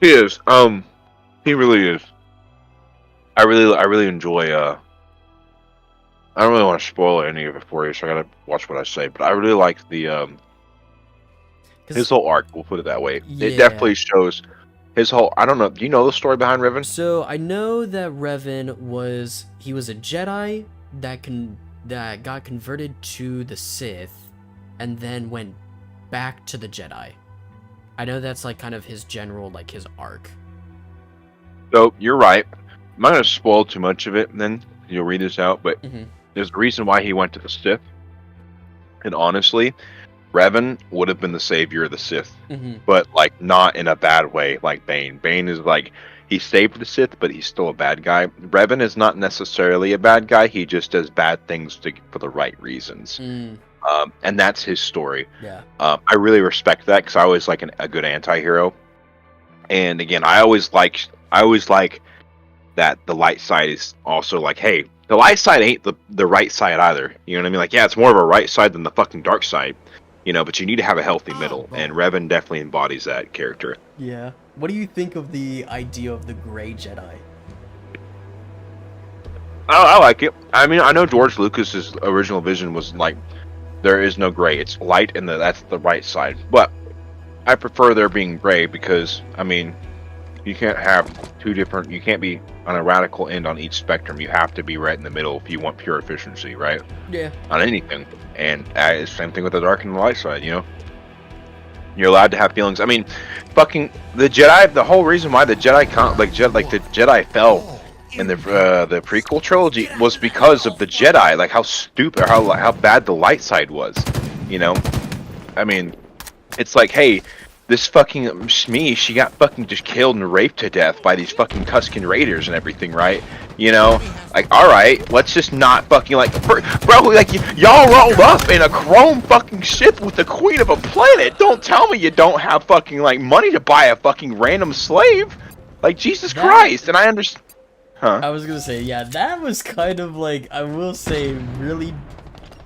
[SPEAKER 3] He is. He really is. I really enjoy. I don't really want to spoil any of it for you, so I gotta watch what I say. But I really like the his whole arc. We'll put it that way.
[SPEAKER 1] Yeah.
[SPEAKER 3] It definitely shows his whole. I don't know. Do you know the story behind Revan?
[SPEAKER 1] So I know that Revan was a Jedi that got converted to the Sith, and then went back to the Jedi. I know that's like kind of his general like his arc.
[SPEAKER 3] So you're right. I'm not gonna spoil too much of it. And then you'll read this out, but there's a reason why he went to the Sith. And honestly, Revan would have been the savior of the Sith, but like not in a bad way like Bane. Bane is like he saved the Sith, but he's still a bad guy. Revan is not necessarily a bad guy. He just does bad things for the right reasons. And that's his story.
[SPEAKER 1] Yeah.
[SPEAKER 3] I really respect that because I always like a good anti-hero. And again, I always like that the light side is also like, hey, the light side ain't the right side either. You know what I mean? Like, yeah, it's more of a right side than the fucking dark side. You know, but you need to have a healthy middle, and Revan definitely embodies that character.
[SPEAKER 1] Yeah. What do you think of the idea of the Gray Jedi?
[SPEAKER 3] I like it. I mean, I know George Lucas's original vision was like, there is no gray. It's light, and that's the right side. But I prefer there being gray because, I mean, you can't have two different. You can't be on a radical end on each spectrum. You have to be right in the middle if you want pure efficiency, right?
[SPEAKER 1] Yeah.
[SPEAKER 3] On anything, and it's the same thing with the dark and the light side. You know, you're allowed to have feelings. I mean, fucking the Jedi. The whole reason why the Jedi the Jedi fell in the prequel trilogy was because of the Jedi. Like how stupid, how bad the light side was. You know, I mean, it's like, hey, this fucking Shmi, she got fucking just killed and raped to death by these fucking Tusken Raiders and everything, right? You know, like, all right, let's just not fucking like, bro, like y'all rolled up in a chrome fucking ship with the queen of a planet. Don't tell me you don't have fucking like money to buy a fucking random slave. Like Jesus Christ, and I understand. Huh?
[SPEAKER 1] I was gonna say, yeah, that was kind of like, I will say, really,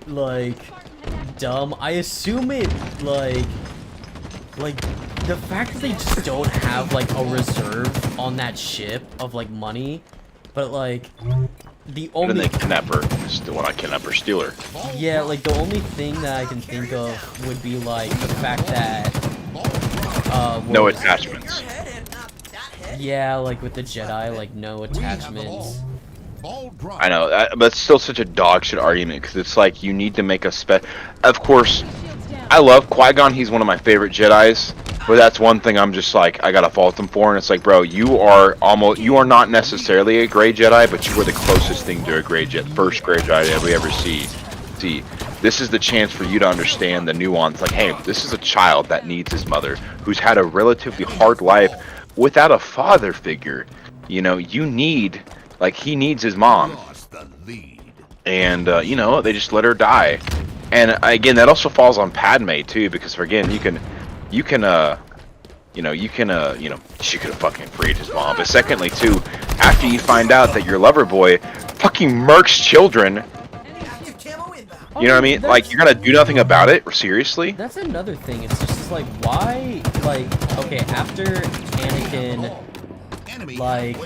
[SPEAKER 1] like, dumb. I assume it, like, the fact that they just don't have, like, a reserve on that ship of, like, money, but, like, the only...
[SPEAKER 3] And then they kidnap her. Still want to kidnap her, steal her.
[SPEAKER 1] Yeah, like, the only thing that I can think of would be, like, the fact that,
[SPEAKER 3] no attachments.
[SPEAKER 1] Yeah, like with the Jedi, like no attachments.
[SPEAKER 3] I know, but it's still such a dog shit argument because it's like you need to make a Of course, I love Qui-Gon. He's one of my favorite Jedis, but that's one thing I'm just like I gotta fault him for. And it's like, bro, you are not necessarily a gray Jedi, but you are the closest thing to a first gray Jedi that we ever see. This is the chance for you to understand the nuance. Like, hey, this is a child that needs his mother, who's had a relatively hard life without a father figure. You know, he needs his mom. And, you know, they just let her die. And, again, that also falls on Padme, too, because, again, she could have fucking freed his mom. But secondly, too, after you find out that your lover boy fucking murks children, you know what I mean? Like, you're gonna do nothing about it? Seriously?
[SPEAKER 1] That's another thing. It's just like, why, like, okay, after Anakin, like,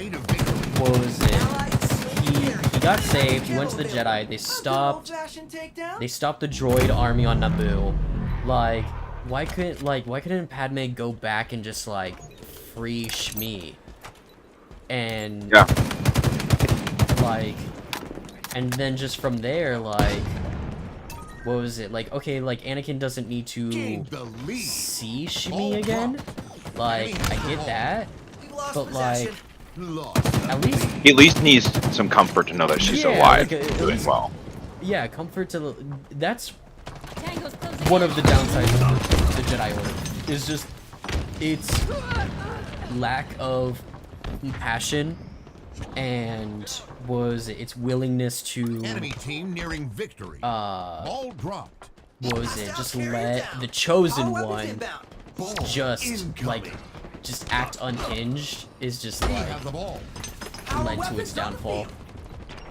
[SPEAKER 1] what was it? He got saved, he went to the Jedi, they stopped the droid army on Naboo. Like, why couldn't Padme go back and just, like, free Shmi? And,
[SPEAKER 3] yeah.
[SPEAKER 1] Like, and then just from there, like, what was it? Like, okay, like, Anakin doesn't need to see Shmi again. Like, I get that. But, like,
[SPEAKER 3] he at least needs some comfort to know that she's alive,
[SPEAKER 1] like,
[SPEAKER 3] doing well.
[SPEAKER 1] Yeah, comfort to... That's one of the downsides of the Jedi Order. Is just its lack of compassion and was its willingness to
[SPEAKER 2] Enemy team nearing victory.
[SPEAKER 1] uh
[SPEAKER 2] Ball dropped.
[SPEAKER 1] what was it? Just let the chosen
[SPEAKER 4] Power weapons
[SPEAKER 1] one
[SPEAKER 4] inbound.
[SPEAKER 2] Ball
[SPEAKER 1] just
[SPEAKER 2] incoming.
[SPEAKER 1] like just act unhinged is just
[SPEAKER 2] We
[SPEAKER 1] like
[SPEAKER 2] have the ball.
[SPEAKER 4] Power
[SPEAKER 1] led to
[SPEAKER 4] weapons
[SPEAKER 1] its
[SPEAKER 4] on the
[SPEAKER 1] downfall.
[SPEAKER 4] field.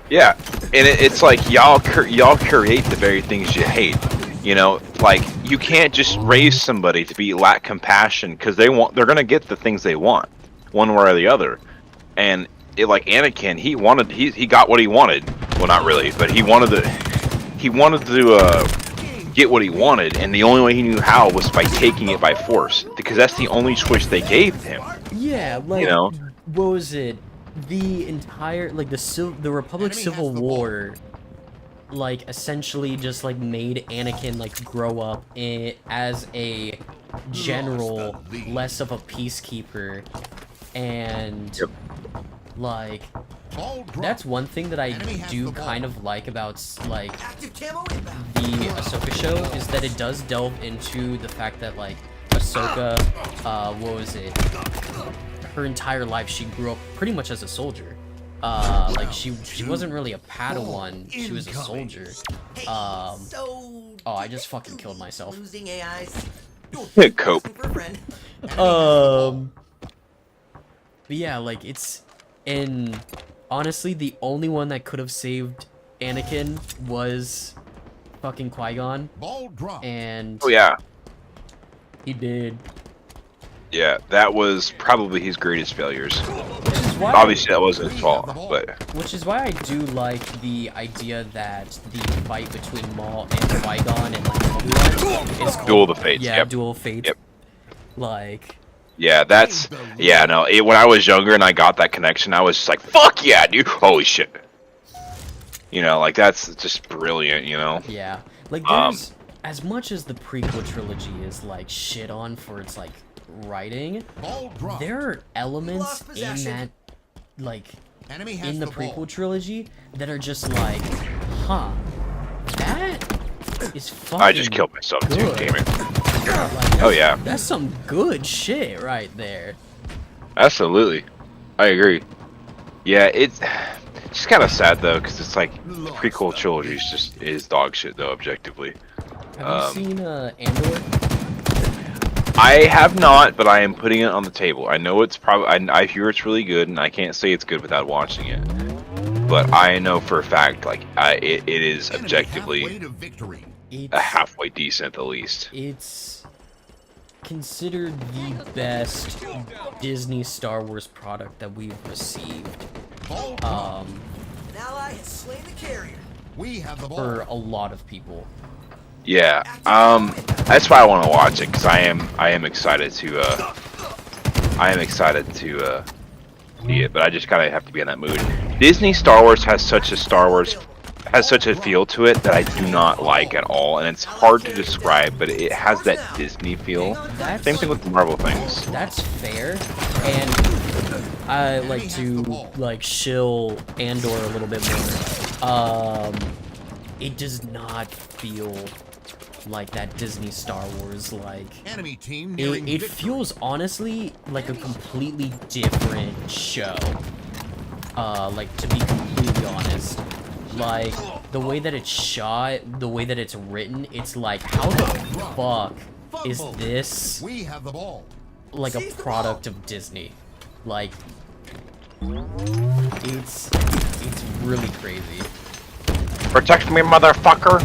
[SPEAKER 3] Yeah, and it's like y'all create the very things you hate. You know, like you can't just raise somebody to be lack compassion because they're gonna get the things they want, one way or the other. And like Anakin, he got what he wanted. Well, not really, but he wanted to get what he wanted, and the only way he knew how was by taking it by force because that's the only choice they gave him.
[SPEAKER 1] Yeah, like
[SPEAKER 3] You know?
[SPEAKER 1] what was it? The entire like the Republic
[SPEAKER 2] Enemy
[SPEAKER 1] Civil
[SPEAKER 2] has the ball.
[SPEAKER 1] War, like essentially just like made Anakin like grow up as a general,
[SPEAKER 2] the lead.
[SPEAKER 1] less of a peacekeeper, and
[SPEAKER 3] Yep.
[SPEAKER 1] like
[SPEAKER 2] Ball dropped.
[SPEAKER 1] that's one thing that I
[SPEAKER 2] Enemy has
[SPEAKER 1] do
[SPEAKER 2] the ball.
[SPEAKER 1] kind of like about like
[SPEAKER 4] Active camo inbound.
[SPEAKER 1] the Ahsoka show is that it does delve into the fact that like Ahsoka, what was it? Her entire life she grew up pretty much as a soldier. Like she wasn't really a Padawan, she was a soldier.
[SPEAKER 4] So.
[SPEAKER 1] Oh, I just fucking killed myself.
[SPEAKER 4] Losing AIs.
[SPEAKER 3] Cope.
[SPEAKER 4] Asking for a friend.
[SPEAKER 1] But yeah, like and honestly the only one that could have saved Anakin was fucking Qui-Gon,
[SPEAKER 2] Ball dropped.
[SPEAKER 1] and
[SPEAKER 3] Oh yeah,
[SPEAKER 1] he did.
[SPEAKER 3] yeah, that was probably his greatest failures.
[SPEAKER 1] Which is why
[SPEAKER 3] Obviously, that wasn't his fault, but
[SPEAKER 1] Which is why I do like the idea that the fight between Maul and Qui-Gon and like Obi-Wan is called,
[SPEAKER 3] Duel of the Fates,
[SPEAKER 1] Yeah,
[SPEAKER 3] yep.
[SPEAKER 1] Duel of Fates.
[SPEAKER 3] Yep.
[SPEAKER 1] Like,
[SPEAKER 3] yeah, no. When I was younger and I got that connection, I was just like, "Fuck yeah, dude! Holy shit!" You know, like that's just brilliant. You know,
[SPEAKER 1] yeah, like
[SPEAKER 3] Um,
[SPEAKER 1] there's as much as the prequel trilogy is like shit on for its like writing,
[SPEAKER 2] Ball dropped.
[SPEAKER 1] there are elements
[SPEAKER 4] Lost
[SPEAKER 1] in
[SPEAKER 4] possession.
[SPEAKER 1] that like
[SPEAKER 2] Enemy has
[SPEAKER 1] in the
[SPEAKER 2] the ball.
[SPEAKER 1] prequel trilogy that are just like, huh, that is fucking.
[SPEAKER 3] I just killed myself too.
[SPEAKER 1] good.
[SPEAKER 3] Damn it!
[SPEAKER 1] Like,
[SPEAKER 3] Oh yeah,
[SPEAKER 1] That's some good shit right there.
[SPEAKER 3] absolutely. I agree. Yeah, it's just kind of sad though, because it's like the prequel trilogy is dog shit though, objectively.
[SPEAKER 1] Have you seen Andor?
[SPEAKER 3] I have not, but I am putting it on the table. I know it's probably. I hear it's really good, and I can't say it's good without watching it. But I know for a fact, like, it is
[SPEAKER 2] Enemy
[SPEAKER 3] objectively
[SPEAKER 2] halfway to victory.
[SPEAKER 3] a halfway decent at least.
[SPEAKER 1] It's considered the best Disney Star Wars product that we've received.
[SPEAKER 2] Ball dropped.
[SPEAKER 1] Um,
[SPEAKER 4] An ally has slain the carrier.
[SPEAKER 2] We have the ball.
[SPEAKER 1] for a lot of people.
[SPEAKER 3] Yeah. That's why I want to watch it because I am excited to see it, but I just gotta have to be in that mood. Disney Star Wars has such a feel to it that I do not like at all, and it's hard to describe, but it has that Disney feel.
[SPEAKER 1] That's
[SPEAKER 3] Same thing with the Marvel things.
[SPEAKER 1] That's fair, and I like to like shill Andor a little bit more. It does not feel like that Disney Star Wars like.
[SPEAKER 2] Enemy team
[SPEAKER 1] It,
[SPEAKER 2] nearing
[SPEAKER 1] it
[SPEAKER 2] victory.
[SPEAKER 1] feels honestly like a completely different show. Like to be completely honest, like the way that it's shot, the way that it's written, it's like how the fuck is this
[SPEAKER 2] We have the ball.
[SPEAKER 1] like a product of Disney? Like it's really crazy.
[SPEAKER 3] Protect me, motherfucker!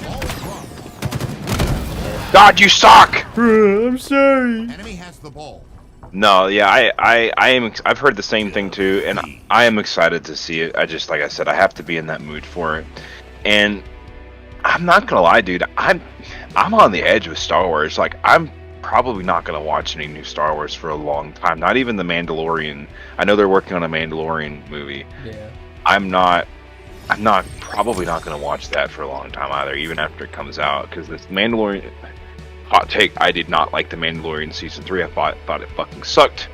[SPEAKER 2] Ball dropped.
[SPEAKER 3] God, you suck!
[SPEAKER 1] I'm sorry.
[SPEAKER 2] Enemy has the ball.
[SPEAKER 3] No, yeah, I've heard the same thing too, and I am excited to see it. I just, like I said, I have to be in that mood for it. And I'm not gonna lie, dude, I'm on the edge with Star Wars. Like, I'm probably not gonna watch any new Star Wars for a long time. Not even The Mandalorian. I know they're working on a Mandalorian movie.
[SPEAKER 1] Yeah.
[SPEAKER 3] I'm probably not gonna watch that for a long time either, even after it comes out, because this Mandalorian. Hot take, I did not like The Mandalorian Season 3. I thought it fucking sucked.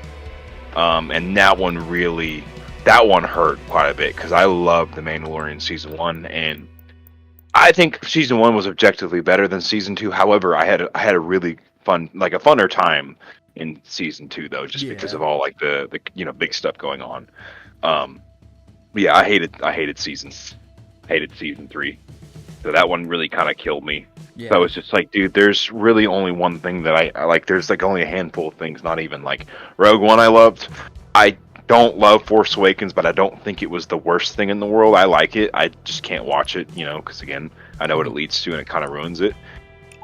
[SPEAKER 3] And that one hurt quite a bit, because I loved The Mandalorian Season 1, and I think Season 1 was objectively better than Season 2. However, I had a really fun, like a funner time in season 2 though, just because
[SPEAKER 1] Yeah.
[SPEAKER 3] of all like the big stuff going on. But yeah, I hated season 3. So that one really kind of killed me.
[SPEAKER 1] Yeah.
[SPEAKER 3] So I was just like, dude, there's really only one thing that I like. There's like only a handful of things, not even like Rogue One I loved. I don't love Force Awakens, but I don't think it was the worst thing in the world. I like it. I just can't watch it, because again, I know what it leads to and it kind of ruins it.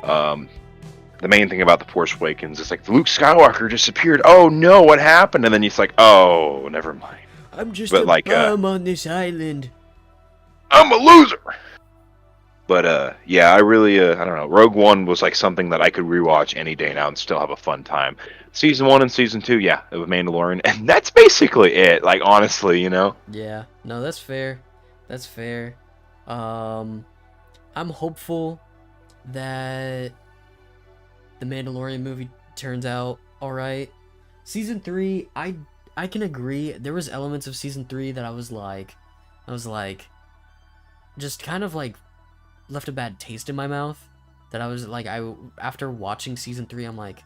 [SPEAKER 3] The main thing about the Force Awakens is like Luke Skywalker disappeared. Oh no, what happened? And then it's like, oh, never mind.
[SPEAKER 1] I'm just
[SPEAKER 3] But,
[SPEAKER 1] a
[SPEAKER 3] like,
[SPEAKER 1] bum on this island.
[SPEAKER 3] I'm a loser. But yeah, I really I don't know. Rogue One was like something that I could rewatch any day now and still have a fun time. Season 1 and Season 2, yeah, of Mandalorian, and that's basically it. Like honestly,
[SPEAKER 1] Yeah, no, that's fair. That's fair. I'm hopeful that the Mandalorian movie turns out all right. Season 3, I can agree. There was elements of Season 3 that I was like, just kind of like left a bad taste in my mouth. That I was like, after watching Season 3, I'm like,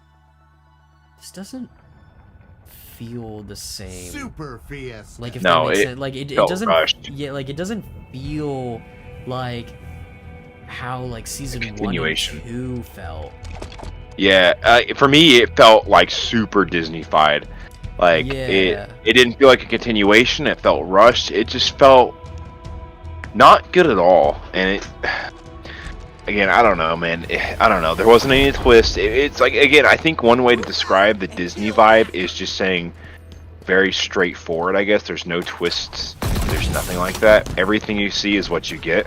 [SPEAKER 1] this doesn't feel the same.
[SPEAKER 2] Super Fiesta.
[SPEAKER 1] Like if
[SPEAKER 3] No,
[SPEAKER 1] that makes
[SPEAKER 3] it
[SPEAKER 1] sense. Like it
[SPEAKER 3] felt
[SPEAKER 1] doesn't.
[SPEAKER 3] rushed.
[SPEAKER 1] Yeah, like it doesn't feel like how like season 1 and
[SPEAKER 3] continuation.
[SPEAKER 1] 2 felt.
[SPEAKER 3] Yeah, for me, it felt like super Disney-fied. Like
[SPEAKER 1] Yeah.
[SPEAKER 3] it didn't feel like a continuation. It felt rushed. It just felt not good at all. And it, again, I don't know, man. I don't know. There wasn't any twist. It's like, again, I think one way to describe the Disney vibe is just saying very straightforward. I guess there's no twists. There's nothing like that. Everything you see is what you get.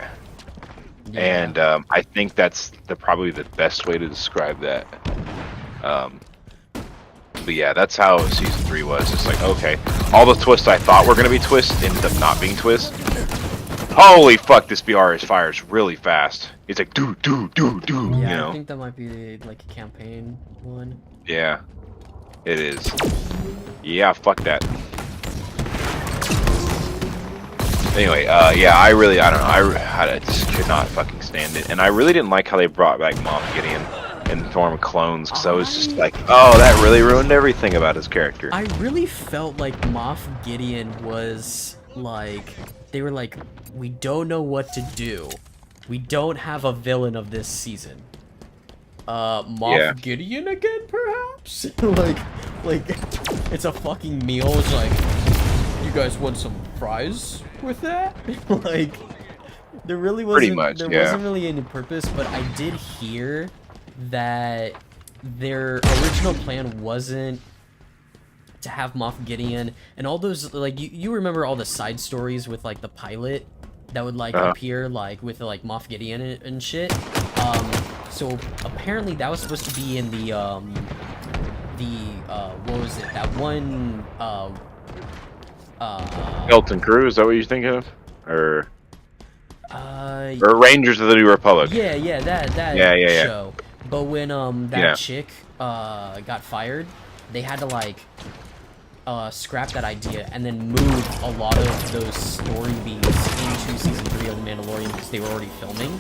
[SPEAKER 1] Yeah.
[SPEAKER 3] And I think that's probably the best way to describe that. But yeah, that's how season 3 was. It's like, okay, all the twists I thought were gonna be twists ended up not being twists. Holy fuck, this BR is fires really fast. It's like do.
[SPEAKER 1] Yeah, I think that might be like a campaign one.
[SPEAKER 3] Yeah, it is. Yeah, fuck that. Anyway, yeah, I don't know. I just could not fucking stand it, and I really didn't like how they brought back Moff Gideon in the form of clones, because I was just like, oh, that really ruined everything about his character.
[SPEAKER 1] I really felt like Moff Gideon was like, they were like, we don't know what to do. We don't have a villain of this season. Moff Gideon again, perhaps? like, it's a fucking meal. It's like, you guys want some fries with that? Like, there really wasn't. There wasn't really any purpose, but I did hear that their original plan wasn't to have Moff Gideon and all those, like, you remember all the side stories with like the pilot that would like appear like with like Moff Gideon and shit. So apparently that was supposed to be in the what was it, that one
[SPEAKER 3] Elton Crew, is that what you're thinking of? Or Rangers of the New Republic.
[SPEAKER 1] Yeah, that
[SPEAKER 3] Yeah.
[SPEAKER 1] show. But when that chick got fired, they had to like scrap that idea and then move a lot of those story beats into season 3 of The Mandalorian because they were already filming.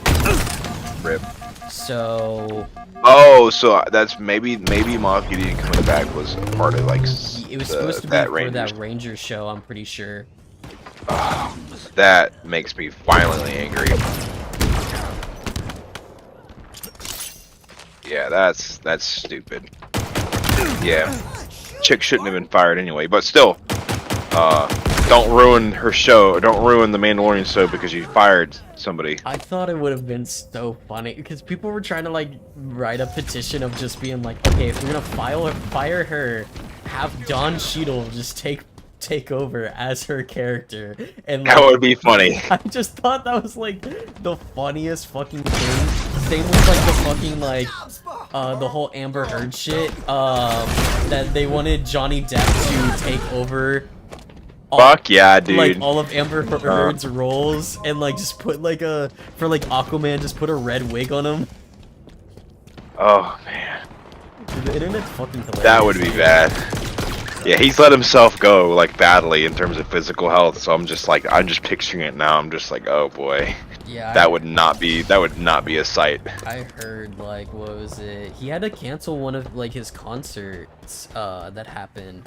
[SPEAKER 3] Rip.
[SPEAKER 1] So.
[SPEAKER 3] Oh, so that's maybe Moff Gideon coming back was a part of like
[SPEAKER 1] it was supposed to be for that Rangers show, I'm pretty sure.
[SPEAKER 3] That makes me violently angry. Yeah, that's stupid. Yeah, chick shouldn't have been fired anyway. But still, don't ruin her show. Don't ruin the Mandalorian show because you fired somebody.
[SPEAKER 1] I thought it would have been so funny because people were trying to like write a petition of just being like, okay, if we're gonna fire her, have Don Cheadle just take over as her character, and like,
[SPEAKER 3] that would be funny.
[SPEAKER 1] I just thought that was like the funniest fucking thing. Same with like the fucking like the whole Amber Heard shit. That they wanted Johnny Depp to take over.
[SPEAKER 3] Fuck yeah, dude.
[SPEAKER 1] Like all of Amber Heard's roles, and like just put like for like Aquaman, just put a red wig on him.
[SPEAKER 3] Oh man,
[SPEAKER 1] Dude, the internet's fucking hilarious.
[SPEAKER 3] that would be bad. Yeah, he's let himself go like badly in terms of physical health. So I'm just picturing it now. I'm just like, oh boy,
[SPEAKER 1] Yeah,
[SPEAKER 3] that would not be a sight.
[SPEAKER 1] I heard like what was it? He had to cancel one of like his concerts that happened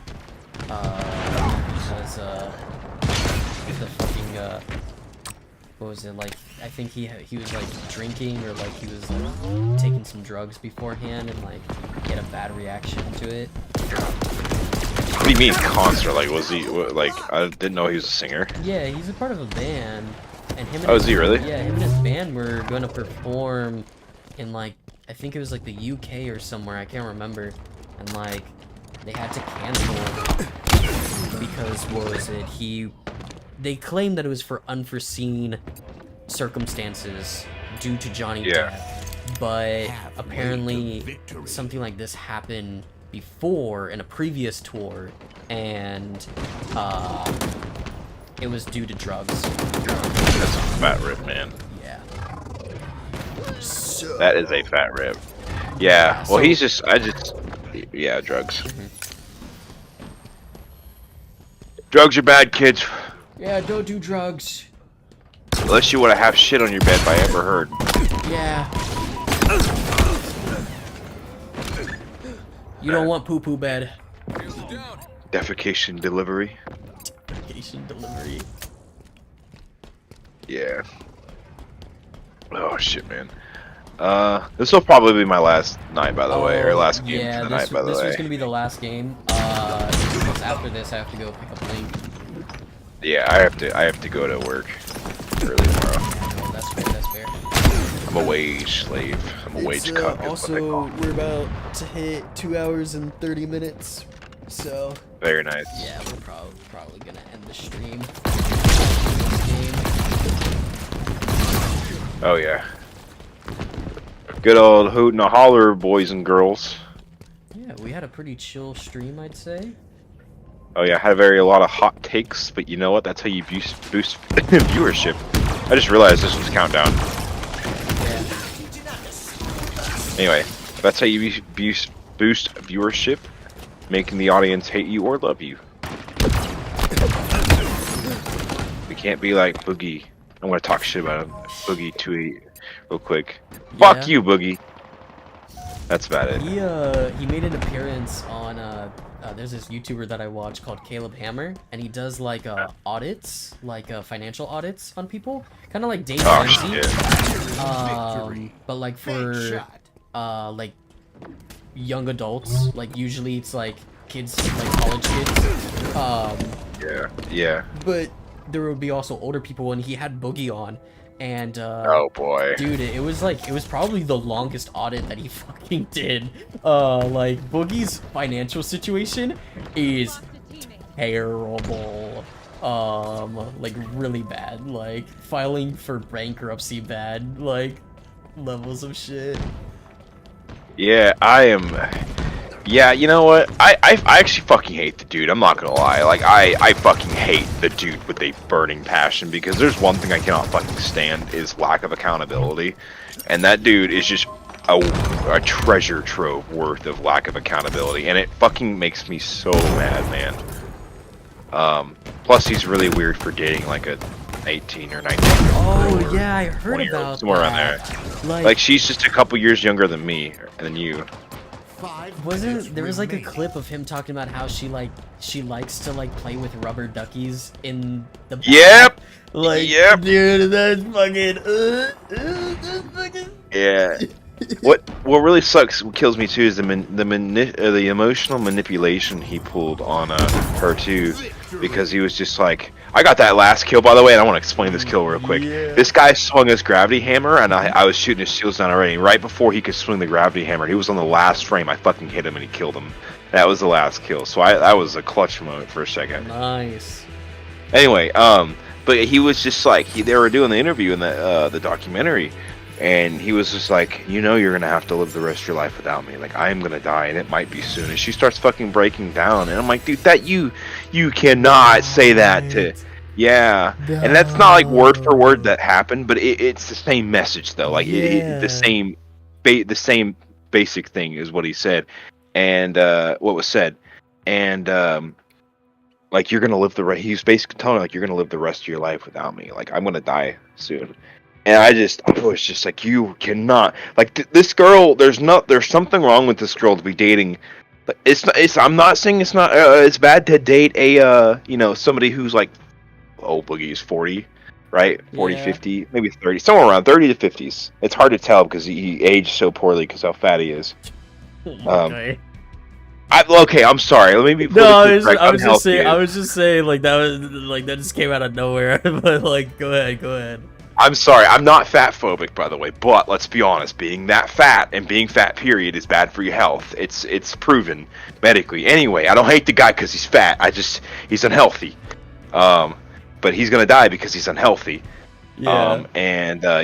[SPEAKER 1] because the fucking what was it, like I think he was like drinking or like he was like taking some drugs beforehand and like he had a bad reaction to it.
[SPEAKER 3] What do you mean concert? Like was he like I didn't know he was a singer.
[SPEAKER 1] Yeah, he's a part of a band, and him. And
[SPEAKER 3] Oh, is he really?
[SPEAKER 1] Yeah, him and his band were going to perform in like I think it was like the UK or somewhere. I can't remember, and like they had to cancel because what was it? They claimed that it was for unforeseen circumstances due to Johnny
[SPEAKER 3] Yeah.
[SPEAKER 1] Depp, but apparently something like this happened before in a previous tour, and it was due to drugs.
[SPEAKER 3] That's a fat rip, man.
[SPEAKER 1] Yeah.
[SPEAKER 3] That is a fat rip. Yeah. Well,
[SPEAKER 1] So-
[SPEAKER 3] yeah, drugs. Drugs are bad, kids.
[SPEAKER 1] Yeah, don't do drugs.
[SPEAKER 3] Unless you want to have shit on your bed, if I ever heard.
[SPEAKER 1] Yeah. You don't want poo-poo bed.
[SPEAKER 3] Defecation delivery.
[SPEAKER 1] Vacation delivery.
[SPEAKER 3] Yeah. Oh shit, man. This will probably be my last night, by the way, or last game
[SPEAKER 1] yeah,
[SPEAKER 3] for the night, by the
[SPEAKER 1] this
[SPEAKER 3] way.
[SPEAKER 1] was gonna be the last game. Because after this, I have to go pick up Link.
[SPEAKER 3] Yeah, I have to go to work early tomorrow.
[SPEAKER 1] Oh, that's fair. That's fair.
[SPEAKER 3] I'm a wage slave. I'm a wage cuck. is what they call it.
[SPEAKER 1] we're about to hit 2 hours and 30 minutes. So
[SPEAKER 3] Very nice.
[SPEAKER 1] yeah, we're probably gonna end the stream.
[SPEAKER 3] Oh yeah. Good old hoot and a holler, boys and girls.
[SPEAKER 1] Yeah, we had a pretty chill stream, I'd say.
[SPEAKER 3] Oh yeah, I had a lot of hot takes, but you know what? That's how you boost viewership. I just realized this was countdown.
[SPEAKER 1] Yeah.
[SPEAKER 3] Anyway, that's how you boost viewership, making the audience hate you or love you. We can't be like Boogie. I'm gonna talk shit about him. Boogie 28 real quick.
[SPEAKER 1] Yeah.
[SPEAKER 3] Fuck you, Boogie. That's about it.
[SPEAKER 1] He made an appearance on there's this YouTuber that I watch called Caleb Hammer, and he does like audits, like financial audits on people, kind of like Dave
[SPEAKER 3] Oh
[SPEAKER 1] Ramsey.
[SPEAKER 3] shit.
[SPEAKER 1] But like for like young adults, like usually it's like kids, like college kids.
[SPEAKER 3] Yeah.
[SPEAKER 1] But there would be also older people, and he had Boogie on, and
[SPEAKER 3] Oh boy.
[SPEAKER 1] dude, it was probably the longest audit that he fucking did. Like Boogie's financial situation is terrible. Like really bad. Like filing for bankruptcy bad. Like levels of shit.
[SPEAKER 3] Yeah, I am. Yeah, you know what? I actually fucking hate the dude. I'm not gonna lie. Like I fucking hate the dude with a burning passion, because there's one thing I cannot fucking stand is lack of accountability, and that dude is just a treasure trove worth of lack of accountability, and it fucking makes me so mad, man. Plus he's really weird for dating like a 18 or 19.
[SPEAKER 1] Oh yeah, I heard
[SPEAKER 3] 20-year-old,
[SPEAKER 1] about
[SPEAKER 3] somewhere around
[SPEAKER 1] that.
[SPEAKER 3] Like she's just a couple years younger than me and than you.
[SPEAKER 1] Wasn't there was like a clip of him talking about how she likes to like play with rubber duckies in the bath?
[SPEAKER 3] Yep.
[SPEAKER 1] Like
[SPEAKER 3] Yep.
[SPEAKER 1] dude, that's fucking that's fucking
[SPEAKER 3] Yeah. What really sucks, what kills me too, is the emotional manipulation he pulled on her too, because he was just like, I got that last kill, by the way, and I want to explain this kill real quick.
[SPEAKER 1] Yeah.
[SPEAKER 3] This guy swung his gravity hammer, and I was shooting his shields down already. Right before he could swing the gravity hammer, he was on the last frame. I fucking hit him and he killed him. That was the last kill. So that was a clutch moment for a second.
[SPEAKER 1] nice.
[SPEAKER 3] Anyway, but he was just like, they were doing the interview in the documentary, and he was just like, you know, you're gonna have to live the rest of your life without me. Like, I am gonna die, and it might be soon. And she starts fucking breaking down, and I'm like, dude, that you cannot say that to. Yeah, and that's not like word for word that happened, but it's the same message though. Like the same basic thing is what he said, and what was said. and like you're gonna live the rest. He's basically telling her like you're gonna live the rest of your life without me. Like I'm gonna die soon. And I was just like, you cannot like this girl. There's something wrong with this girl to be dating. But I'm not saying it's not. It's bad to date a somebody who's like, oh, Boogie's 40, right? 40,
[SPEAKER 1] Yeah.
[SPEAKER 3] 50, maybe 30, somewhere around 30 to 50s. It's hard to tell because he aged so poorly because how fat he is.
[SPEAKER 1] Okay.
[SPEAKER 3] Okay, I'm sorry. Let me be
[SPEAKER 1] No, I
[SPEAKER 3] politically
[SPEAKER 1] was,
[SPEAKER 3] correct.
[SPEAKER 1] I was just saying. I
[SPEAKER 3] Unhealthy.
[SPEAKER 1] was just saying, like that just came out of nowhere. But like, go ahead.
[SPEAKER 3] I'm sorry. I'm not fat phobic, by the way. But let's be honest. Being that fat and being fat, period, is bad for your health. It's proven medically. Anyway, I don't hate the guy because he's fat. He's unhealthy. But he's gonna die because he's unhealthy.
[SPEAKER 1] Yeah.
[SPEAKER 3] And I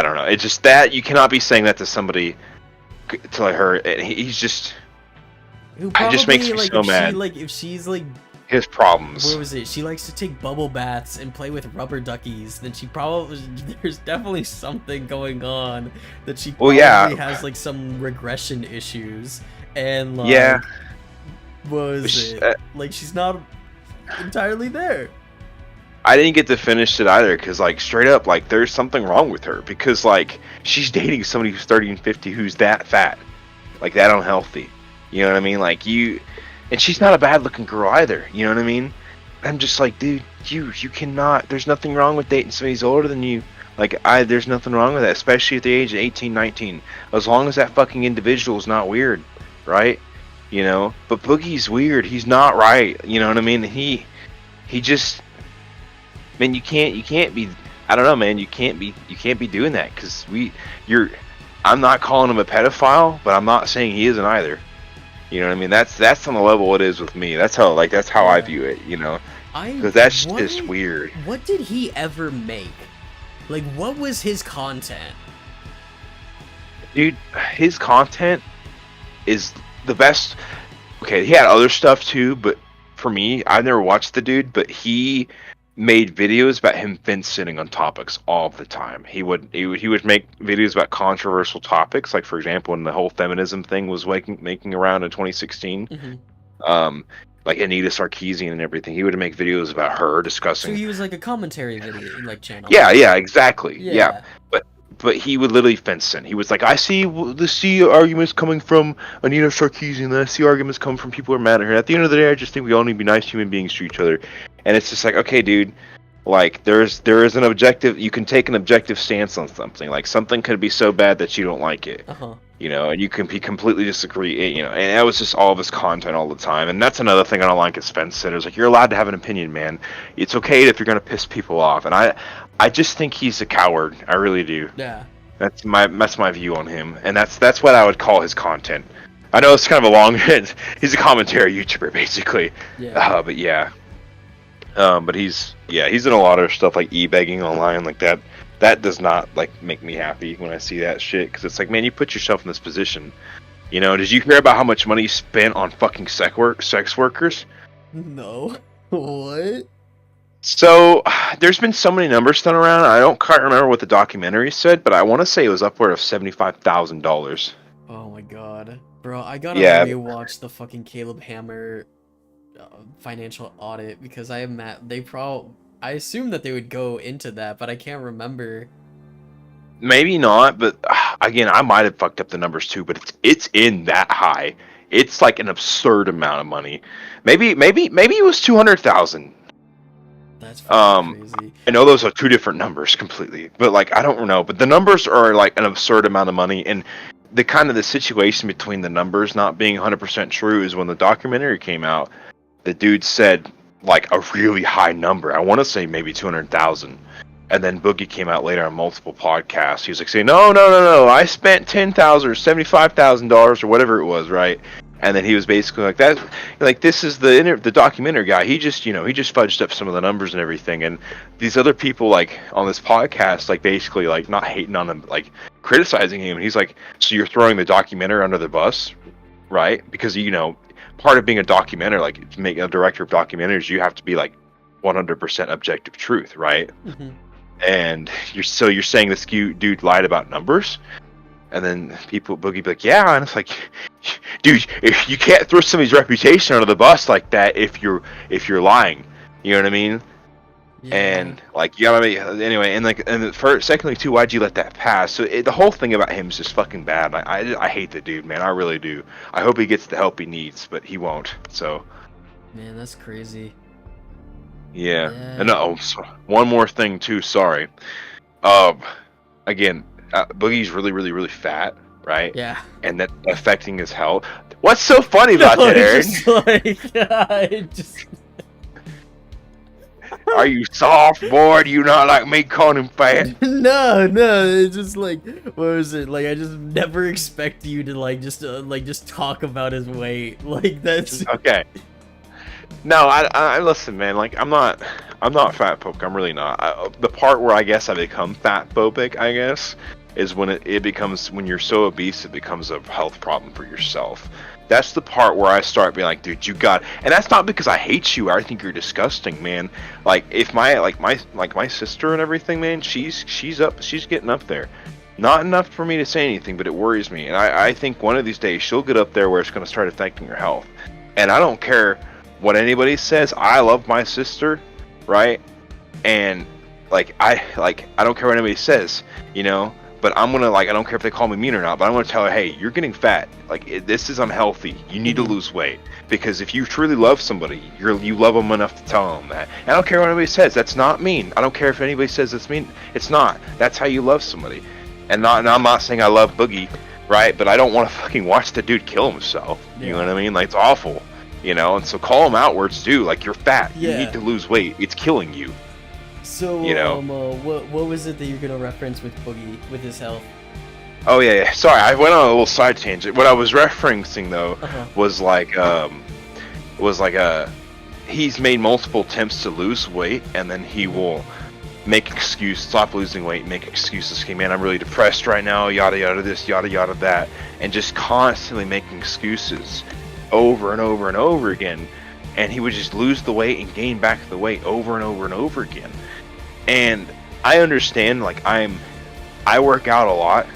[SPEAKER 3] don't know. It's just that you cannot be saying that to somebody, to like her. And he's just
[SPEAKER 1] Who
[SPEAKER 3] it just makes me
[SPEAKER 1] like,
[SPEAKER 3] so
[SPEAKER 1] if
[SPEAKER 3] mad.
[SPEAKER 1] if she's like,
[SPEAKER 3] his problems.
[SPEAKER 1] what was it? She likes to take bubble baths and play with rubber duckies. Then she probably there's definitely something going on that she
[SPEAKER 3] Well,
[SPEAKER 1] probably
[SPEAKER 3] yeah.
[SPEAKER 1] has like some regression issues and like
[SPEAKER 3] Yeah.
[SPEAKER 1] what was
[SPEAKER 3] Sh-
[SPEAKER 1] it? Like she's not entirely there.
[SPEAKER 3] I didn't get to finish it either because, like, straight up, like, there's something wrong with her because, like, she's dating somebody who's 30 and 50 who's that fat, like, that unhealthy. You know what I mean? Like, and she's not a bad-looking girl either. You know what I mean? I'm just like, dude, you cannot. There's nothing wrong with dating somebody who's older than you. Like, there's nothing wrong with that, especially at the age of 18, 19. As long as that fucking individual is not weird, right? You know? But Boogie's weird. He's not right. You know what I mean? He just. Man, you can't be. I don't know, man. You can't be doing that because I'm not calling him a pedophile, but I'm not saying he isn't either. You know what I mean? That's on the level it is with me. That's how I view it. You know, because that's just weird.
[SPEAKER 1] What did he ever make? Like, what was his content?
[SPEAKER 3] Dude, his content is the best. Okay, he had other stuff too, but for me, I never watched the dude, but he made videos about him fence sitting on topics all the time. He would make videos about controversial topics, like for example, when the whole feminism thing was making around in 2016.
[SPEAKER 1] Mm-hmm.
[SPEAKER 3] Like Anita Sarkeesian and everything. He would make videos about her
[SPEAKER 1] So
[SPEAKER 3] discussing.
[SPEAKER 1] he was like a commentary video, like channel.
[SPEAKER 3] Yeah, exactly. Yeah. But he would literally fence in. He was like, I see arguments coming from Anita Sarkeesian, and I see arguments coming from people who are mad at her. At the end of the day, I just think we all need to be nice human beings to each other. And it's just like, okay, dude, like there is an objective. You can take an objective stance on something. Like something could be so bad that you don't like it. You know, and you can be completely disagree. You know, and that was just all of his content all the time. And that's another thing I don't like as fence sitters. Like, you're allowed to have an opinion, man. It's okay if you're gonna piss people off. And I just think he's a coward. I really do.
[SPEAKER 1] Yeah.
[SPEAKER 3] That's my view on him, and that's what I would call his content. I know it's kind of a long. He's a commentary YouTuber basically.
[SPEAKER 1] Yeah.
[SPEAKER 3] But yeah. But he's in a lot of stuff like e-begging online like that. That does not like make me happy when I see that shit because it's like, man, you put yourself in this position. You know, did you hear about how much money he spent on fucking sex workers?
[SPEAKER 1] No. What?
[SPEAKER 3] So, there's been so many numbers thrown around. I don't quite remember what the documentary said, but I want to say it was upward of $75,000.
[SPEAKER 1] Oh my god, bro! I gotta rewatch the fucking Caleb Hammer financial audit because I am at. I assume that they would go into that, but I can't remember.
[SPEAKER 3] Maybe not, but again, I might have fucked up the numbers too. But it's in that high. It's like an absurd amount of money. Maybe it was 200,000.
[SPEAKER 1] That's fucking crazy.
[SPEAKER 3] I know those are two different numbers completely, but like I don't know. But the numbers are like an absurd amount of money, and the situation between the numbers not being 100% true is when the documentary came out. The dude said like a really high number. I want to say maybe 200,000. And then Boogie came out later on multiple podcasts. He was like saying, no, I spent $10,000 or $75,000 or whatever it was, right? And then he was basically like that. Like, this is the documentary guy. He just fudged up some of the numbers and everything. And these other people like on this podcast, like basically like not hating on him, like criticizing him. And he's like, so you're throwing the documentary under the bus, right? Because part of being a documenter, like to make a director of documentaries, you have to be like 100% objective truth, right?
[SPEAKER 1] Mm-hmm.
[SPEAKER 3] And you're saying this dude lied about numbers, and then Boogie be like, yeah, and it's like, dude, if you can't throw somebody's reputation under the bus like that, if you're lying, you know what I mean?
[SPEAKER 1] Yeah.
[SPEAKER 3] And like, you gotta make, anyway, and like, and first, secondly too, why'd you let that pass? So the whole thing about him is just fucking bad. I hate the dude, man. I really do. I hope he gets the help he needs, but he won't. So
[SPEAKER 1] Man, that's crazy.
[SPEAKER 3] yeah.
[SPEAKER 1] Yeah.
[SPEAKER 3] And one more thing too. Sorry. Again, Boogie's really, really, really fat, right?
[SPEAKER 1] Yeah.
[SPEAKER 3] And that affecting his health. What's so funny about that, Aaron?
[SPEAKER 1] Just like, I just...
[SPEAKER 3] Are you soft, boy? Do you not like me calling him fat?
[SPEAKER 1] No, it's just like, what was it? Like, I just never expect you to like just talk about his weight. Like that's
[SPEAKER 3] Okay. No, I listen, man. Like, I'm not fat phobic. I'm really not. The part where I guess I become fat phobic, I guess, is when it becomes, when you're so obese, it becomes a health problem for yourself. That's the part where I start being like, dude, you got, and that's not because I hate you or I think you're disgusting, man. Like, if my sister and everything, man, she's getting up there. Not enough for me to say anything, but it worries me. And I think one of these days she'll get up there where it's going to start affecting her health. And I don't care what anybody says. I love my sister, right? And I don't care what anybody says, you know. But I'm gonna, like, I don't care if they call me mean or not, but I'm gonna tell her, hey, you're getting fat. Like, this is unhealthy. You need to lose weight. Because if you truly love somebody, you love them enough to tell them that. And I don't care what anybody says. That's not mean. I don't care if anybody says it's mean. It's not. That's how you love somebody. And I'm not saying I love Boogie, right? But I don't want to fucking watch the dude kill himself. You know what I mean? Like, it's awful. You know? And so call him out where it's due. Like, you're fat.
[SPEAKER 1] Yeah.
[SPEAKER 3] You need to lose weight. It's killing you.
[SPEAKER 1] so.
[SPEAKER 3] You know.
[SPEAKER 1] What was it that you're gonna reference with Boogie with his health?
[SPEAKER 3] Oh yeah. Sorry, I went on a little side tangent. What I was referencing though was he's made multiple attempts to lose weight, and then he will make stop losing weight, make excuses. Okay, man, I'm really depressed right now. Yada yada this, yada yada that, and just constantly making excuses over and over and over again. And he would just lose the weight and gain back the weight over and over and over again. And I understand, like, I work out a lot.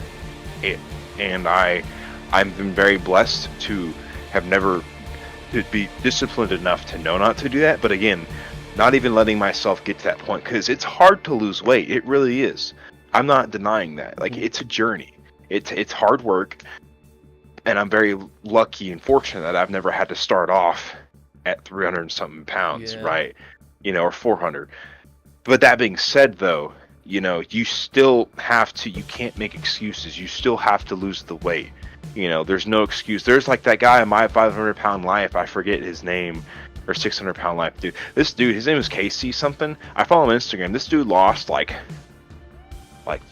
[SPEAKER 3] And I've been very blessed to have never to be disciplined enough to know not to do that. But again, not even letting myself get to that point, because it's hard to lose weight. It really is. I'm not denying that. Like, it's a journey. It's hard work, and I'm very lucky and fortunate that I've never had to start off at 300 and something pounds, right? You know, or 400. But that being said, though, you know, you still have to, you can't make excuses. You still have to lose the weight. You know, there's no excuse. There's like that guy in My 500 Pound Life, I forget his name, or 600 Pound Life, dude. This dude, his name is Casey something. I follow him on Instagram. This dude lost like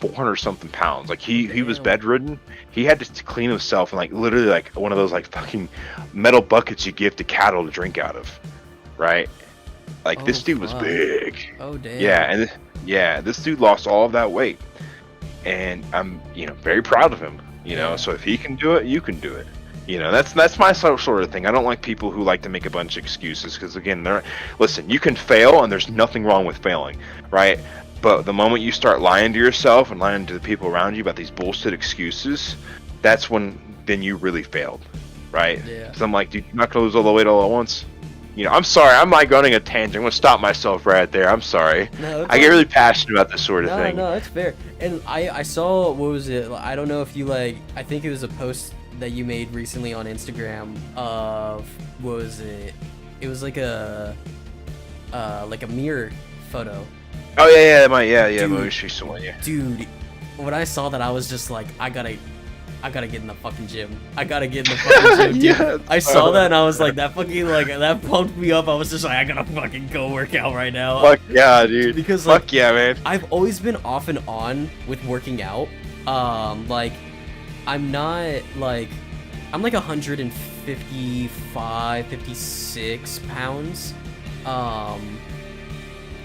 [SPEAKER 3] 400 something pounds. Like, he was bedridden. He had to clean himself in like literally like one of those like fucking metal buckets you give to cattle to drink out of, right? Like, this dude was big.
[SPEAKER 1] Oh damn.
[SPEAKER 3] Yeah, this dude lost all of that weight, and I'm, you know, very proud of him. You know, so if he can do it, you can do it. You know, that's my sort of thing. I don't like people who like to make a bunch of excuses, because again, listen, you can fail, and there's nothing wrong with failing, right? But the moment you start lying to yourself and lying to the people around you about these bullshit excuses, that's when then you really failed, right?
[SPEAKER 1] Yeah.
[SPEAKER 3] So I'm like, dude, you're not gonna lose all the weight all at once. You know, I'm sorry, I'm like running a tangent. I'm gonna stop myself right there. I'm sorry.
[SPEAKER 1] No,
[SPEAKER 3] I get really passionate about this sort of thing.
[SPEAKER 1] No, that's fair. And I saw, what was it? I don't know if you like, I think it was a post that you made recently on Instagram of, what was it? It was like a mirror photo.
[SPEAKER 3] Oh yeah,
[SPEAKER 1] Dude,
[SPEAKER 3] most recent one, yeah.
[SPEAKER 1] Dude, when I saw that, I was just like, I gotta get in the fucking gym. I gotta get in the fucking gym, dude.
[SPEAKER 3] Yeah,
[SPEAKER 1] I saw that and I was like, that fucking, like, that pumped me up. I was just like, I gotta fucking go work out right now.
[SPEAKER 3] Fuck yeah, dude.
[SPEAKER 1] Because, like,
[SPEAKER 3] fuck yeah, man.
[SPEAKER 1] I've always been off and on with working out. Like, I'm not, like, I'm like 155, 56 pounds.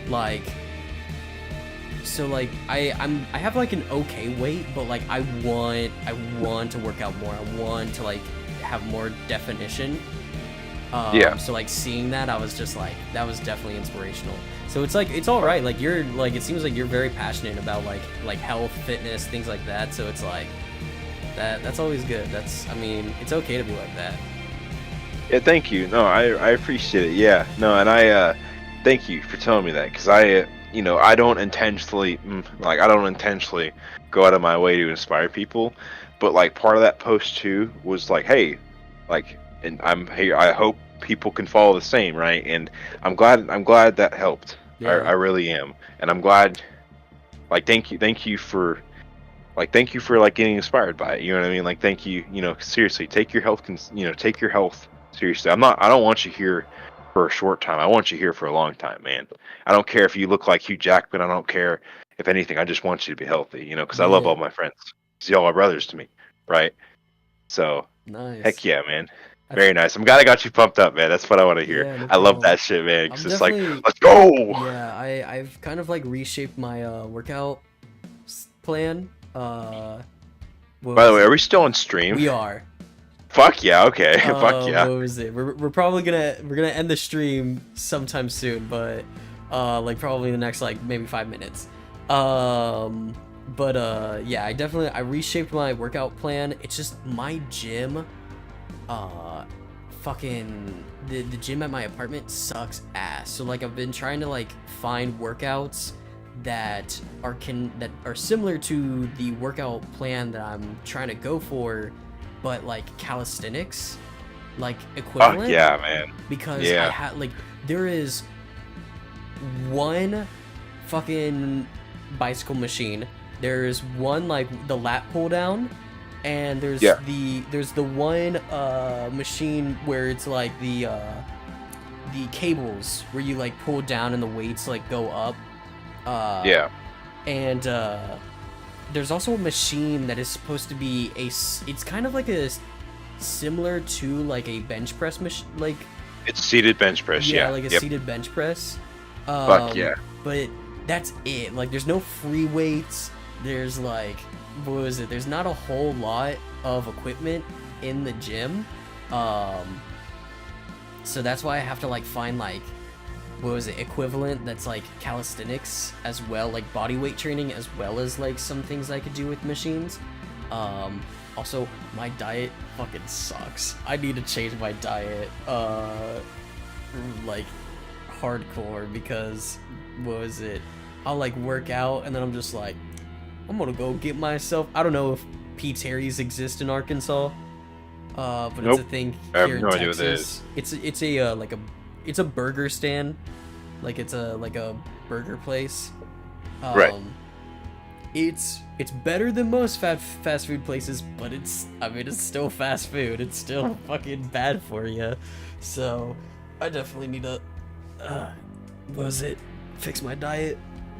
[SPEAKER 1] Like, so like I have like an okay weight, but like I want to work out more. I want to like have more definition. So like seeing that, I was just like, that was definitely inspirational. So it's like, it's all right. Like, you're like, it seems like you're very passionate about like health, fitness, things like that. So it's like, That's always good. I mean, it's okay to be like that.
[SPEAKER 3] Yeah, thank you. No, I appreciate it. Yeah, no, and I thank you for telling me that, because I don't intentionally go out of my way to inspire people, but like part of that post too was like, hey, like, and I'm here. I hope people can follow the same, right? And I'm glad that helped.
[SPEAKER 1] Yeah.
[SPEAKER 3] I really am, and I'm glad. Like, thank you for like getting inspired by it. You know what I mean? Like, thank you. Seriously, take your health. Take your health seriously. I don't want you here for a short time. I want you here for a long time, man. I don't care if you look like Hugh Jackman. I don't care if anything. I just want you to be healthy. Because I love all my friends. Y'all are brothers to me, right? So,
[SPEAKER 1] Nice.
[SPEAKER 3] heck yeah, man. Very nice. I'm glad I got you pumped up, man. That's what I want to hear.
[SPEAKER 1] Yeah, no
[SPEAKER 3] I love
[SPEAKER 1] problem.
[SPEAKER 3] that shit, man. 'Cause
[SPEAKER 1] I'm
[SPEAKER 3] it's like,
[SPEAKER 1] definitely-
[SPEAKER 3] let's go.
[SPEAKER 1] Yeah, I've kind of like reshaped my workout plan.
[SPEAKER 3] By the way, are we still on stream?
[SPEAKER 1] we are.
[SPEAKER 3] Fuck yeah. Okay. Fuck yeah.
[SPEAKER 1] What was it? We're probably gonna end the stream sometime soon, but like probably in the next like maybe 5 minutes. Yeah, I reshaped my workout plan. It's just my gym, fucking the gym at my apartment sucks ass. So like I've been trying to like find workouts that are similar to the workout plan that I'm trying to go for, but like calisthenics, like equivalent.
[SPEAKER 3] Oh yeah, man.
[SPEAKER 1] Because
[SPEAKER 3] Yeah.
[SPEAKER 1] I had like there is one fucking bicycle machine. There's one like the lat pull down, and there's
[SPEAKER 3] Yeah.
[SPEAKER 1] the one machine where it's like the cables where you like pull down and the weights like go up.
[SPEAKER 3] Yeah.
[SPEAKER 1] And there's also a machine that is supposed to be it's kind of like a similar to like a bench press machine, like
[SPEAKER 3] It's seated bench press. Yeah.
[SPEAKER 1] like a
[SPEAKER 3] Yep.
[SPEAKER 1] seated bench press.
[SPEAKER 3] Fuck yeah.
[SPEAKER 1] But that's it. Like there's no free weights. There's like, what was it? There's not a whole lot of equipment in the gym. So that's why I have to like find like, what was it, equivalent that's like calisthenics as well, like body weight training, as well as like some things I could do with machines. Also, my diet fucking sucks. I need to change my diet like hardcore, because what was it, I'll like work out and then I'm just like, I'm gonna go get myself, I don't know if P. Terry's exist in Arkansas, but
[SPEAKER 3] Nope.
[SPEAKER 1] it's a thing
[SPEAKER 3] I have
[SPEAKER 1] here in
[SPEAKER 3] no idea what that
[SPEAKER 1] Texas. It's a burger stand, like it's a burger place.
[SPEAKER 3] Right.
[SPEAKER 1] It's better than most fast food places, but it's still fast food. It's still fucking bad for you. So I definitely need to fix my diet.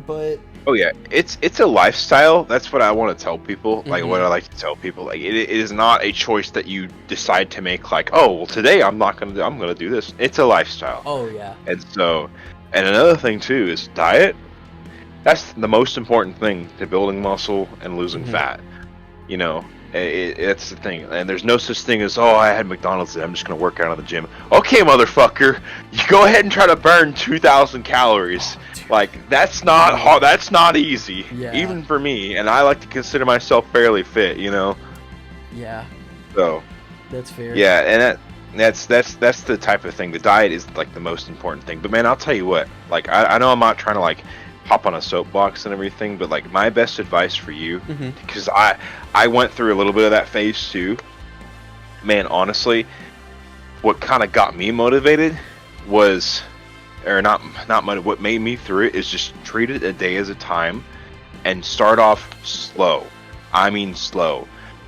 [SPEAKER 1] But
[SPEAKER 3] Oh yeah, it's a lifestyle. That's what I want to tell people. Like,
[SPEAKER 1] Mhm.
[SPEAKER 3] what I like to tell people. Like, it is not a choice that you decide to make. Like, oh well, today I'm gonna do this. It's a lifestyle.
[SPEAKER 1] oh yeah,
[SPEAKER 3] And so, and another thing too is diet. That's the most important thing to building muscle and losing
[SPEAKER 1] Mhm.
[SPEAKER 3] fat. It's the thing. And there's no such thing as, oh, I had McDonald's today, I'm just going to work out at the gym. Okay, motherfucker, you go ahead and try to burn 2,000 calories. Like, that's not hard. That's not easy.
[SPEAKER 1] Yeah.
[SPEAKER 3] Even for me. And I like to consider myself fairly fit,
[SPEAKER 1] yeah,
[SPEAKER 3] So,
[SPEAKER 1] that's fair.
[SPEAKER 3] yeah, and that's the type of thing. The diet is like the most important thing. But man, I'll tell you what. Like, I know I'm not trying to like hop on a soapbox and everything, but like my best advice for you,
[SPEAKER 1] Mhm.
[SPEAKER 3] because I went through a little bit of that phase too. Man, honestly, what kind of got me motivated was, or not what made me through it is just treat it a day as a time, and start off slow. I mean slow.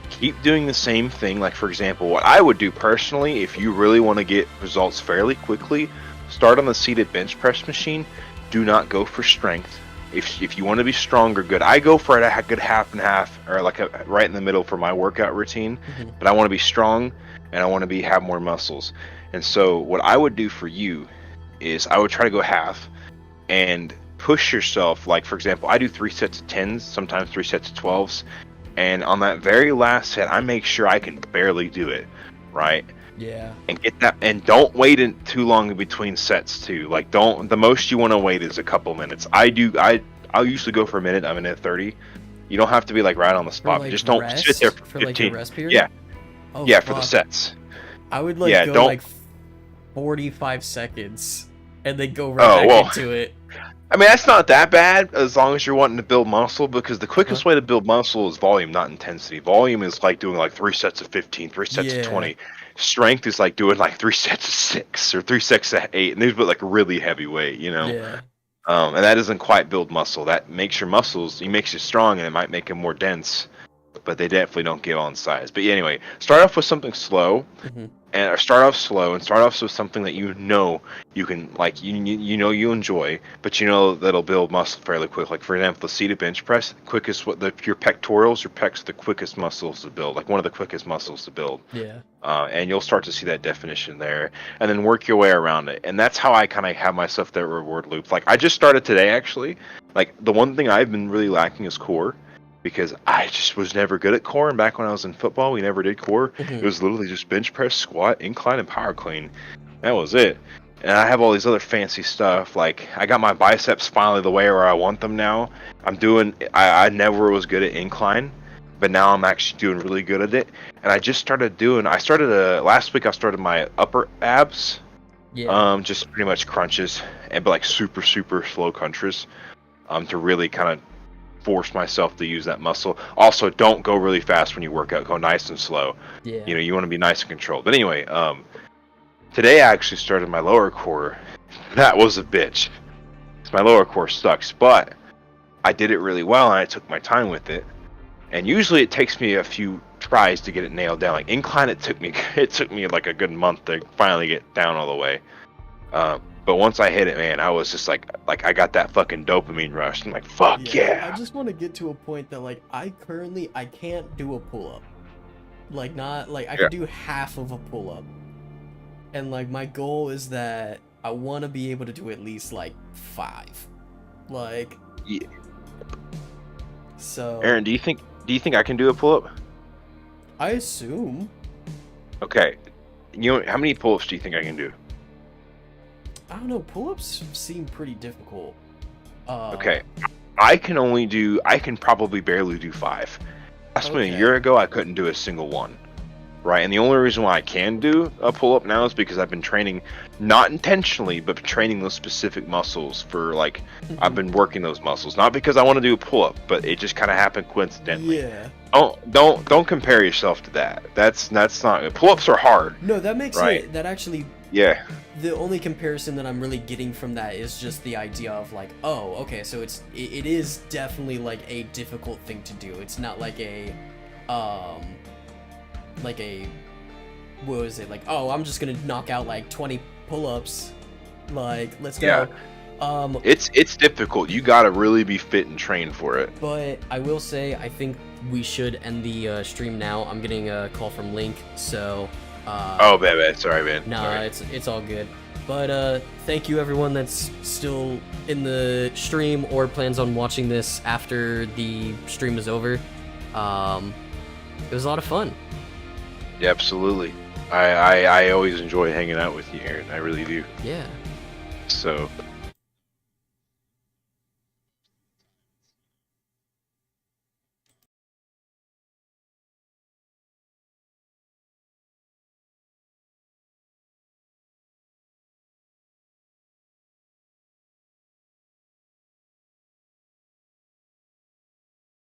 [SPEAKER 3] Keep doing the same thing. Like, for example, what I would do personally, if you really want to get results fairly quickly, start on the seated bench press machine. Do not go for strength. If you want to be stronger, good. I go for a good half and half, or like a right in the middle for my workout routine.
[SPEAKER 1] Mhm.
[SPEAKER 3] But I want to be strong, and I want to have more muscles. And so what I would do for you is I would try to go half and push yourself. Like, for example, I do 3 sets of 10s, sometimes 3 sets of 12s. And on that very last set, I make sure I can barely do it, right?
[SPEAKER 1] Yeah.
[SPEAKER 3] And get that, and don't wait in too long in between sets too. Like, the most you want to wait is a couple minutes. I'll usually go for a minute. I'm in at 30, You don't have to be like right on the spot.
[SPEAKER 1] like,
[SPEAKER 3] Just don't
[SPEAKER 1] rest?
[SPEAKER 3] sit there for
[SPEAKER 1] For
[SPEAKER 3] 15.
[SPEAKER 1] like the rest period?
[SPEAKER 3] Yeah,
[SPEAKER 1] Oh,
[SPEAKER 3] yeah, for the
[SPEAKER 1] fuck.
[SPEAKER 3] sets.
[SPEAKER 1] I would like
[SPEAKER 3] Yeah,
[SPEAKER 1] go
[SPEAKER 3] don't-
[SPEAKER 1] like 45 seconds and then go right back
[SPEAKER 3] well.
[SPEAKER 1] into it.
[SPEAKER 3] I mean, that's not that bad as long as you're wanting to build muscle, because the quickest way to build muscle is volume, not intensity. Volume is like doing like 3 sets of 15, 3 sets
[SPEAKER 1] Yeah.
[SPEAKER 3] of 20. Strength is like doing like 3 sets of 6 or 3 sets of 8, and these but like really heavy weight, you know.
[SPEAKER 1] Yeah.
[SPEAKER 3] And that doesn't quite build muscle. That makes your muscles, it makes you strong, and it might make them more dense, but they definitely don't give on size. But yeah, anyway, start off with something slow,
[SPEAKER 1] Mhm.
[SPEAKER 3] and start off with something that you know you can like you know you enjoy, but you know that'll build muscle fairly quick. Like for example, the seated bench press, quickest your pectorals, your pecs are the quickest muscles to build, like one of the quickest muscles to build.
[SPEAKER 1] Yeah.
[SPEAKER 3] And you'll start to see that definition there, and then work your way around it. And that's how I kind of have myself that reward loop. Like I just started today actually. Like the one thing I've been really lacking is core, because I just was never good at core. And back when I was in football, we never did core.
[SPEAKER 1] Mhm.
[SPEAKER 3] It was literally just bench press, squat, incline, and power clean. That was it. And I have all these other fancy stuff. Like I got my biceps finally the way where I want them now. I never was good at incline, but now I'm actually doing really good at it. And I started last week I started my upper abs.
[SPEAKER 1] Yeah.
[SPEAKER 3] Just pretty much crunches, but like super slow crunches, to really kind of force myself to use that muscle. Also, don't go really fast when you work out. Go nice and slow.
[SPEAKER 1] Yeah.
[SPEAKER 3] You know, you want to be nice and controlled. But anyway, today I actually started my lower core. That was a bitch. My lower core sucks, but I did it really well, and I took my time with it. And usually it takes me a few tries to get it nailed down. Like incline, it took me like a good month to finally get down all the way. But once I hit it, man, I was just like I got that fucking dopamine rush. I'm like, fuck yeah.
[SPEAKER 1] I just want to get to a point that like I can't do a pull-up. Like not like I
[SPEAKER 3] Yeah.
[SPEAKER 1] can do half of a pull-up. And like my goal is that I want to be able to do at least like 5. Like
[SPEAKER 3] Yeah.
[SPEAKER 1] So
[SPEAKER 3] Aaron, do you think I can do a pull-up?
[SPEAKER 1] I assume
[SPEAKER 3] Okay. You know, how many pull-ups do you think I can do?
[SPEAKER 1] I don't know, pull-ups seem pretty difficult.
[SPEAKER 3] Okay. I can probably barely do 5. Last me a
[SPEAKER 1] Okay.
[SPEAKER 3] year ago, I couldn't do a single one. Right? And the only reason why I can do a pull-up now is because I've been training, not intentionally, but training those specific muscles for like, I've been working those muscles. Not because I want to do a pull-up, but it just kind of happened coincidentally.
[SPEAKER 1] Yeah.
[SPEAKER 3] Don't compare yourself to that. That's not, pull-ups are hard.
[SPEAKER 1] No, that makes
[SPEAKER 3] Right.
[SPEAKER 1] it that actually
[SPEAKER 3] Yeah.
[SPEAKER 1] the only comparison that I'm really getting from that is just the idea of like, oh, okay, so it is definitely like a difficult thing to do. It's not like what was it, like, oh, I'm just gonna knock out like 20 pull-ups, like, let's go.
[SPEAKER 3] Yeah. It's difficult. You gotta really be fit and trained for it.
[SPEAKER 1] But I will say, I think we should end the stream now. I'm getting a call from Link, so
[SPEAKER 3] Oh, bad. Sorry, man.
[SPEAKER 1] Nah,
[SPEAKER 3] Sorry.
[SPEAKER 1] it's all good. But thank you everyone that's still in the stream or plans on watching this after the stream is over. It was a lot of fun.
[SPEAKER 3] Yeah, absolutely. I always enjoy hanging out with you, Aaron. I really do.
[SPEAKER 1] Yeah.
[SPEAKER 3] So